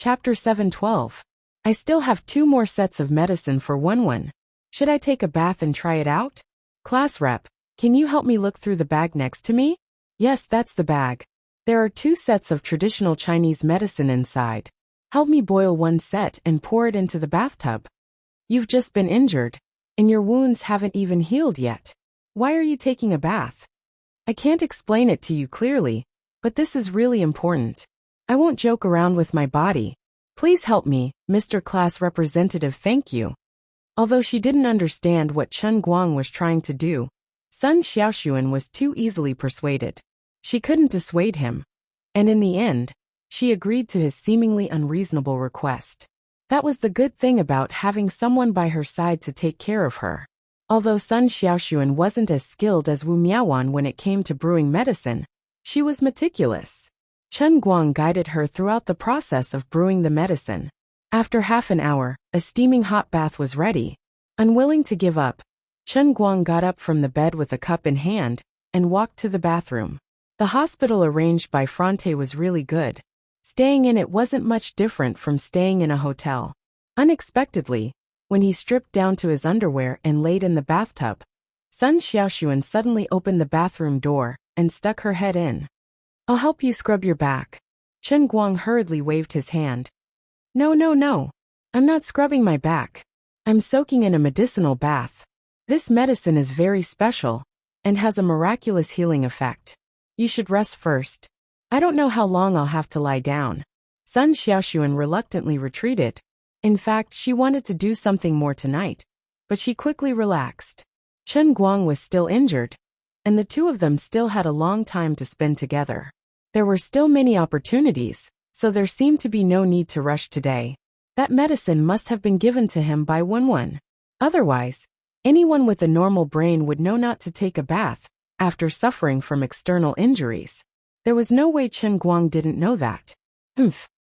Chapter 712. I still have 2 more sets of medicine for 1-1. Should I take a bath and try it out? Class rep, can you help me look through the bag next to me? Yes, that's the bag. There are 2 sets of traditional Chinese medicine inside. Help me boil 1 set and pour it into the bathtub. You've just been injured, and your wounds haven't even healed yet. Why are you taking a bath? I can't explain it to you clearly, but this is really important. I won't joke around with my body. Please help me, Mr. Class Representative, thank you. Although she didn't understand what Chen Guang was trying to do, Sun Xiaoxuan was too easily persuaded. She couldn't dissuade him, and in the end, she agreed to his seemingly unreasonable request. That was the good thing about having someone by her side to take care of her. Although Sun Xiaoxuan wasn't as skilled as Wu Miaowan when it came to brewing medicine, she was meticulous. Chen Guang guided her throughout the process of brewing the medicine. After half an hour, a steaming hot bath was ready. Unwilling to give up, Chen Guang got up from the bed with a cup in hand and walked to the bathroom. The hospital arranged by Fronte was really good. Staying in it wasn't much different from staying in a hotel. Unexpectedly, when he stripped down to his underwear and laid in the bathtub, Sun Xiaoxuan suddenly opened the bathroom door and stuck her head in. I'll help you scrub your back. Chen Guang hurriedly waved his hand. No. I'm not scrubbing my back. I'm soaking in a medicinal bath. This medicine is very special and has a miraculous healing effect. You should rest first. I don't know how long I'll have to lie down. Sun Xiaoxuan reluctantly retreated. In fact, she wanted to do something more tonight, but she quickly relaxed. Chen Guang was still injured, and the 2 of them still had a long time to spend together. There were still many opportunities, so there seemed to be no need to rush today. That medicine must have been given to him by Wen. Otherwise, anyone with a normal brain would know not to take a bath after suffering from external injuries. There was no way Chen Guang didn't know that.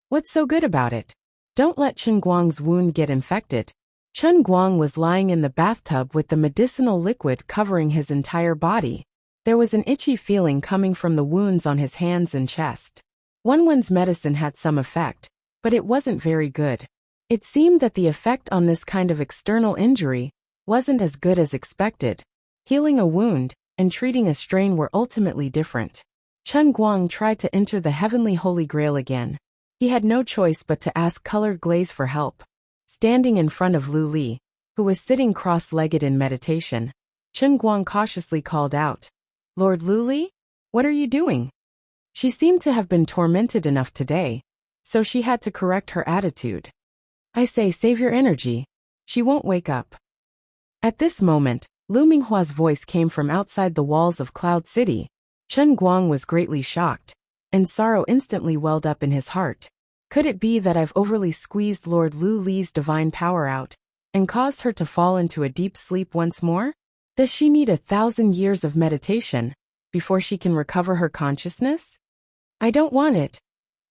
What's so good about it? Don't let Chen Guang's wound get infected. Chen Guang was lying in the bathtub with the medicinal liquid covering his entire body. There was an itchy feeling coming from the wounds on his hands and chest. Wen's medicine had some effect, but it wasn't very good. It seemed that the effect on this kind of external injury wasn't as good as expected. Healing a wound and treating a strain were ultimately different. Chen Guang tried to enter the heavenly Holy Grail again. He had no choice but to ask Colored Glaze for help. Standing in front of Lu Li, who was sitting cross-legged in meditation, Chen Guang cautiously called out, Lord Lu Li, what are you doing? She seemed to have been tormented enough today, so she had to correct her attitude. I say, save your energy. She won't wake up. At this moment, Lu Minghua's voice came from outside the walls of Cloud City. Chen Guang was greatly shocked, and sorrow instantly welled up in his heart. Could it be that I've overly squeezed Lord Lu Li's divine power out and caused her to fall into a deep sleep once more? Does she need 1,000 years of meditation before she can recover her consciousness? I don't want it.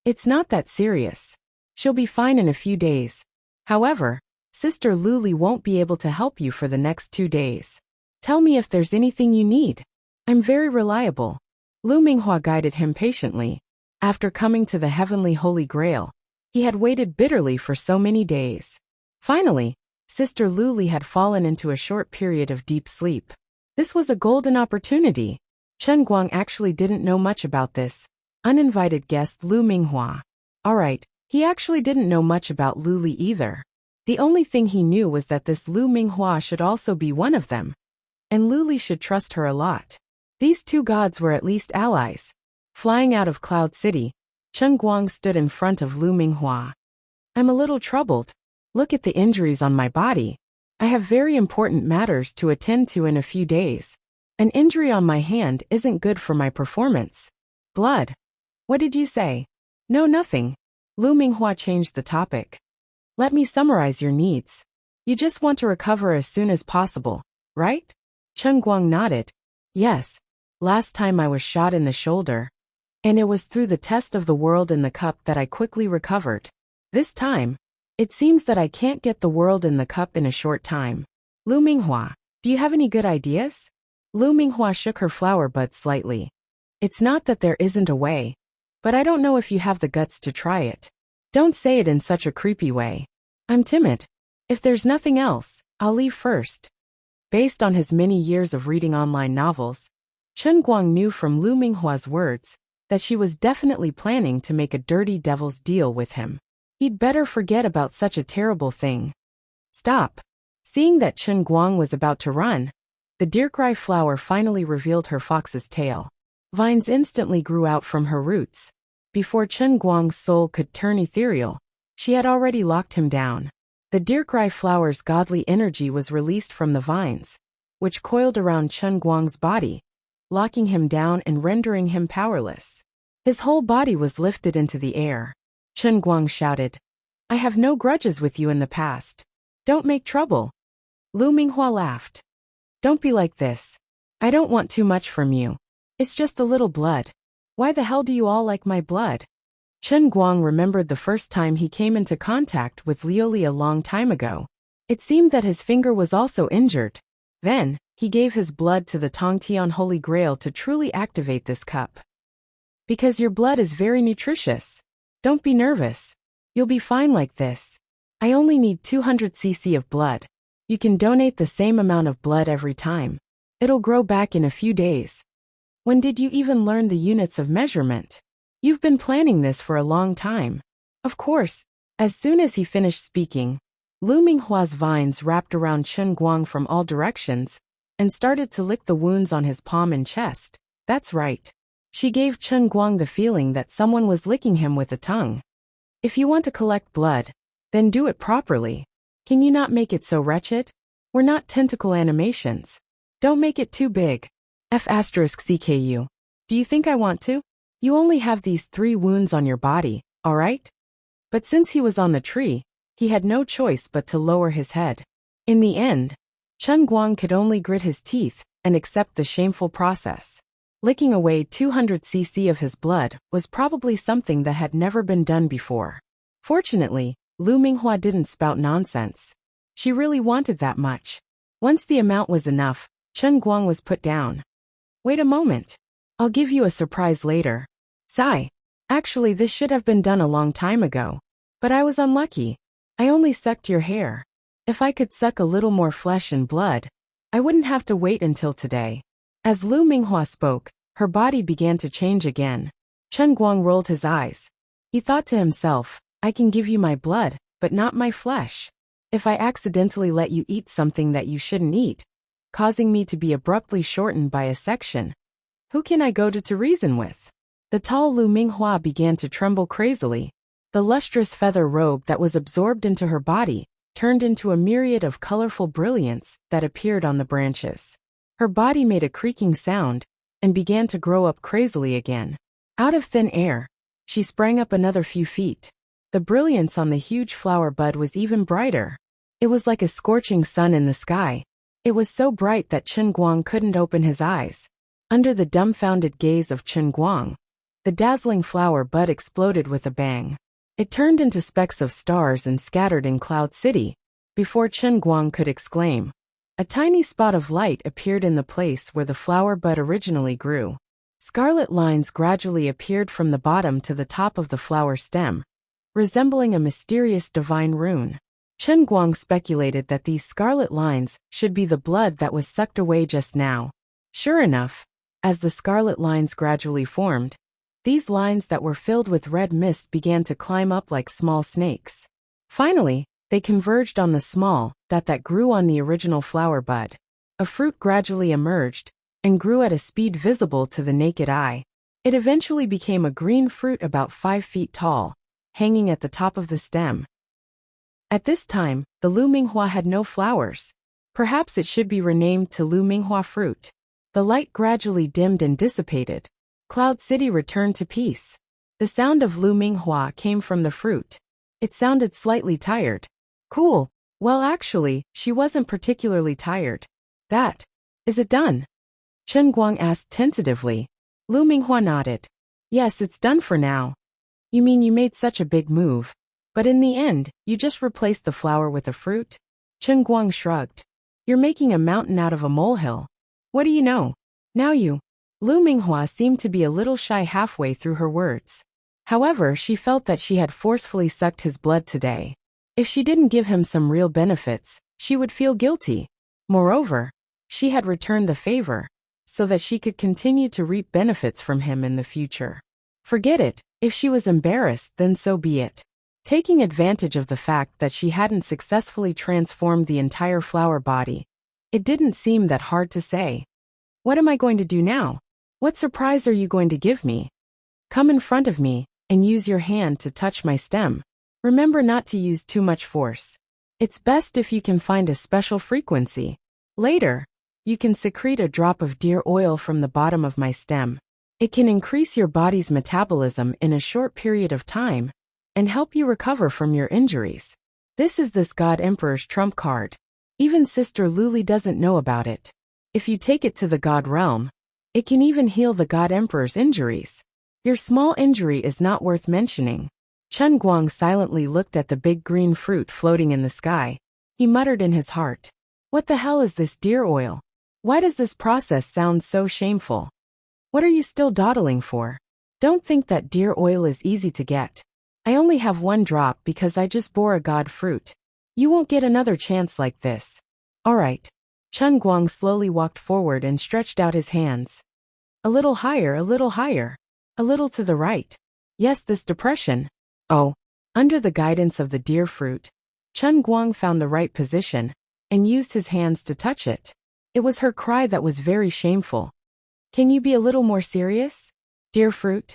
It's not that serious. She'll be fine in a few days. However, Sister Lu Li won't be able to help you for the next 2 days. Tell me if there's anything you need. I'm very reliable. Lu Minghua guided him patiently. After coming to the heavenly Holy Grail, he had waited bitterly for so many days. Finally, Sister Lu Li had fallen into a short period of deep sleep. This was a golden opportunity. Chen Guang actually didn't know much about this uninvited guest Lu Minghua. Alright, he actually didn't know much about Lu Li either. The only thing he knew was that this Lu Minghua should also be one of them, and Lu Li should trust her a lot. These 2 gods were at least allies. Flying out of Cloud City, Chen Guang stood in front of Lu Minghua. I'm a little troubled. Look at the injuries on my body. I have very important matters to attend to in a few days. An injury on my hand isn't good for my performance. Blood. What did you say? No, nothing. Lu Minghua changed the topic. Let me summarize your needs. You just want to recover as soon as possible, right? Chen Guang nodded. Yes. Last time I was shot in the shoulder, and it was through the test of the world in the cup that I quickly recovered. This time, it seems that I can't get the world in the cup in a short time. Lu Minghua, do you have any good ideas? Lu Minghua shook her flower bud slightly. It's not that there isn't a way, but I don't know if you have the guts to try it. Don't say it in such a creepy way. I'm timid. If there's nothing else, I'll leave first. Based on his many years of reading online novels, Chen Guang knew from Lu Minghua's words that she was definitely planning to make a dirty devil's deal with him. He'd better forget about such a terrible thing. Stop. Seeing that Chen Guang was about to run, the deercry flower finally revealed her fox's tail. Vines instantly grew out from her roots. Before Chen Guang's soul could turn ethereal, she had already locked him down. The deercry flower's godly energy was released from the vines, which coiled around Chen Guang's body, locking him down and rendering him powerless. His whole body was lifted into the air. Chen Guang shouted, "I have no grudges with you in the past. Don't make trouble." Lu Minghua laughed. "Don't be like this. I don't want too much from you. It's just a little blood. Why the hell do you all like my blood?" Chen Guang remembered the first time he came into contact with Liuli a long time ago. It seemed that his finger was also injured. Then, he gave his blood to the Tongtian Holy Grail to truly activate this cup. "Because your blood is very nutritious. Don't be nervous. You'll be fine like this. I only need 200 cc of blood. You can donate the same amount of blood every time. It'll grow back in a few days." "When did you even learn the units of measurement? You've been planning this for a long time." Of course. As soon as he finished speaking, Lu Minghua's vines wrapped around Chen Guang from all directions and started to lick the wounds on his palm and chest. That's right. She gave Chen Guang the feeling that someone was licking him with a tongue. If you want to collect blood, then do it properly. Can you not make it so wretched? We're not tentacle animations. Don't make it too big. F*CKU. Do you think I want to? You only have these 3 wounds on your body, alright? But since he was on the tree, he had no choice but to lower his head. In the end, Chen Guang could only grit his teeth and accept the shameful process. Licking away 200 cc of his blood was probably something that had never been done before. Fortunately, Lu Minghua didn't spout nonsense. She really wanted that much. Once the amount was enough, Chen Guang was put down. "Wait a moment. I'll give you a surprise later." "Sigh. Actually, this should have been done a long time ago. But I was unlucky. I only sucked your hair. If I could suck a little more flesh and blood, I wouldn't have to wait until today." As Lu Minghua spoke, her body began to change again. Chen Guang rolled his eyes. He thought to himself, "I can give you my blood, but not my flesh. If I accidentally let you eat something that you shouldn't eat, causing me to be abruptly shortened by a section, who can I go to reason with?" The tall Lu Minghua began to tremble crazily. The lustrous feather robe that was absorbed into her body turned into a myriad of colorful brilliance that appeared on the branches. Her body made a creaking sound and began to grow up crazily again. Out of thin air, she sprang up another few feet. The brilliance on the huge flower bud was even brighter. It was like a scorching sun in the sky. It was so bright that Chen Guang couldn't open his eyes. Under the dumbfounded gaze of Chen Guang, the dazzling flower bud exploded with a bang. It turned into specks of stars and scattered in Cloud City. Before Chen Guang could exclaim, a tiny spot of light appeared in the place where the flower bud originally grew. Scarlet lines gradually appeared from the bottom to the top of the flower stem, resembling a mysterious divine rune. Chen Guang speculated that these scarlet lines should be the blood that was sucked away just now. Sure enough, as the scarlet lines gradually formed, these lines that were filled with red mist began to climb up like small snakes. Finally, they converged on the small dot that grew on the original flower bud. A fruit gradually emerged and grew at a speed visible to the naked eye. It eventually became a green fruit about 5 feet tall, hanging at the top of the stem. At this time, the Lu Minghua had no flowers. Perhaps it should be renamed to Lu Minghua fruit. The light gradually dimmed and dissipated. Cloud City returned to peace. The sound of Lu Minghua came from the fruit. It sounded slightly tired. Cool. Well, actually, she wasn't particularly tired. Is it done? Chen Guang asked tentatively. Lu Minghua nodded. Yes, it's done for now. You mean you made such a big move, but in the end, you just replaced the flower with a fruit? Chen Guang shrugged. You're making a mountain out of a molehill. What do you know? Now you. Lu Minghua seemed to be a little shy halfway through her words. However, she felt that she had forcefully sucked his blood today. If she didn't give him some real benefits, she would feel guilty. Moreover, she had returned the favor, so that she could continue to reap benefits from him in the future. Forget it, if she was embarrassed, then so be it. Taking advantage of the fact that she hadn't successfully transformed the entire flower body, it didn't seem that hard to say. What am I going to do now? What surprise are you going to give me? Come in front of me, and use your hand to touch my stem. Remember not to use too much force. It's best if you can find a special frequency. Later, you can secrete a drop of deer oil from the bottom of my stem. It can increase your body's metabolism in a short period of time and help you recover from your injuries. This is this God Emperor's trump card. Even Sister Luli doesn't know about it. If you take it to the God realm, it can even heal the God Emperor's injuries. Your small injury is not worth mentioning. Chen Guang silently looked at the big green fruit floating in the sky. He muttered in his heart, "What the hell is this deer oil? Why does this process sound so shameful? What are you still dawdling for? Don't think that deer oil is easy to get. I only have one drop because I just bore a god fruit. You won't get another chance like this. Alright." Chen Guang slowly walked forward and stretched out his hands. A little higher, a little higher. A little to the right. Yes, this depression. Oh. Under the guidance of the deer fruit, Chen Guang found the right position and used his hands to touch it. It was her cry that was very shameful. Can you be a little more serious? Deer fruit?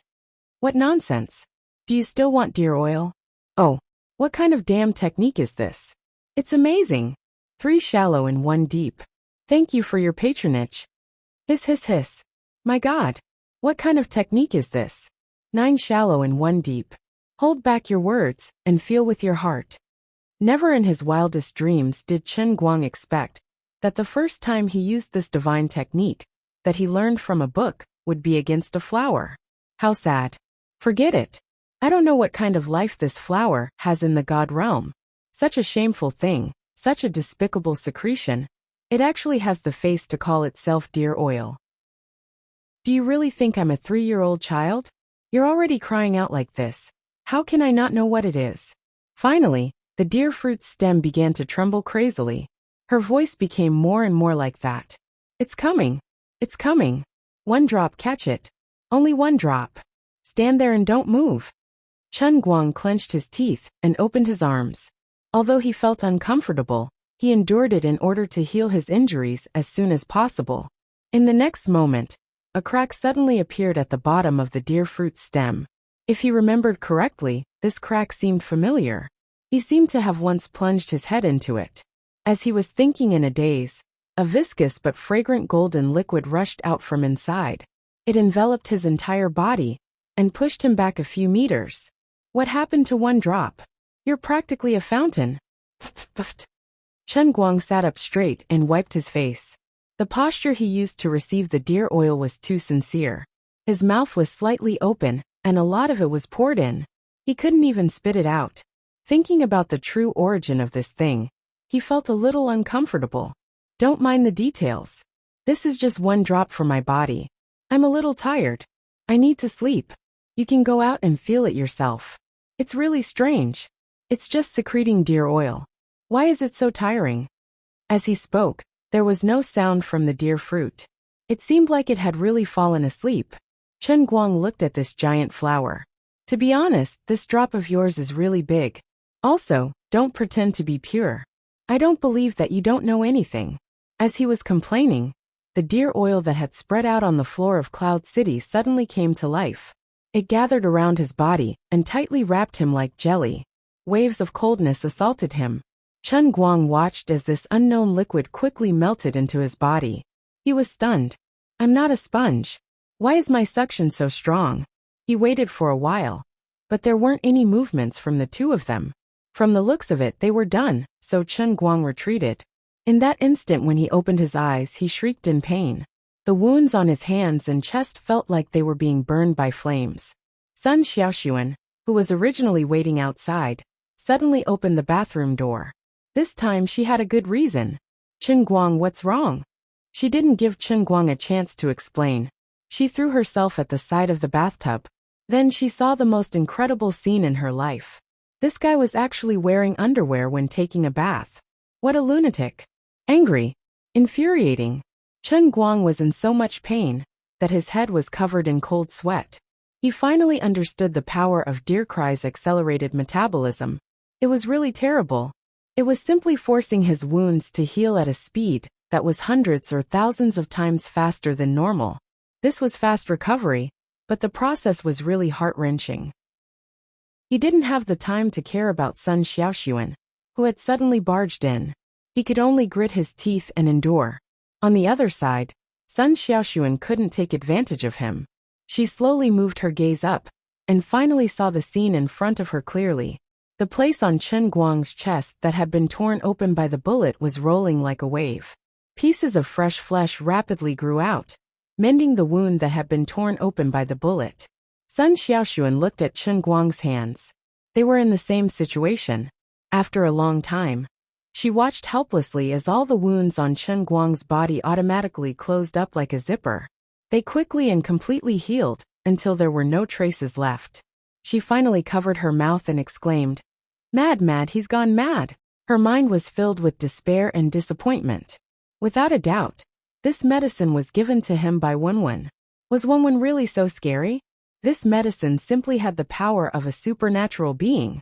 What nonsense. Do you still want deer oil? Oh, what kind of damn technique is this? It's amazing. 3 shallow and 1 deep. Thank you for your patronage. Hiss hiss hiss. My God. What kind of technique is this? 9 shallow and 1 deep. Hold back your words and feel with your heart. Never in his wildest dreams did Chen Guang expect that the first time he used this divine technique that he learned from a book would be against a flower. How sad. Forget it. I don't know what kind of life this flower has in the God realm. Such a shameful thing, such a despicable secretion. It actually has the face to call itself deer oil. Do you really think I'm a 3-year-old child? You're already crying out like this. How can I not know what it is? Finally, the deer fruit's stem began to tremble crazily. Her voice became more and more like that. It's coming. It's coming. 1 drop, catch it. Only 1 drop. Stand there and don't move. Chen Guang clenched his teeth and opened his arms. Although he felt uncomfortable, he endured it in order to heal his injuries as soon as possible. In the next moment, a crack suddenly appeared at the bottom of the deer fruit stem. If he remembered correctly, this crack seemed familiar. He seemed to have once plunged his head into it. As he was thinking in a daze, a viscous but fragrant golden liquid rushed out from inside. It enveloped his entire body and pushed him back a few meters. What happened to 1 drop? You're practically a fountain. Chen Guang sat up straight and wiped his face. The posture he used to receive the deer oil was too sincere. His mouth was slightly open, and a lot of it was poured in. He couldn't even spit it out. Thinking about the true origin of this thing, he felt a little uncomfortable. Don't mind the details. This is just 1 drop for my body. I'm a little tired. I need to sleep. You can go out and feel it yourself. It's really strange. It's just secreting deer oil. Why is it so tiring? As he spoke, there was no sound from the deer fruit. It seemed like it had really fallen asleep. Chen Guang looked at this giant flower. To be honest, this drop of yours is really big. Also, don't pretend to be pure. I don't believe that you don't know anything. As he was complaining, the deer oil that had spread out on the floor of Cloud City suddenly came to life. It gathered around his body and tightly wrapped him like jelly. Waves of coldness assaulted him. Chen Guang watched as this unknown liquid quickly melted into his body. He was stunned. I'm not a sponge. Why is my suction so strong? He waited for a while, but there weren't any movements from the 2 of them. From the looks of it, they were done, so Chen Guang retreated. In that instant when he opened his eyes, he shrieked in pain. The wounds on his hands and chest felt like they were being burned by flames. Sun Xiaoxuan, who was originally waiting outside, suddenly opened the bathroom door. This time she had a good reason. Chen Guang, what's wrong? She didn't give Chen Guang a chance to explain. She threw herself at the side of the bathtub, Then she saw the most incredible scene in her life. This guy was actually wearing underwear when taking a bath. What a lunatic. Angry. Infuriating. Chen Guang was in so much pain that his head was covered in cold sweat. He finally understood the power of Dirkrei's accelerated metabolism. It was really terrible. It was simply forcing his wounds to heal at a speed that was hundreds or thousands of times faster than normal. This was fast recovery, but the process was really heart-wrenching. He didn't have the time to care about Sun Xiaoxuan, who had suddenly barged in. He could only grit his teeth and endure. On the other side, Sun Xiaoxuan couldn't take advantage of him. She slowly moved her gaze up, and finally saw the scene in front of her clearly. The place on Chen Guang's chest that had been torn open by the bullet was rolling like a wave. Pieces of fresh flesh rapidly grew out, mending the wound that had been torn open by the bullet. Sun Xiaoxuan looked at Chen Guang's hands. They were in the same situation. After a long time, she watched helplessly as all the wounds on Chen Guang's body automatically closed up like a zipper. They quickly and completely healed until there were no traces left. She finally covered her mouth and exclaimed, "Mad, he's gone mad." Her mind was filled with despair and disappointment. Without a doubt, this medicine was given to him by Wenwen. Was Wenwen really so scary? This medicine simply had the power of a supernatural being.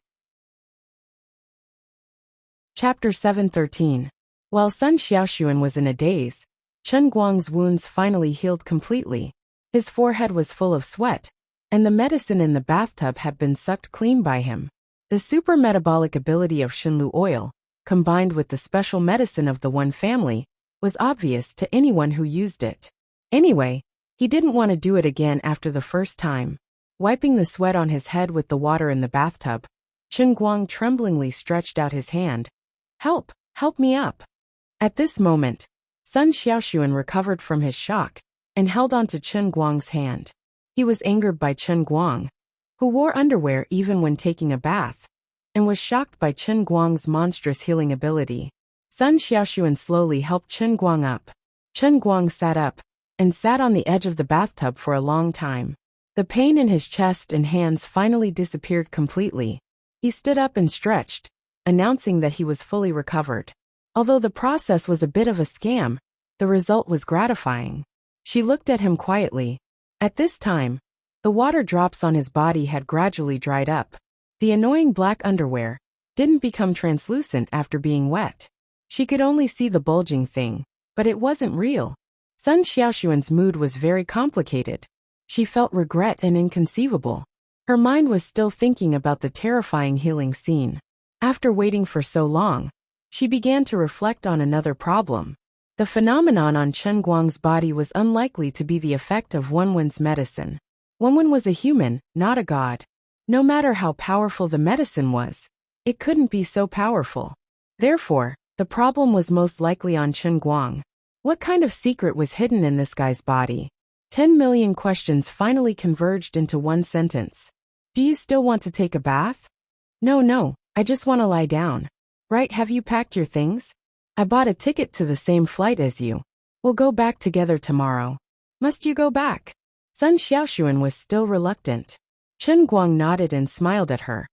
Chapter 713. While Sun Xiaoxuan was in a daze, Chen Guang's wounds finally healed completely. His forehead was full of sweat, and the medicine in the bathtub had been sucked clean by him. The super metabolic ability of Xinlu oil, combined with the special medicine of the One family, was obvious to anyone who used it. Anyway, he didn't want to do it again after the first time. Wiping the sweat on his head with the water in the bathtub, Chen Guang tremblingly stretched out his hand. Help me up." At this moment, Sun Xiaoxuan recovered from his shock and held onto Chen Guang's hand. He was angered by Chen Guang, who wore underwear even when taking a bath, and was shocked by Chen Guang's monstrous healing ability. Sun Xiaoxuan slowly helped Chen Guang up. Chen Guang sat up and sat on the edge of the bathtub for a long time. The pain in his chest and hands finally disappeared completely. He stood up and stretched, announcing that he was fully recovered. Although the process was a bit of a scam, the result was gratifying. She looked at him quietly. At this time, the water drops on his body had gradually dried up. The annoying black underwear didn't become translucent after being wet. She could only see the bulging thing, but it wasn't real. Sun Xiaoxuan's mood was very complicated. She felt regret and inconceivable. Her mind was still thinking about the terrifying healing scene. After waiting for so long, she began to reflect on another problem. The phenomenon on Chen Guang's body was unlikely to be the effect of Wenwen's medicine. Wenwen was a human, not a god. No matter how powerful the medicine was, it couldn't be so powerful. Therefore, the problem was most likely on Chen Guang. What kind of secret was hidden in this guy's body? 10 million questions finally converged into one sentence. Do you still want to take a bath? No, I just want to lie down. Right, have you packed your things? I bought a ticket to the same flight as you. We'll go back together tomorrow. Must you go back? Sun Xiaoxuan was still reluctant. Chen Guang nodded and smiled at her.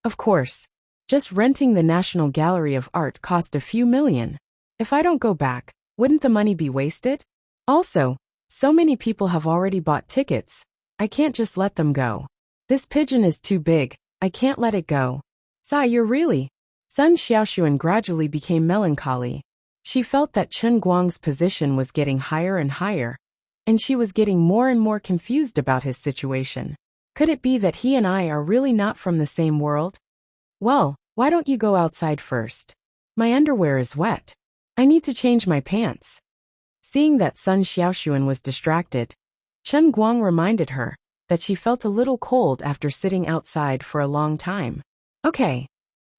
Of course. Just renting the National Gallery of Art cost a few million. If I don't go back, wouldn't the money be wasted? Also, so many people have already bought tickets. I can't just let them go. This pigeon is too big. I can't let it go. Sai, you're really... Sun Xiaoxuan gradually became melancholy. She felt that Chen Guang's position was getting higher and higher, and she was getting more and more confused about his situation. Could it be that he and I are really not from the same world? Well, why don't you go outside first? My underwear is wet. I need to change my pants. Seeing that Sun Xiaoxuan was distracted, Chen Guang reminded her that she felt a little cold after sitting outside for a long time. Okay.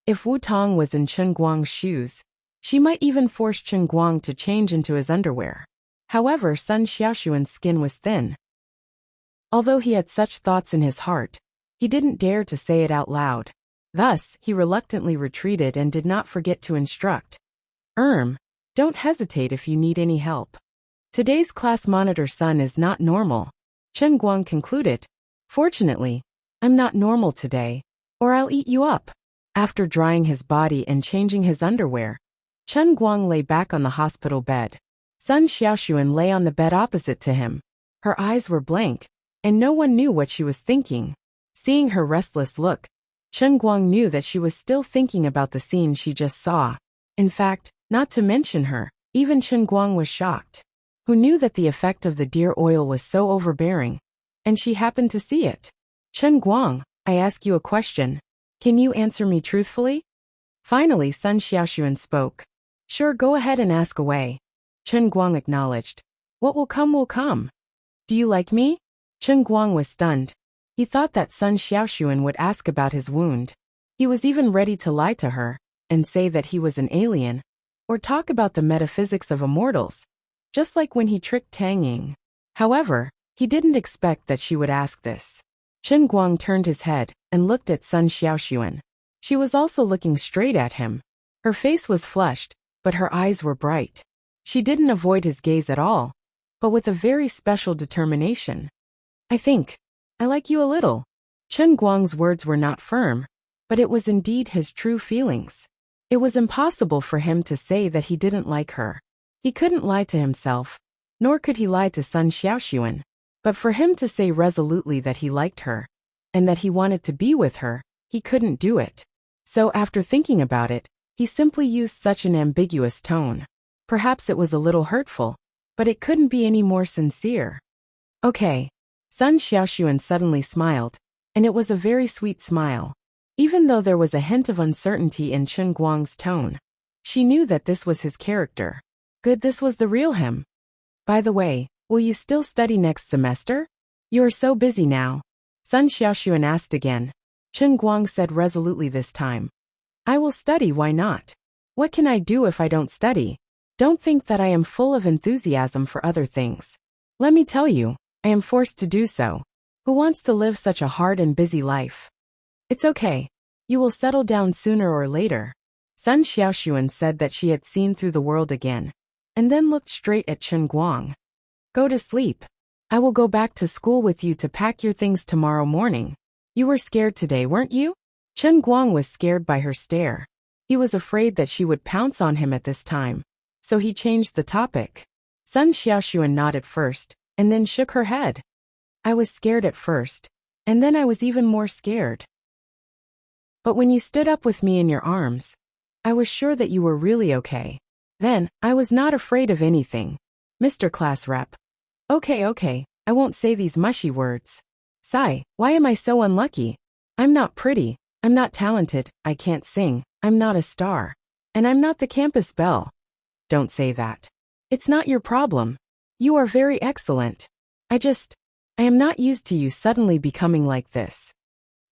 If Wu Tong was in Chen Guang's shoes, she might even force Chen Guang to change into his underwear. However, Sun Xiaoxuan's skin was thin. Although he had such thoughts in his heart, he didn't dare to say it out loud. Thus, he reluctantly retreated and did not forget to instruct. Don't hesitate if you need any help. Today's class monitor Sun is not normal, Chen Guang concluded. Fortunately, I'm not normal today, or I'll eat you up. After drying his body and changing his underwear, Chen Guang lay back on the hospital bed. Sun Xiaoxuan lay on the bed opposite to him. Her eyes were blank, and no one knew what she was thinking. Seeing her restless look, Chen Guang knew that she was still thinking about the scene she just saw. In fact, not to mention her, even Chen Guang was shocked. Who knew that the effect of the deer oil was so overbearing? And she happened to see it. Chen Guang, I ask you a question. Can you answer me truthfully? Finally, Sun Xiaoxuan spoke. Sure, go ahead and ask away. Chen Guang acknowledged. What will come will come. Do you like me? Chen Guang was stunned. He thought that Sun Xiaoxuan would ask about his wound. He was even ready to lie to her and say that he was an alien, or talk about the metaphysics of immortals, just like when he tricked Tang Ying. However, he didn't expect that she would ask this. Chen Guang turned his head and looked at Sun Xiaoxuan. She was also looking straight at him. Her face was flushed, but her eyes were bright. She didn't avoid his gaze at all, but with a very special determination. I like you a little. Chen Guang's words were not firm, but it was indeed his true feelings. It was impossible for him to say that he didn't like her. He couldn't lie to himself, nor could he lie to Sun Xiaoxuan. But for him to say resolutely that he liked her, and that he wanted to be with her, he couldn't do it. So after thinking about it, he simply used such an ambiguous tone. Perhaps it was a little hurtful, but it couldn't be any more sincere. Okay. Sun Xiaoxuan suddenly smiled, and it was a very sweet smile. Even though there was a hint of uncertainty in Chen Guang's tone, she knew that this was his character. Good, this was the real him. By the way, will you still study next semester? You are so busy now. Sun Xiaoxuan asked again. Chen Guang said resolutely this time. I will study, why not? What can I do if I don't study? Don't think that I am full of enthusiasm for other things. Let me tell you, I am forced to do so. Who wants to live such a hard and busy life? It's okay. You will settle down sooner or later. Sun Xiaoxuan said that she had seen through the world again, and then looked straight at Chen Guang. Go to sleep. I will go back to school with you to pack your things tomorrow morning. You were scared today, weren't you? Chen Guang was scared by her stare. He was afraid that she would pounce on him at this time, so he changed the topic. Sun Xiaoxuan nodded first, and then shook her head. I was scared at first, and then I was even more scared. But when you stood up with me in your arms, I was sure that you were really okay. Then, I was not afraid of anything. Mr. Class Rep. Okay, I won't say these mushy words. Sigh, why am I so unlucky? I'm not pretty, I'm not talented, I can't sing, I'm not a star. And I'm not the campus belle. Don't say that. It's not your problem. You are very excellent. I am not used to you suddenly becoming like this.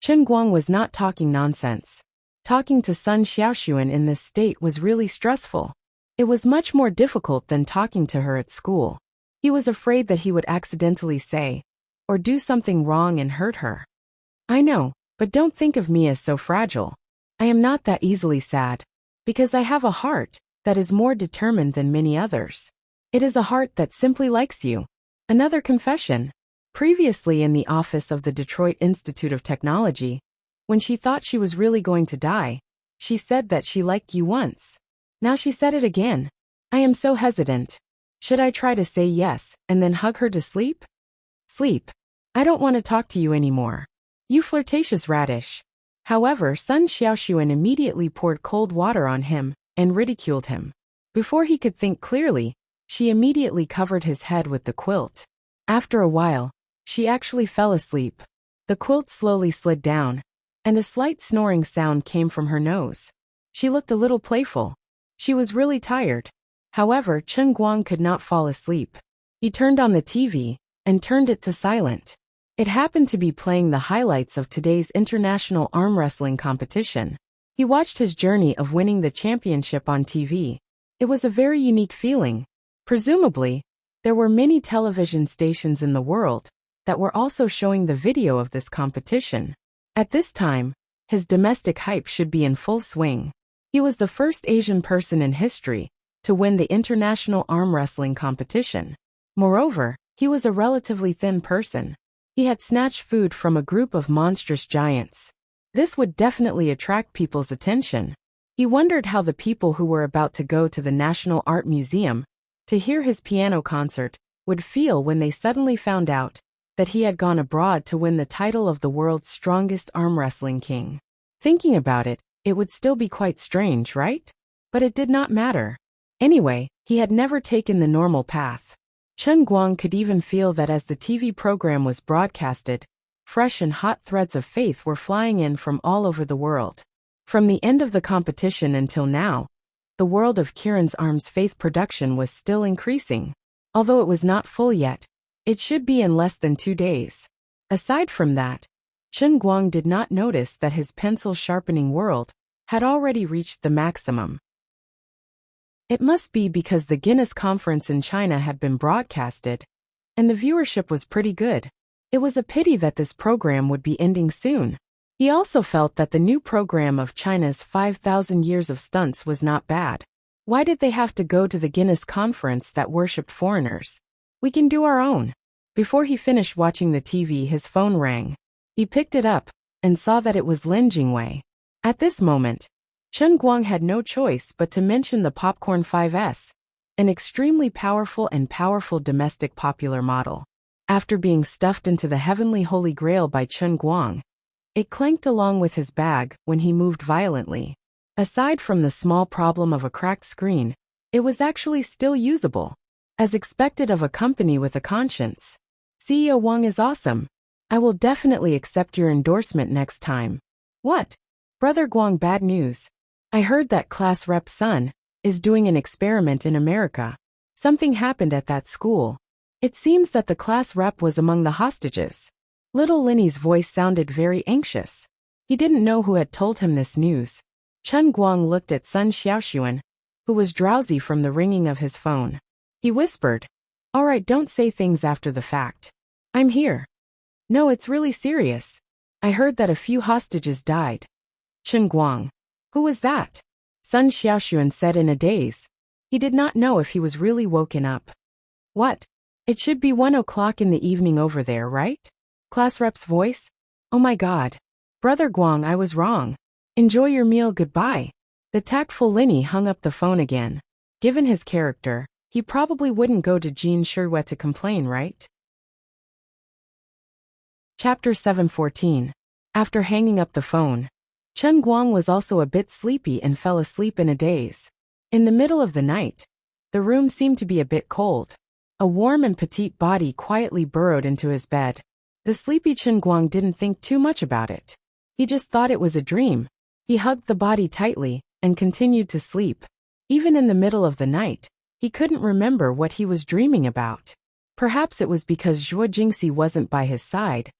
Chen Guang was not talking nonsense. Talking to Sun Xiaoxuan in this state was really stressful. It was much more difficult than talking to her at school. He was afraid that he would accidentally say or do something wrong and hurt her. I know, but don't think of me as so fragile. I am not that easily sad, because I have a heart that is more determined than many others. It is a heart that simply likes you. Another confession. Previously in the office of the Detroit Institute of Technology, when she thought she was really going to die, she said that she liked you once. Now she said it again. I am so hesitant. Should I try to say yes and then hug her to sleep? Sleep. I don't want to talk to you anymore. You flirtatious radish. However, Sun Xiaoxuan immediately poured cold water on him and ridiculed him. Before he could think clearly, she immediately covered his head with the quilt. After a while, she actually fell asleep. The quilt slowly slid down, and a slight snoring sound came from her nose. She looked a little playful. She was really tired. However, Chen Guang could not fall asleep. He turned on the TV and turned it to silent. It happened to be playing the highlights of today's international arm wrestling competition. He watched his journey of winning the championship on TV. It was a very unique feeling. Presumably, there were many television stations in the world that were also showing the video of this competition. At this time, his domestic hype should be in full swing. He was the first Asian person in history to win the international arm wrestling competition. Moreover, he was a relatively thin person. He had snatched food from a group of monstrous giants. This would definitely attract people's attention. He wondered how the people who were about to go to the National Art Museum to hear his piano concert would feel when they suddenly found out that he had gone abroad to win the title of the world's strongest arm wrestling king. Thinking about it, it would still be quite strange, right? But it did not matter. Anyway, he had never taken the normal path. Chen Guang could even feel that as the TV program was broadcasted, fresh and hot threads of faith were flying in from all over the world. From the end of the competition until now, the world of Kiran's arms faith production was still increasing. Although it was not full yet, it should be in less than 2 days. Aside from that, Chen Guang did not notice that his pencil-sharpening world had already reached the maximum. It must be because the Guinness conference in China had been broadcasted, and the viewership was pretty good. It was a pity that this program would be ending soon. He also felt that the new program of China's 5,000 years of stunts was not bad. Why did they have to go to the Guinness conference that worshipped foreigners? We can do our own. Before he finished watching the TV, his phone rang. He picked it up and saw that it was Lin Jingwei. At this moment, Chen Guang had no choice but to mention the Popcorn 5S, an extremely powerful domestic popular model. After being stuffed into the heavenly holy grail by Chen Guang, it clanked along with his bag when he moved violently. Aside from the small problem of a cracked screen, it was actually still usable. As expected of a company with a conscience. CEO Wang is awesome. I will definitely accept your endorsement next time. What? Brother Guang, bad news. I heard that class rep's son is doing an experiment in America. Something happened at that school. It seems that the class rep was among the hostages. Little Linny's voice sounded very anxious. He didn't know who had told him this news. Chen Guang looked at Sun Xiaoxuan, who was drowsy from the ringing of his phone. He whispered, "All right, don't say things after the fact. I'm here." "No, it's really serious. I heard that a few hostages died." Chen Guang. "Who was that?" Sun Xiaoxuan said in a daze. He did not know if he was really woken up. "What? It should be 1 o'clock in the evening over there, right?" Class rep's voice. "Oh my God. Brother Guang, I was wrong. Enjoy your meal, goodbye." The tactful Linny hung up the phone again. Given his character, he probably wouldn't go to Jean Shirue to complain, right? Chapter 714. After hanging up the phone, Chen Guang was also a bit sleepy and fell asleep in a daze. In the middle of the night, the room seemed to be a bit cold. A warm and petite body quietly burrowed into his bed. The sleepy Chen Guang didn't think too much about it. He just thought it was a dream. He hugged the body tightly and continued to sleep. Even in the middle of the night, he couldn't remember what he was dreaming about. Perhaps it was because Zhuo Jingxi wasn't by his side.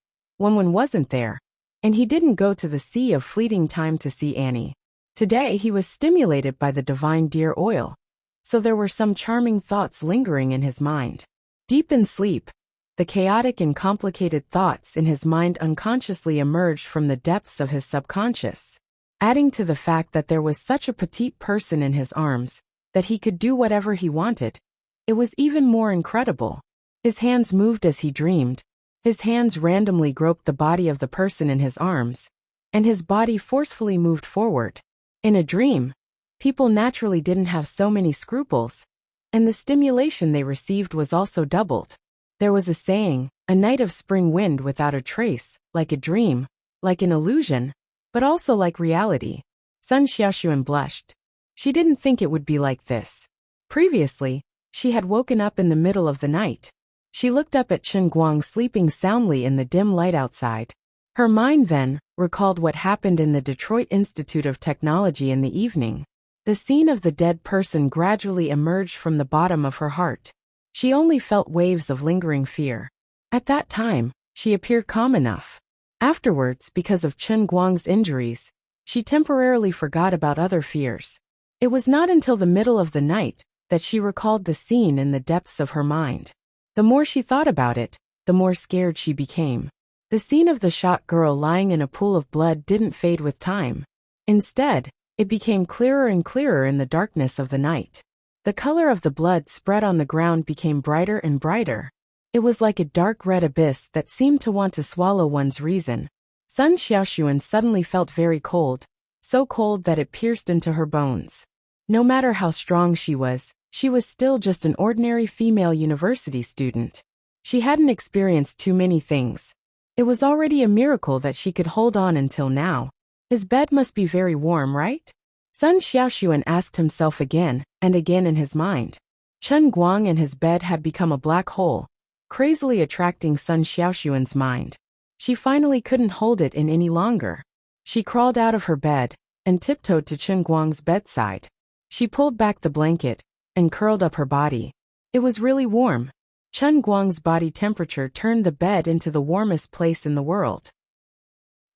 Wenwen wasn't there, and he didn't go to the Sea of Fleeting Time to see Annie. Today he was stimulated by the divine deer oil, so there were some charming thoughts lingering in his mind. Deep in sleep, the chaotic and complicated thoughts in his mind unconsciously emerged from the depths of his subconscious. Adding to the fact that there was such a petite person in his arms, that he could do whatever he wanted, it was even more incredible. His hands moved as he dreamed. His hands randomly groped the body of the person in his arms, and his body forcefully moved forward. In a dream, people naturally didn't have so many scruples, and the stimulation they received was also doubled. There was a saying, a night of spring wind without a trace, like a dream, like an illusion, but also like reality. Sun Xiaoxuan blushed. She didn't think it would be like this. Previously, she had woken up in the middle of the night. She looked up at Chen Guang sleeping soundly in the dim light outside. Her mind then recalled what happened in the Detroit Institute of Technology in the evening. The scene of the dead person gradually emerged from the bottom of her heart. She only felt waves of lingering fear. At that time, she appeared calm enough. Afterwards, because of Chen Guang's injuries, she temporarily forgot about other fears. It was not until the middle of the night that she recalled the scene in the depths of her mind. The more she thought about it, the more scared she became. The scene of the shot girl lying in a pool of blood didn't fade with time. Instead, it became clearer and clearer in the darkness of the night. The color of the blood spread on the ground became brighter and brighter. It was like a dark red abyss that seemed to want to swallow one's reason. Sun Xiaoxuan suddenly felt very cold, so cold that it pierced into her bones. No matter how strong she was still just an ordinary female university student. She hadn't experienced too many things. It was already a miracle that she could hold on until now. His bed must be very warm, right? Sun Xiaoxuan asked himself again and again in his mind. Chen Guang and his bed had become a black hole, crazily attracting Sun Xiaoxuan's mind. She finally couldn't hold it in any longer. She crawled out of her bed and tiptoed to Chen Guang's bedside. She pulled back the blanket and curled up her body. It was really warm. Chen Guang's body temperature turned the bed into the warmest place in the world.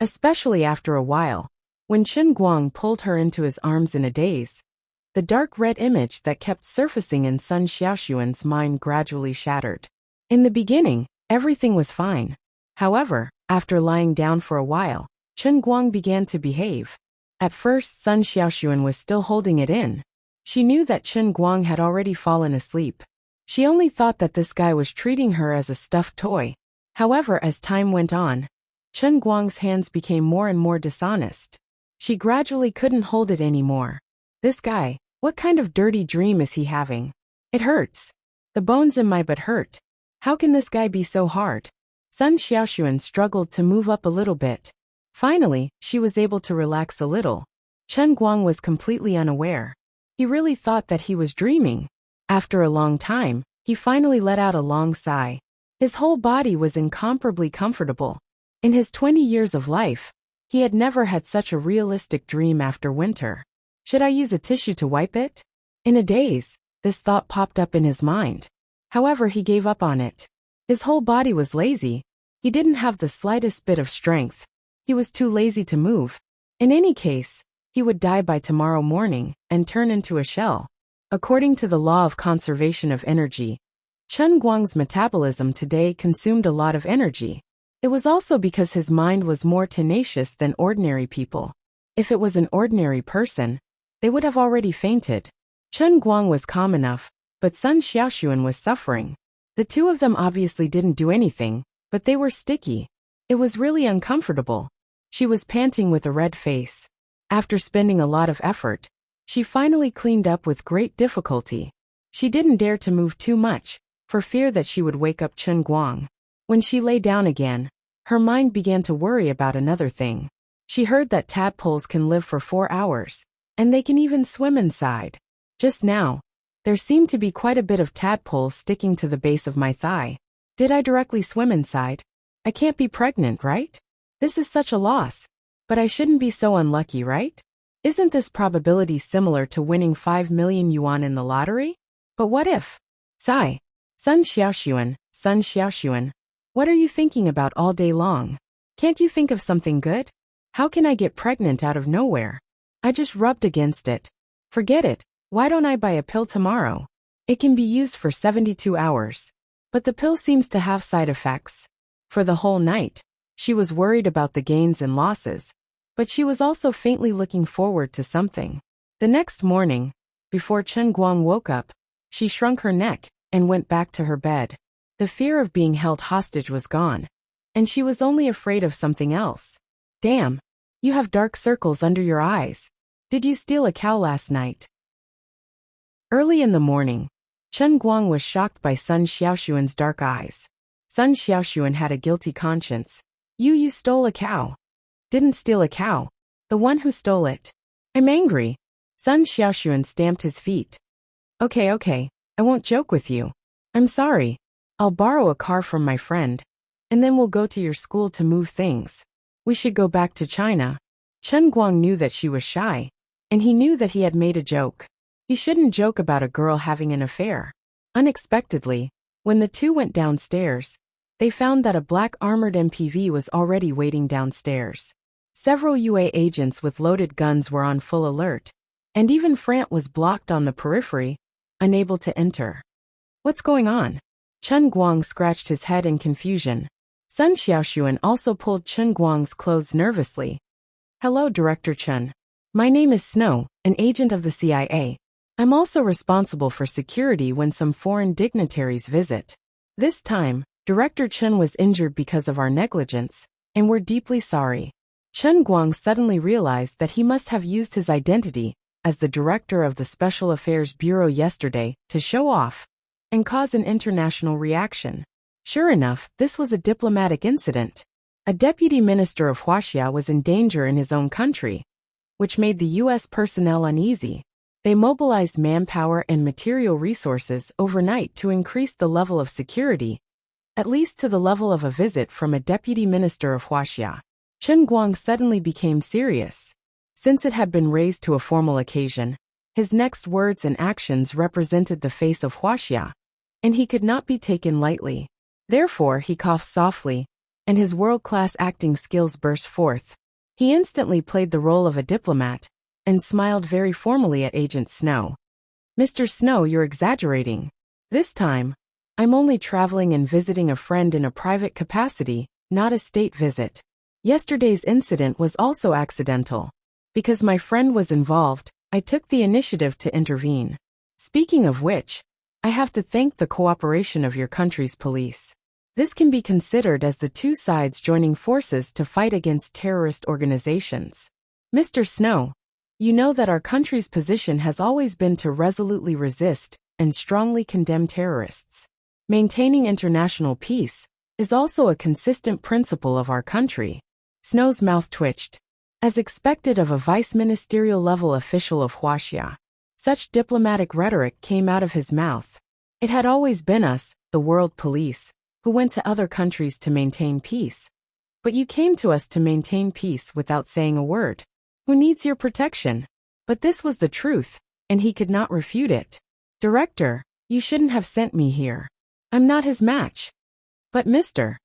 Especially after a while, when Chen Guang pulled her into his arms in a daze, the dark red image that kept surfacing in Sun Xiaoxuan's mind gradually shattered. In the beginning, everything was fine. However, after lying down for a while, Chen Guang began to behave. At first, Sun Xiaoxuan was still holding it in. She knew that Chen Guang had already fallen asleep. She only thought that this guy was treating her as a stuffed toy. However, as time went on, Chen Guang's hands became more and more dishonest. She gradually couldn't hold it anymore. This guy, what kind of dirty dream is he having? It hurts. The bones in my butt hurt. How can this guy be so hard? Sun Xiaoxuan struggled to move up a little bit. Finally, she was able to relax a little. Chen Guang was completely unaware. He really thought that he was dreaming. After a long time, he finally let out a long sigh. His whole body was incomparably comfortable. In his 20 years of life, he had never had such a realistic dream after winter. Should I use a tissue to wipe it? In a daze, this thought popped up in his mind. However, he gave up on it. His whole body was lazy. He didn't have the slightest bit of strength. He was too lazy to move. In any case, he would die by tomorrow morning and turn into a shell. According to the law of conservation of energy, Chen Guang's metabolism today consumed a lot of energy. It was also because his mind was more tenacious than ordinary people. If it was an ordinary person, they would have already fainted. Chen Guang was calm enough, but Sun Xiaoxuan was suffering. The two of them obviously didn't do anything, but they were sticky. It was really uncomfortable. She was panting with a red face. After spending a lot of effort, she finally cleaned up with great difficulty. She didn't dare to move too much, for fear that she would wake up Chen Guang. When she lay down again, her mind began to worry about another thing. She heard that tadpoles can live for 4 hours, and they can even swim inside. Just now, there seemed to be quite a bit of tadpoles sticking to the base of my thigh. Did I directly swim inside? I can't be pregnant, right? This is such a loss. But I shouldn't be so unlucky, right? Isn't this probability similar to winning 5 million yuan in the lottery? But what if? Sigh. Sun Xiaoxuan, what are you thinking about all day long? Can't you think of something good? How can I get pregnant out of nowhere? I just rubbed against it. Forget it. Why don't I buy a pill tomorrow? It can be used for 72 hours. But the pill seems to have side effects. For the whole night, she was worried about the gains and losses. But she was also faintly looking forward to something. The next morning, before Chen Guang woke up, she shrunk her neck and went back to her bed. The fear of being held hostage was gone, and she was only afraid of something else. Damn, you have dark circles under your eyes. Did you steal a cow last night? Early in the morning, Chen Guang was shocked by Sun Xiaoxuan's dark eyes. Sun Xiaoxuan had a guilty conscience. You stole a cow. Didn't steal a cow. The one who stole it. I'm angry. Sun Xiaoxuan stamped his feet. Okay, I won't joke with you. I'm sorry. I'll borrow a car from my friend, and then we'll go to your school to move things. We should go back to China. Chen Guang knew that she was shy, and he knew that he had made a joke. He shouldn't joke about a girl having an affair. Unexpectedly, when the two went downstairs, they found that a black armored MPV was already waiting downstairs. Several UA agents with loaded guns were on full alert, and even Frant was blocked on the periphery, unable to enter. What's going on? Chen Guang scratched his head in confusion. Sun Xiaoxuan also pulled Chen Guang's clothes nervously. Hello, Director Chen. My name is Snow, an agent of the CIA. I'm also responsible for security when some foreign dignitaries visit. This time, Director Chen was injured because of our negligence, and we're deeply sorry. Chen Guang suddenly realized that he must have used his identity as the director of the Special Affairs Bureau yesterday to show off and cause an international reaction. Sure enough, this was a diplomatic incident. A deputy minister of Huaxia was in danger in his own country, which made the U.S. personnel uneasy. They mobilized manpower and material resources overnight to increase the level of security, at least to the level of a visit from a deputy minister of Huaxia. Chen Guang suddenly became serious. Since it had been raised to a formal occasion, his next words and actions represented the face of Huaxia, and he could not be taken lightly. Therefore, he coughed softly, and his world-class acting skills burst forth. He instantly played the role of a diplomat and smiled very formally at Agent Snow. Mr. Snow, you're exaggerating. This time, I'm only traveling and visiting a friend in a private capacity, not a state visit. Yesterday's incident was also accidental. Because my friend was involved, I took the initiative to intervene. Speaking of which, I have to thank the cooperation of your country's police. This can be considered as the two sides joining forces to fight against terrorist organizations. Mr. Snow, you know that our country's position has always been to resolutely resist and strongly condemn terrorists. Maintaining international peace is also a consistent principle of our country. Snow's mouth twitched. As expected of a vice-ministerial level official of Huaxia, such diplomatic rhetoric came out of his mouth. It had always been us, the world police, who went to other countries to maintain peace. But you came to us to maintain peace without saying a word. Who needs your protection? But this was the truth, and he could not refute it. Director, you shouldn't have sent me here. I'm not his match. But Mr.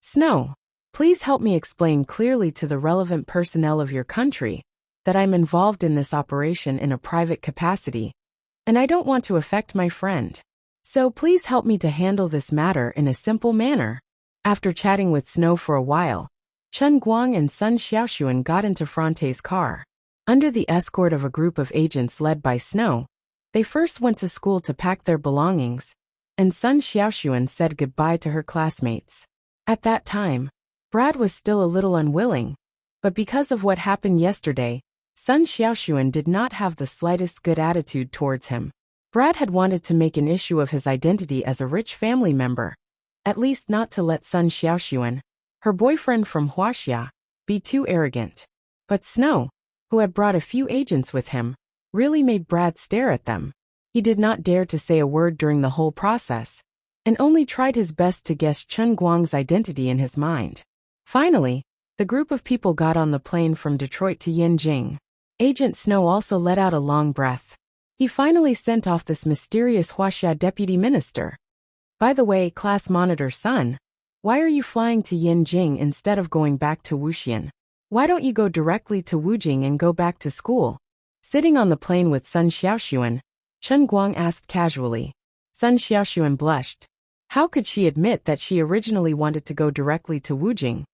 Snow, please help me explain clearly to the relevant personnel of your country that I'm involved in this operation in a private capacity, and I don't want to affect my friend. So please help me to handle this matter in a simple manner. After chatting with Snow for a while, Chen Guang and Sun Xiaoxuan got into Fronte's car. Under the escort of a group of agents led by Snow, they first went to school to pack their belongings, and Sun Xiaoxuan said goodbye to her classmates. At that time, Brad was still a little unwilling, but because of what happened yesterday, Sun Xiaoxuan did not have the slightest good attitude towards him. Brad had wanted to make an issue of his identity as a rich family member, at least not to let Sun Xiaoxuan, her boyfriend from Huaxia, be too arrogant. But Snow, who had brought a few agents with him, really made Brad stare at them. He did not dare to say a word during the whole process, and only tried his best to guess Chen Guang's identity in his mind. Finally, the group of people got on the plane from Detroit to Yanjing. Agent Snow also let out a long breath. He finally sent off this mysterious Huaxia deputy minister. By the way, class monitor Sun, why are you flying to Yanjing instead of going back to Wuxian? Why don't you go directly to Wujing and go back to school? Sitting on the plane with Sun Xiaoxuan, Chen Guang asked casually. Sun Xiaoxuan blushed. How could she admit that she originally wanted to go directly to Wujing?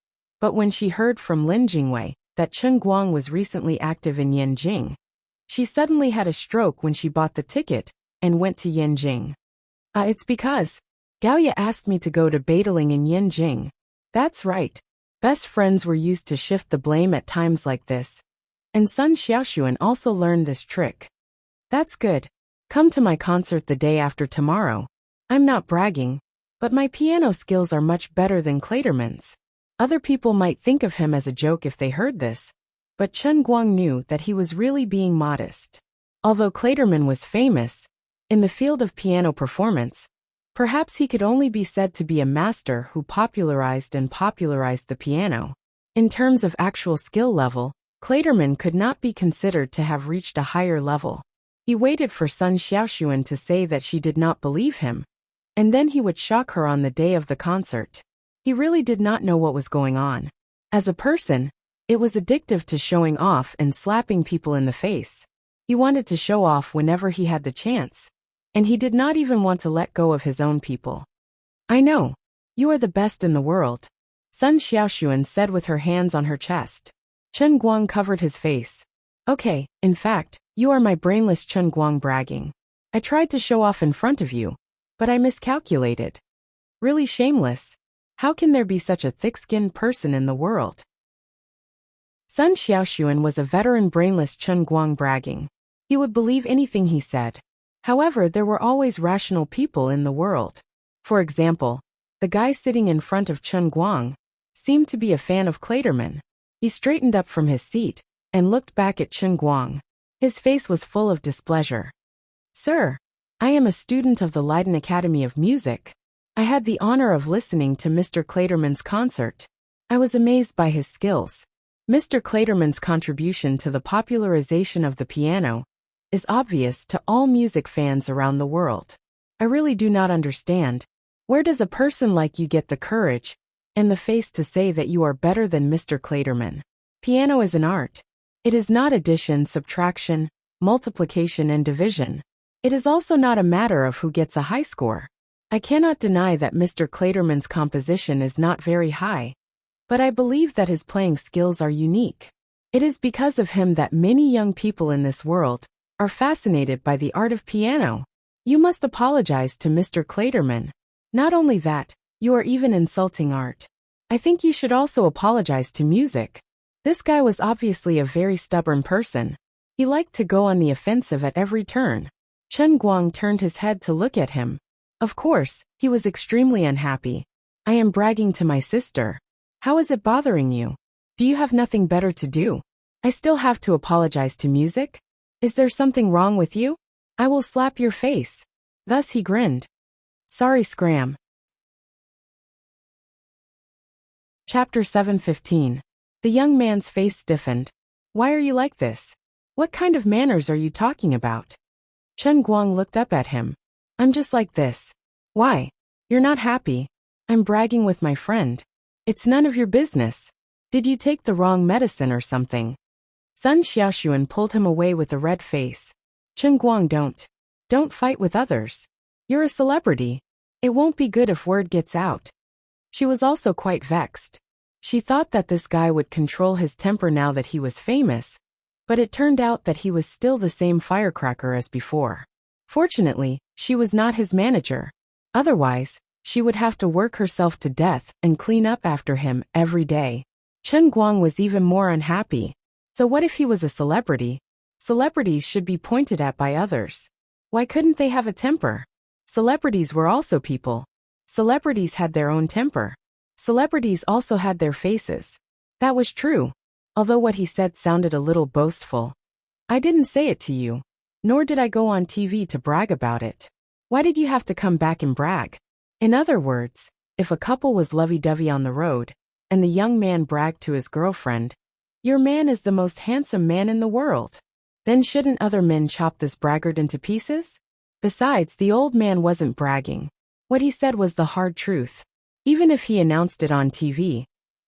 But when she heard from Lin Jingwei that Chen Guang was recently active in Yanjing, she suddenly had a stroke when she bought the ticket and went to Yanjing. It's because Gaoya asked me to go to Badaling in Yanjing. That's right. Best friends were used to shift the blame at times like this. And Sun Xiaoxuan also learned this trick. That's good. Come to my concert the day after tomorrow. I'm not bragging, but my piano skills are much better than Klaterman's. Other people might think of him as a joke if they heard this, but Chen Guang knew that he was really being modest. Although Klaterman was famous in the field of piano performance, perhaps he could only be said to be a master who popularized the piano. In terms of actual skill level, Klaterman could not be considered to have reached a higher level. He waited for Sun Xiaoxuan to say that she did not believe him, and then he would shock her on the day of the concert. He really did not know what was going on. As a person, it was addictive to showing off and slapping people in the face. He wanted to show off whenever he had the chance, and he did not even want to let go of his own people. I know. You are the best in the world, Sun Xiaoxuan said with her hands on her chest. Chen Guang covered his face. Okay, in fact, you are my brainless Chen Guang bragging. I tried to show off in front of you, but I miscalculated. Really shameless. How can there be such a thick-skinned person in the world? Sun Xiaoxuan was a veteran brainless Chen Guang bragging. He would believe anything he said. However, there were always rational people in the world. For example, the guy sitting in front of Chen Guang seemed to be a fan of Clayderman. He straightened up from his seat and looked back at Chen Guang. His face was full of displeasure. Sir, I am a student of the Leiden Academy of Music. I had the honor of listening to Mr. Clayderman's concert. I was amazed by his skills. Mr. Clayderman's contribution to the popularization of the piano is obvious to all music fans around the world. I really do not understand. Where does a person like you get the courage and the face to say that you are better than Mr. Clayderman? Piano is an art. It is not addition, subtraction, multiplication and division. It is also not a matter of who gets a high score. I cannot deny that Mr. Clayderman's composition is not very high, but I believe that his playing skills are unique. It is because of him that many young people in this world are fascinated by the art of piano. You must apologize to Mr. Clayderman. Not only that, you are even insulting art. I think you should also apologize to music. This guy was obviously a very stubborn person. He liked to go on the offensive at every turn. Chen Guang turned his head to look at him. Of course, he was extremely unhappy. I am bragging to my sister. How is it bothering you? Do you have nothing better to do? I still have to apologize to music? Is there something wrong with you? I will slap your face. Thus he grinned. Sorry, Scram. Chapter 7:15. The young man's face stiffened. Why are you like this? What kind of manners are you talking about? Chen Guang looked up at him. I'm just like this. Why? You're not happy. I'm bragging with my friend. It's none of your business. Did you take the wrong medicine or something? Sun Xiaoxuan pulled him away with a red face. Chen Guang, don't fight with others. You're a celebrity. It won't be good if word gets out. She was also quite vexed. She thought that this guy would control his temper now that he was famous, but it turned out that he was still the same firecracker as before. Fortunately, she was not his manager. Otherwise, she would have to work herself to death and clean up after him every day. Chen Guang was even more unhappy. So what if he was a celebrity? Celebrities should be pointed at by others. Why couldn't they have a temper? Celebrities were also people. Celebrities had their own temper. Celebrities also had their faces. That was true, although what he said sounded a little boastful. I didn't say it to you, nor did I go on TV to brag about it. Why did you have to come back and brag? In other words, if a couple was lovey-dovey on the road, and the young man bragged to his girlfriend, your man is the most handsome man in the world, then shouldn't other men chop this braggart into pieces? Besides, the old man wasn't bragging. What he said was the hard truth. Even if he announced it on TV,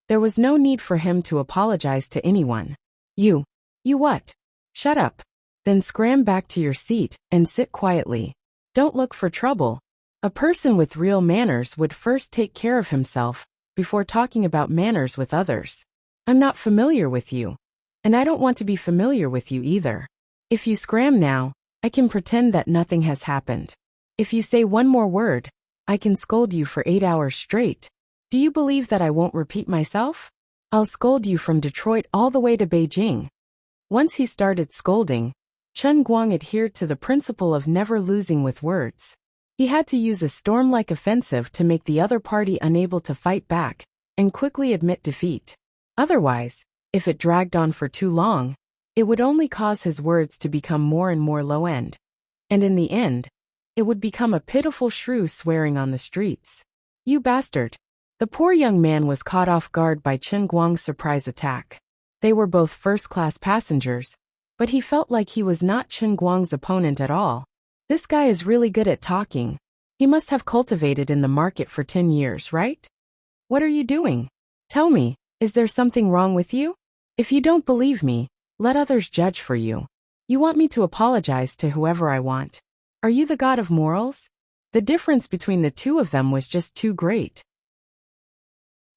there was no need for him to apologize to anyone. You what? Shut up. Then scram back to your seat and sit quietly. Don't look for trouble. A person with real manners would first take care of himself before talking about manners with others. I'm not familiar with you, and I don't want to be familiar with you either. If you scram now, I can pretend that nothing has happened. If you say one more word, I can scold you for 8 hours straight. Do you believe that I won't repeat myself? I'll scold you from Detroit all the way to Beijing. Once he started scolding, Chen Guang adhered to the principle of never losing with words. He had to use a storm-like offensive to make the other party unable to fight back and quickly admit defeat. Otherwise, if it dragged on for too long, it would only cause his words to become more and more low-end. And in the end, it would become a pitiful shrew swearing on the streets. You bastard. The poor young man was caught off guard by Chen Guang's surprise attack. They were both first-class passengers, but he felt like he was not Chen Guang's opponent at all. This guy is really good at talking. He must have cultivated in the market for 10 years, right? What are you doing? Tell me, is there something wrong with you? If you don't believe me, let others judge for you. You want me to apologize to whoever I want. Are you the god of morals? The difference between the two of them was just too great.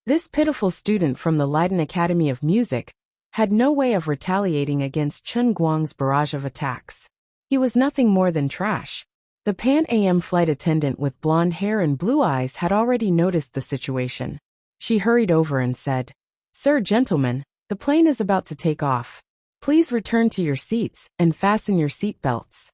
This pitiful student from the Leiden Academy of Music had no way of retaliating against Chen Guang's barrage of attacks. He was nothing more than trash. The Pan Am flight attendant with blonde hair and blue eyes had already noticed the situation. She hurried over and said, "Sir, gentlemen, the plane is about to take off. Please return to your seats and fasten your seat belts."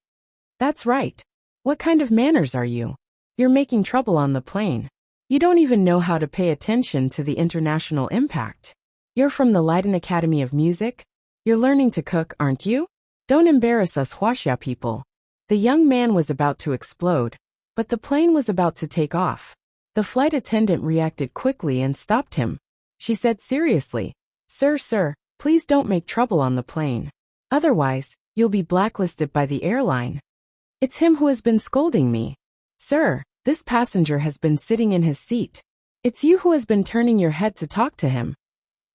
"That's right. What kind of manners are you? You're making trouble on the plane. You don't even know how to pay attention to the international impact. You're from the Leiden Academy of Music? You're learning to cook, aren't you? Don't embarrass us Huaxia people." The young man was about to explode, but the plane was about to take off. The flight attendant reacted quickly and stopped him. She said seriously, Sir, please don't make trouble on the plane. Otherwise, you'll be blacklisted by the airline." "It's him who has been scolding me. Sir, this passenger has been sitting in his seat. It's you who has been turning your head to talk to him."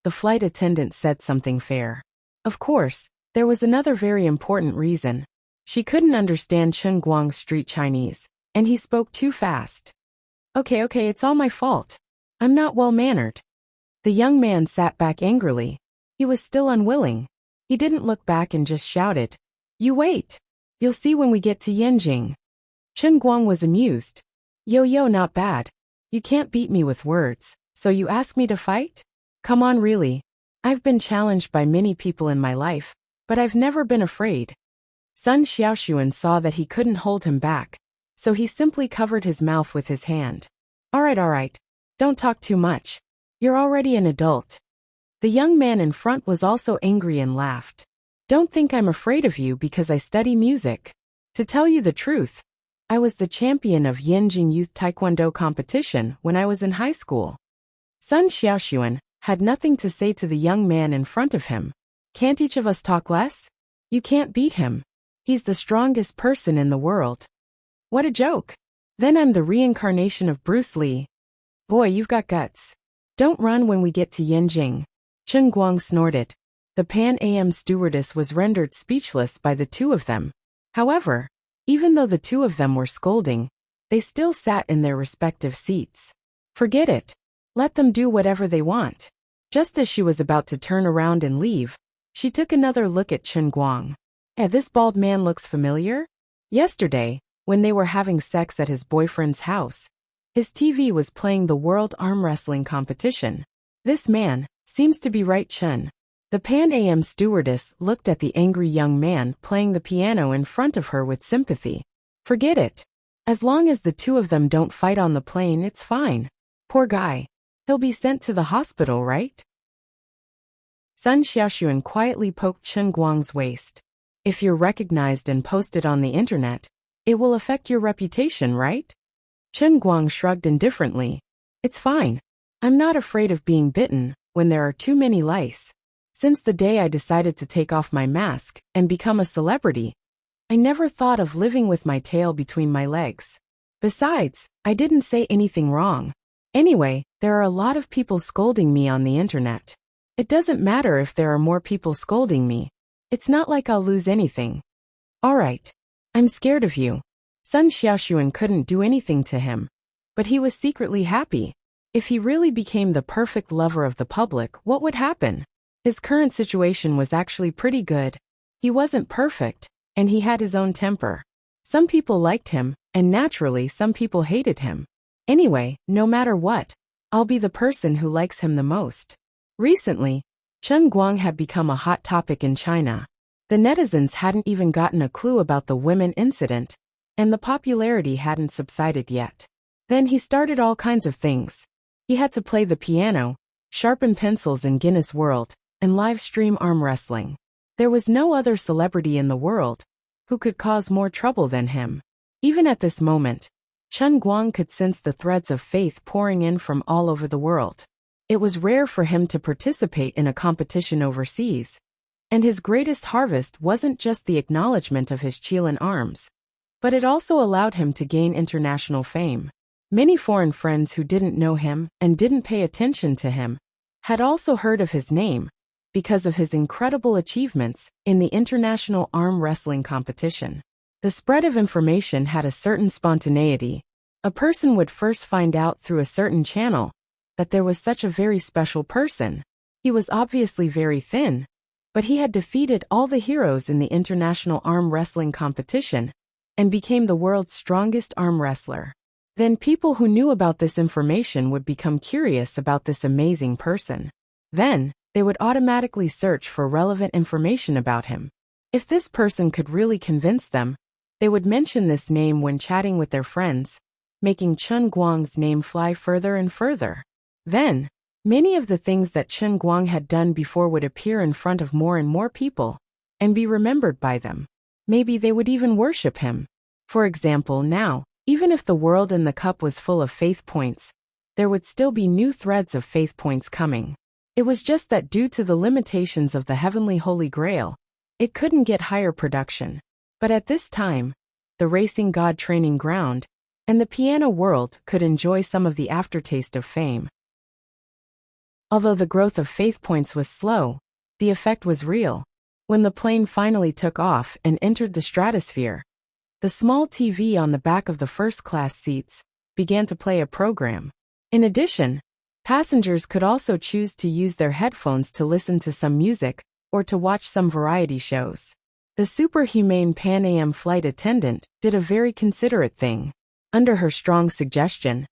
The flight attendant said something fair. Of course, there was another very important reason. She couldn't understand Chen Guang's street Chinese, and he spoke too fast. Okay, it's all my fault. I'm not well-mannered." The young man sat back angrily. He was still unwilling. He didn't look back and just shouted, "You wait. You'll see when we get to Yanjing." Chen Guang was amused. Yo, not bad. You can't beat me with words, so you ask me to fight? Come on, really. I've been challenged by many people in my life, but I've never been afraid. Sun Xiaoshuan saw that he couldn't hold him back, so he simply covered his mouth with his hand. All right. Don't talk too much. You're already an adult." The young man in front was also angry and laughed. "Don't think I'm afraid of you because I study music. To tell you the truth, I was the champion of Yanjing Youth Taekwondo competition when I was in high school." Sun Xiaoshuan had nothing to say to the young man in front of him. "Can't each of us talk less? You can't beat him. He's the strongest person in the world." "What a joke. Then I'm the reincarnation of Bruce Lee. Boy, you've got guts. Don't run when we get to Yanjing." Chen Guang snorted. The Pan Am stewardess was rendered speechless by the two of them. However, even though the two of them were scolding, they still sat in their respective seats. Forget it. Let them do whatever they want. Just as she was about to turn around and leave, she took another look at Chen Guang. This bald man looks familiar? Yesterday, when they were having sex at his boyfriend's house, his TV was playing the World Arm Wrestling competition. This man seems to be right, Chen. The Pan Am stewardess looked at the angry young man playing the piano in front of her with sympathy. Forget it. As long as the two of them don't fight on the plane, it's fine. Poor guy. He'll be sent to the hospital, right? Sun Xiaoshuan quietly poked Chen Guang's waist. If you're recognized and posted on the internet, it will affect your reputation, right? Chen Guang shrugged indifferently. It's fine. I'm not afraid of being bitten when there are too many lice. Since the day I decided to take off my mask and become a celebrity, I never thought of living with my tail between my legs. Besides, I didn't say anything wrong. Anyway, there are a lot of people scolding me on the internet. It doesn't matter if there are more people scolding me. It's not like I'll lose anything. All right. I'm scared of you. Sun Xiaoshuan couldn't do anything to him, but he was secretly happy. If he really became the perfect lover of the public, what would happen? His current situation was actually pretty good. He wasn't perfect, and he had his own temper. Some people liked him, and naturally some people hated him. Anyway, no matter what, I'll be the person who likes him the most. Recently, Chen Guang had become a hot topic in China. The netizens hadn't even gotten a clue about the women incident, and the popularity hadn't subsided yet. Then he started all kinds of things. He had to play the piano, sharpen pencils in Guinness World, and live stream arm wrestling. There was no other celebrity in the world who could cause more trouble than him. Even at this moment, Chen Guang could sense the threads of faith pouring in from all over the world. It was rare for him to participate in a competition overseas, and his greatest harvest wasn't just the acknowledgement of his Qilin arms, but it also allowed him to gain international fame. Many foreign friends who didn't know him and didn't pay attention to him had also heard of his name because of his incredible achievements in the international arm wrestling competition. The spread of information had a certain spontaneity. A person would first find out through a certain channel that there was such a very special person. He was obviously very thin, but he had defeated all the heroes in the international arm wrestling competition and became the world's strongest arm wrestler. Then people who knew about this information would become curious about this amazing person. Then, they would automatically search for relevant information about him. If this person could really convince them, they would mention this name when chatting with their friends, making Chen Guang's name fly further and further. Then, many of the things that Chen Guang had done before would appear in front of more and more people, and be remembered by them. Maybe they would even worship him. For example, now, even if the world in the cup was full of faith points, there would still be new threads of faith points coming. It was just that due to the limitations of the heavenly Holy Grail, it couldn't get higher production. But at this time, the racing god training ground and the piano world could enjoy some of the aftertaste of fame. Although the growth of faith points was slow, the effect was real. When the plane finally took off and entered the stratosphere, the small TV on the back of the first-class seats began to play a program. In addition, passengers could also choose to use their headphones to listen to some music or to watch some variety shows. The superhumane Pan Am flight attendant did a very considerate thing. Under her strong suggestion,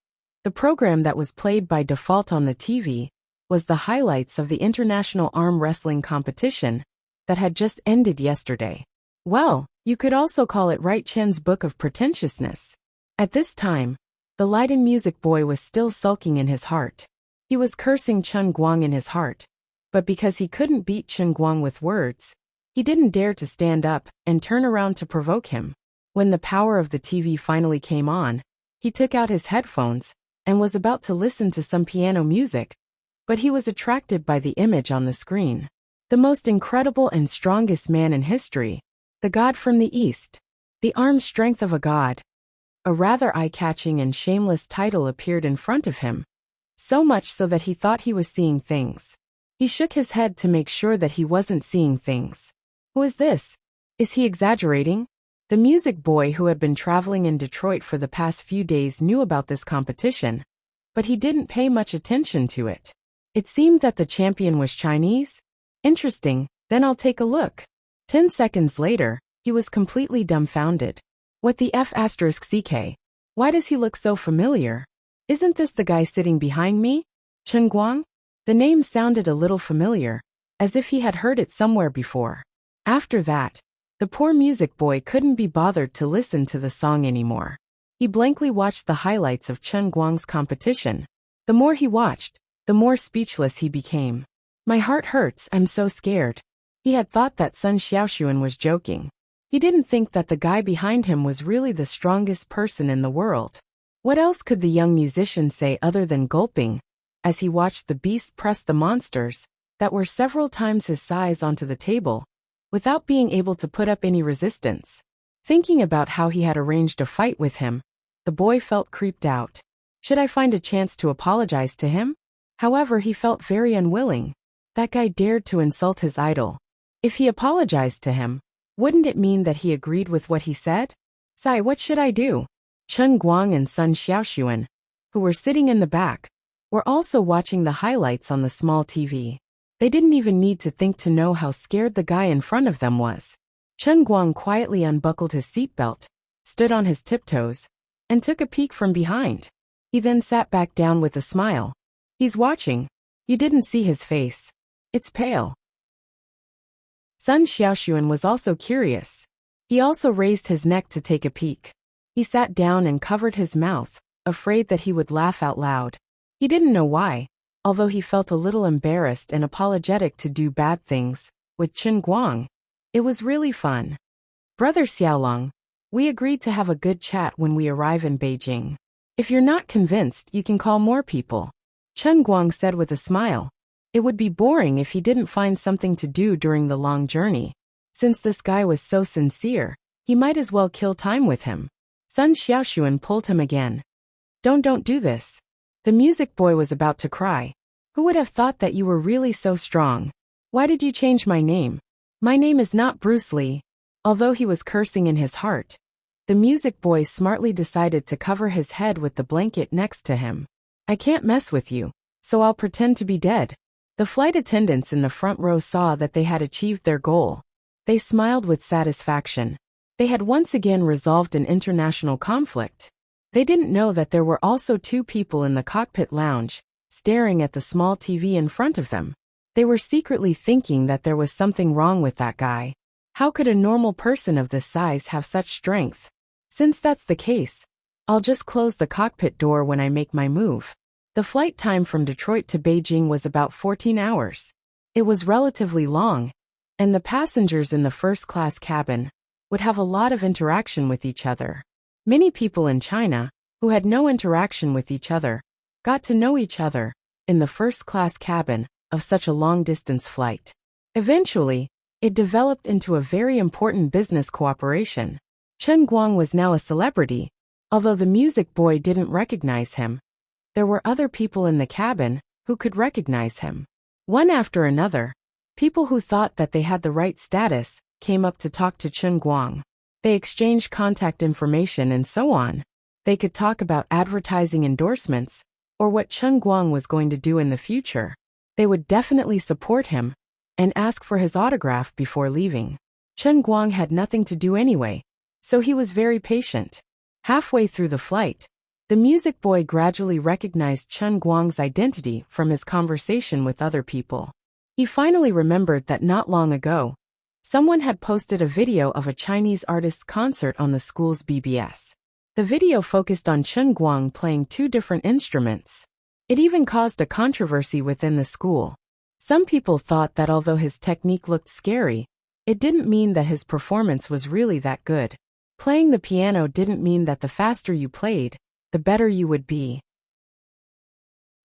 the program that was played by default on the TV was the highlights of the international arm wrestling competition that had just ended yesterday. Well, you could also call it Right Chen's Book of Pretentiousness. At this time, the Leiden music boy was still sulking in his heart. He was cursing Chen Guang in his heart, but because he couldn't beat Chen Guang with words, he didn't dare to stand up and turn around to provoke him. When the power of the TV finally came on, he took out his headphones and was about to listen to some piano music, but he was attracted by the image on the screen. The most incredible and strongest man in history, the god from the East, the arm strength of a god. A rather eye-catching and shameless title appeared in front of him, so much so that he thought he was seeing things. He shook his head to make sure that he wasn't seeing things. Who is this? Is he exaggerating? The music boy who had been traveling in Detroit for the past few days knew about this competition, but he didn't pay much attention to it. It seemed that the champion was Chinese. Interesting, then I'll take a look. 10 seconds later, he was completely dumbfounded. What the F***ck? Why does he look so familiar? Isn't this the guy sitting behind me? Chen Guang? The name sounded a little familiar, as if he had heard it somewhere before. After that, the poor music boy couldn't be bothered to listen to the song anymore. He blankly watched the highlights of Chen Guang's competition. The more he watched, the more speechless he became. My heart hurts, I'm so scared. He had thought that Sun Xiaoxuan was joking. He didn't think that the guy behind him was really the strongest person in the world. What else could the young musician say other than gulping, as he watched the beast press the monsters, that were several times his size onto the table, without being able to put up any resistance? Thinking about how he had arranged a fight with him, the boy felt creeped out. Should I find a chance to apologize to him? However, he felt very unwilling. That guy dared to insult his idol. If he apologized to him, wouldn't it mean that he agreed with what he said? Sai, what should I do? Chen Guang and Sun Xiaoxuan, who were sitting in the back, were also watching the highlights on the small TV. They didn't even need to think to know how scared the guy in front of them was. Chen Guang quietly unbuckled his seatbelt, stood on his tiptoes, and took a peek from behind. He then sat back down with a smile. He's watching. You didn't see his face. It's pale. Sun Xiaoxuan was also curious. He also raised his neck to take a peek. He sat down and covered his mouth, afraid that he would laugh out loud. He didn't know why, although he felt a little embarrassed and apologetic to do bad things. With Chen Guang, it was really fun. Brother Xiaolong, we agreed to have a good chat when we arrive in Beijing. If you're not convinced, you can call more people. Chen Guang said with a smile. It would be boring if he didn't find something to do during the long journey. Since this guy was so sincere, he might as well kill time with him. Sun Xiaoxuan pulled him again. Don't do this. The music boy was about to cry. Who would have thought that you were really so strong? Why did you change my name? My name is not Bruce Lee. Although he was cursing in his heart, the music boy smartly decided to cover his head with the blanket next to him. I can't mess with you, so I'll pretend to be dead. The flight attendants in the front row saw that they had achieved their goal. They smiled with satisfaction. They had once again resolved an international conflict. They didn't know that there were also two people in the cockpit lounge, staring at the small TV in front of them. They were secretly thinking that there was something wrong with that guy. How could a normal person of this size have such strength? Since that's the case, I'll just close the cockpit door when I make my move. The flight time from Detroit to Beijing was about 14 hours. It was relatively long, and the passengers in the first-class cabin would have a lot of interaction with each other. Many people in China, who had no interaction with each other, got to know each other in the first-class cabin of such a long-distance flight. Eventually, it developed into a very important business cooperation. Chen Guang was now a celebrity. Although the music boy didn't recognize him, there were other people in the cabin who could recognize him. One after another, people who thought that they had the right status came up to talk to Chen Guang. They exchanged contact information and so on. They could talk about advertising endorsements or what Chen Guang was going to do in the future. They would definitely support him and ask for his autograph before leaving. Chen Guang had nothing to do anyway, so he was very patient. Halfway through the flight, the music boy gradually recognized Chen Guang's identity from his conversation with other people. He finally remembered that not long ago, someone had posted a video of a Chinese artist's concert on the school's BBS. The video focused on Chen Guang playing two different instruments. It even caused a controversy within the school. Some people thought that although his technique looked scary, it didn't mean that his performance was really that good. Playing the piano didn't mean that the faster you played, the better you would be.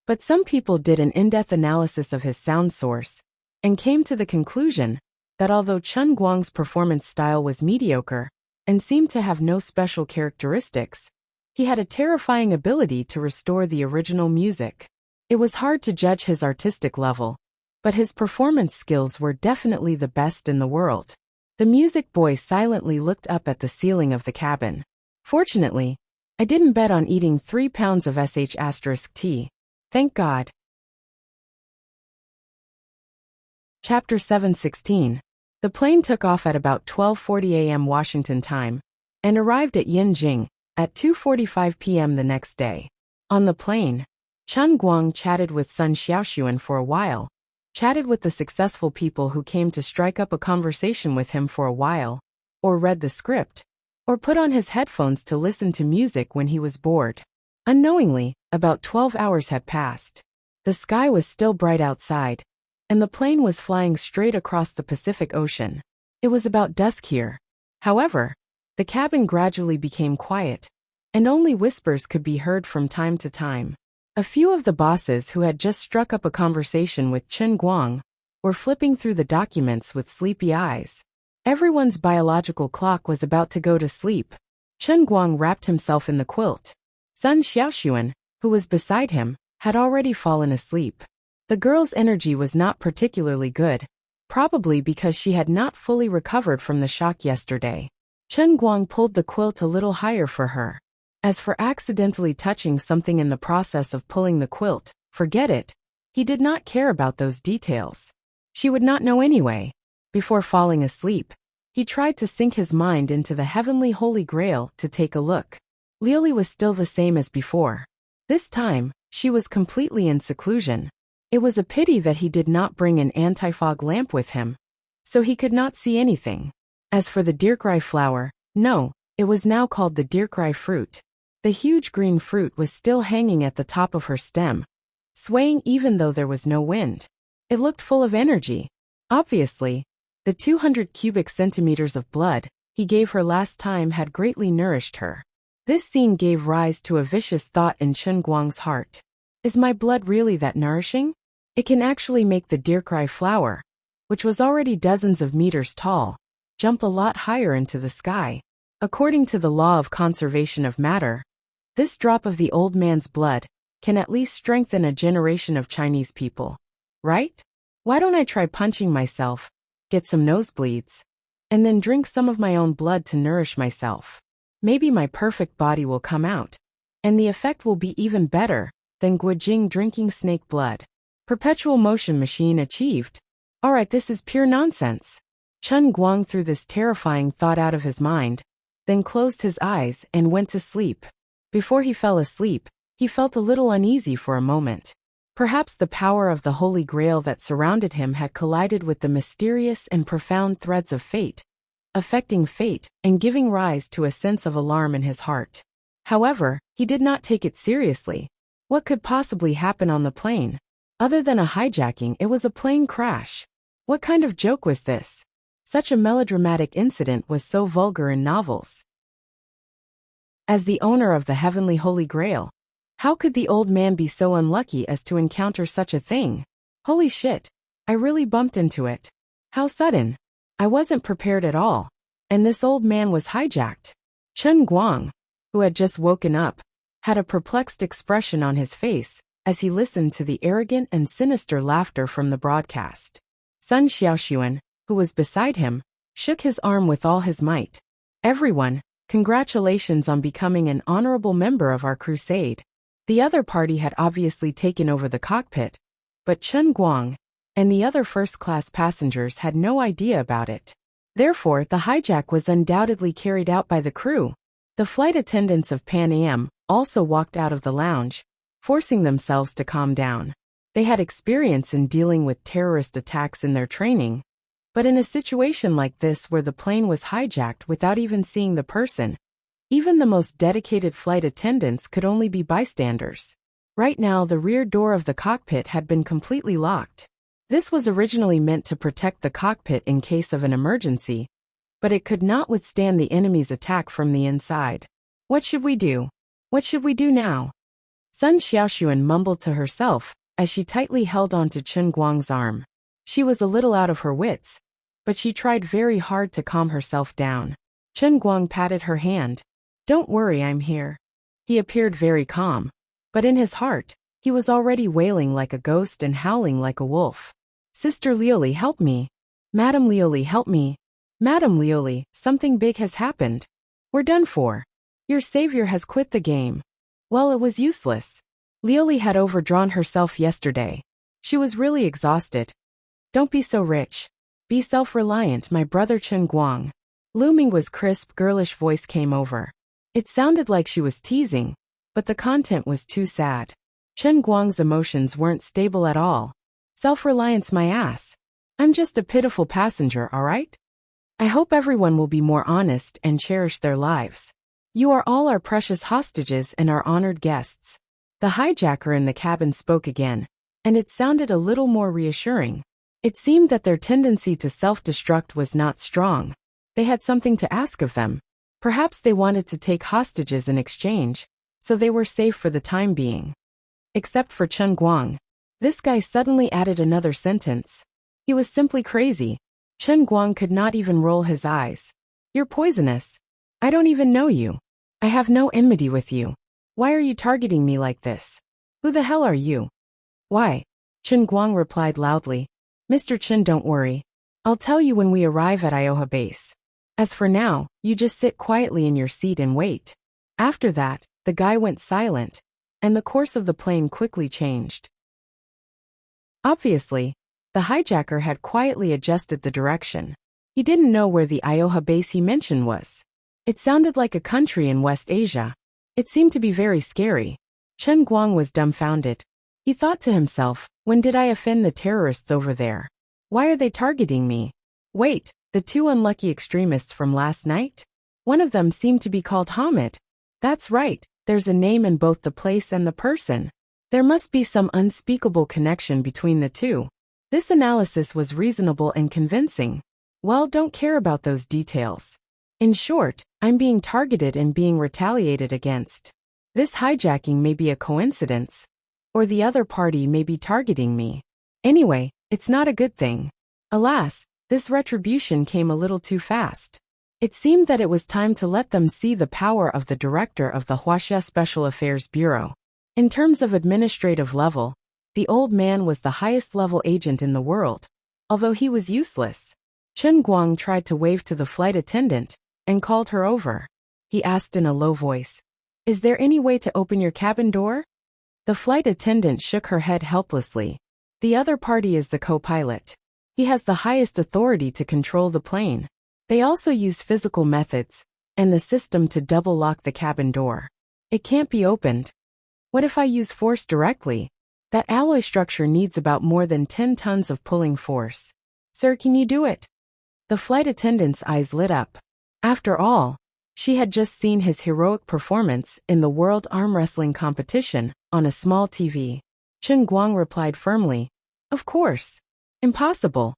But some people did an in-depth analysis of his sound source and came to the conclusion that although Chen Guang's performance style was mediocre and seemed to have no special characteristics, he had a terrifying ability to restore the original music. It was hard to judge his artistic level, but his performance skills were definitely the best in the world. The music boy silently looked up at the ceiling of the cabin. Fortunately, I didn't bet on eating 3 pounds of sh*t. Thank God. Chapter 7:16. The plane took off at about 12:40 a.m. Washington time and arrived at Yinjing at 2:45 p.m. the next day. On the plane, Chen Guang chatted with Sun Xiaoxuan for a while, chatted with the successful people who came to strike up a conversation with him for a while, or read the script, or put on his headphones to listen to music when he was bored. Unknowingly, about 12 hours had passed. The sky was still bright outside, and the plane was flying straight across the Pacific Ocean. It was about dusk here. However, the cabin gradually became quiet, and only whispers could be heard from time to time. A few of the bosses who had just struck up a conversation with Chen Guang were flipping through the documents with sleepy eyes. Everyone's biological clock was about to go to sleep. Chen Guang wrapped himself in the quilt. Sun Xiaoxuan, who was beside him, had already fallen asleep. The girl's energy was not particularly good, probably because she had not fully recovered from the shock yesterday. Chen Guang pulled the quilt a little higher for her. As for accidentally touching something in the process of pulling the quilt, forget it. He did not care about those details. She would not know anyway. Before falling asleep, he tried to sink his mind into the heavenly Holy Grail to take a look. Lily was still the same as before. This time, she was completely in seclusion. It was a pity that he did not bring an anti-fog lamp with him, so he could not see anything. As for the dirkrai flower, no, it was now called the dirkrai fruit. The huge green fruit was still hanging at the top of her stem, swaying even though there was no wind. It looked full of energy. Obviously, the 200 cubic centimeters of blood he gave her last time had greatly nourished her. This scene gave rise to a vicious thought in Chen Guang's heart. Is my blood really that nourishing? It can actually make the dirkrai flower, which was already dozens of meters tall, jump a lot higher into the sky. According to the law of conservation of matter, this drop of the old man's blood can at least strengthen a generation of Chinese people. Right? Why don't I try punching myself, get some nosebleeds, and then drink some of my own blood to nourish myself? Maybe my perfect body will come out, and the effect will be even better than Guojing drinking snake blood. Perpetual motion machine achieved. Alright, this is pure nonsense. Chen Guang threw this terrifying thought out of his mind, then closed his eyes and went to sleep. Before he fell asleep, he felt a little uneasy for a moment. Perhaps the power of the Holy Grail that surrounded him had collided with the mysterious and profound threads of fate, affecting fate and giving rise to a sense of alarm in his heart. However, he did not take it seriously. What could possibly happen on the plane? Other than a hijacking, it was a plane crash. What kind of joke was this? Such a melodramatic incident was so vulgar in novels. As the owner of the heavenly Holy Grail, how could the old man be so unlucky as to encounter such a thing? Holy shit, I really bumped into it. How sudden. I wasn't prepared at all. And this old man was hijacked. Chen Guang, who had just woken up, had a perplexed expression on his face as he listened to the arrogant and sinister laughter from the broadcast. Sun Xiaoxuan, who was beside him, shook his arm with all his might. Everyone, congratulations on becoming an honorable member of our crusade. The other party had obviously taken over the cockpit, but Chen Guang and the other first-class passengers had no idea about it. Therefore, the hijack was undoubtedly carried out by the crew. The flight attendants of Pan Am also walked out of the lounge, forcing themselves to calm down. They had experience in dealing with terrorist attacks in their training, but in a situation like this where the plane was hijacked without even seeing the person, even the most dedicated flight attendants could only be bystanders. Right now, the rear door of the cockpit had been completely locked. This was originally meant to protect the cockpit in case of an emergency, but it could not withstand the enemy's attack from the inside. What should we do? What should we do now? Sun Xiaoxuan mumbled to herself as she tightly held onto Chen Guang's arm. She was a little out of her wits, but she tried very hard to calm herself down. Chen Guang patted her hand. Don't worry, I'm here. He appeared very calm, but in his heart, he was already wailing like a ghost and howling like a wolf. Sister Lioli, help me. Madam Lioli, help me. Madam Lioli, something big has happened. We're done for. Your savior has quit the game. Well, it was useless. Lioli had overdrawn herself yesterday. She was really exhausted. Don't be so rich. Be self-reliant, my brother Chen Guang. Lu Mingguo's crisp, girlish voice came over. It sounded like she was teasing, but the content was too sad. Chen Guang's emotions weren't stable at all. Self-reliance my ass. I'm just a pitiful passenger, alright? I hope everyone will be more honest and cherish their lives. You are all our precious hostages and our honored guests. The hijacker in the cabin spoke again, and it sounded a little more reassuring. It seemed that their tendency to self-destruct was not strong. They had something to ask of them. Perhaps they wanted to take hostages in exchange, so they were safe for the time being. Except for Chen Guang. This guy suddenly added another sentence. He was simply crazy. Chen Guang could not even roll his eyes. You're poisonous. I don't even know you. I have no enmity with you. Why are you targeting me like this? Who the hell are you? Why? Chen Guang replied loudly. Mr. Chen, don't worry. I'll tell you when we arrive at Ioha base. As for now, you just sit quietly in your seat and wait. After that, the guy went silent, and the course of the plane quickly changed. Obviously, the hijacker had quietly adjusted the direction. He didn't know where the Ioha base he mentioned was. It sounded like a country in West Asia. It seemed to be very scary. Chen Guang was dumbfounded. He thought to himself, when did I offend the terrorists over there? Why are they targeting me? Wait, the two unlucky extremists from last night? One of them seemed to be called Hamid. That's right, there's a name in both the place and the person. There must be some unspeakable connection between the two. This analysis was reasonable and convincing. Well, don't care about those details. In short, I'm being targeted and being retaliated against. This hijacking may be a coincidence, or the other party may be targeting me. Anyway, it's not a good thing. Alas, this retribution came a little too fast. It seemed that it was time to let them see the power of the director of the Huaxia Special Affairs Bureau. In terms of administrative level, the old man was the highest level agent in the world, although he was useless. Chen Guang tried to wave to the flight attendant and called her over. He asked in a low voice, "Is there any way to open your cabin door?" The flight attendant shook her head helplessly. The other party is the co-pilot. He has the highest authority to control the plane. They also use physical methods and the system to double lock the cabin door. It can't be opened. What if I use force directly? That alloy structure needs about more than 10 tons of pulling force. Sir, can you do it? The flight attendant's eyes lit up. After all, she had just seen his heroic performance in the World Arm Wrestling competition on a small TV. Chen Guang replied firmly, "Of course. Impossible."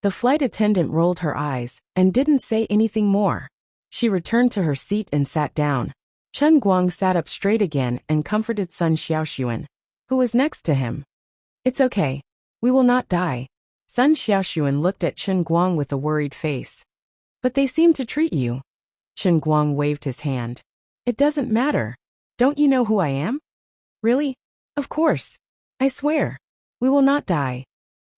The flight attendant rolled her eyes and didn't say anything more. She returned to her seat and sat down. Chen Guang sat up straight again and comforted Sun Xiaoxuan, who was next to him. "It's okay. We will not die." Sun Xiaoxuan looked at Chen Guang with a worried face. "But they seem to treat you." Chen Guang waved his hand. "It doesn't matter. Don't you know who I am?" "Really? Of course. I swear. We will not die."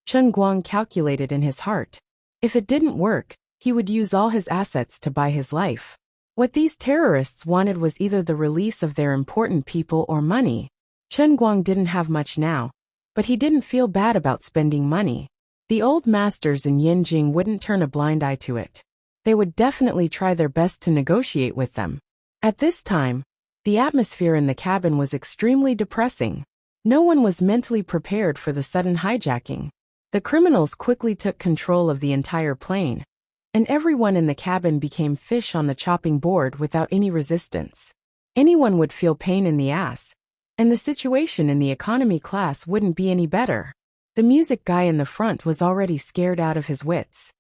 Chen Guang calculated in his heart. If it didn't work, he would use all his assets to buy his life. What these terrorists wanted was either the release of their important people or money. Chen Guang didn't have much now, but he didn't feel bad about spending money. The old masters in Yinjing wouldn't turn a blind eye to it. They would definitely try their best to negotiate with them. At this time, the atmosphere in the cabin was extremely depressing. No one was mentally prepared for the sudden hijacking. The criminals quickly took control of the entire plane, and everyone in the cabin became fish on the chopping board without any resistance. Anyone would feel pain in the ass, and the situation in the economy class wouldn't be any better. The music guy in the front was already scared out of his wits.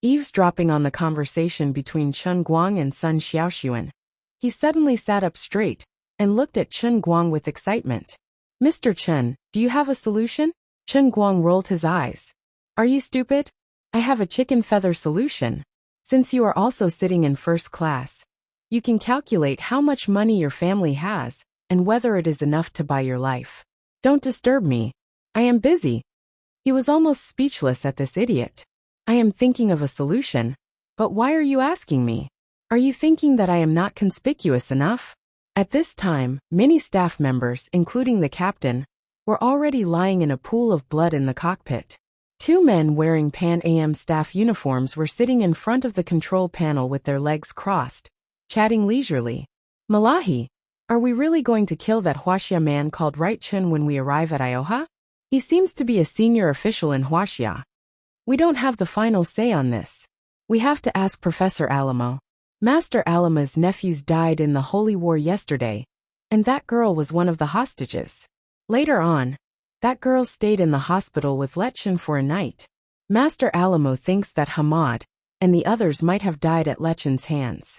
Eavesdropping on the conversation between Chen Guang and Sun Xiaoxuan, he suddenly sat up straight and looked at Chen Guang with excitement. "Mr. Chen, do you have a solution?" Chen Guang rolled his eyes. "Are you stupid? I have a chicken feather solution. Since you are also sitting in first class, you can calculate how much money your family has and whether it is enough to buy your life. Don't disturb me. I am busy." He was almost speechless at this idiot. "I am thinking of a solution, but why are you asking me? Are you thinking that I am not conspicuous enough?" At this time, many staff members, including the captain, were already lying in a pool of blood in the cockpit. Two men wearing Pan Am staff uniforms were sitting in front of the control panel with their legs crossed, chatting leisurely. "Malahi, are we really going to kill that Huaxia man called Right Chun when we arrive at Ioha? He seems to be a senior official in Huaxia. We don't have the final say on this. We have to ask Professor Alamo. Master Alama's nephews died in the Holy War yesterday, and that girl was one of the hostages. Later on, that girl stayed in the hospital with Lechen for a night. Master Alamo thinks that Hamad and the others might have died at Lechen's hands.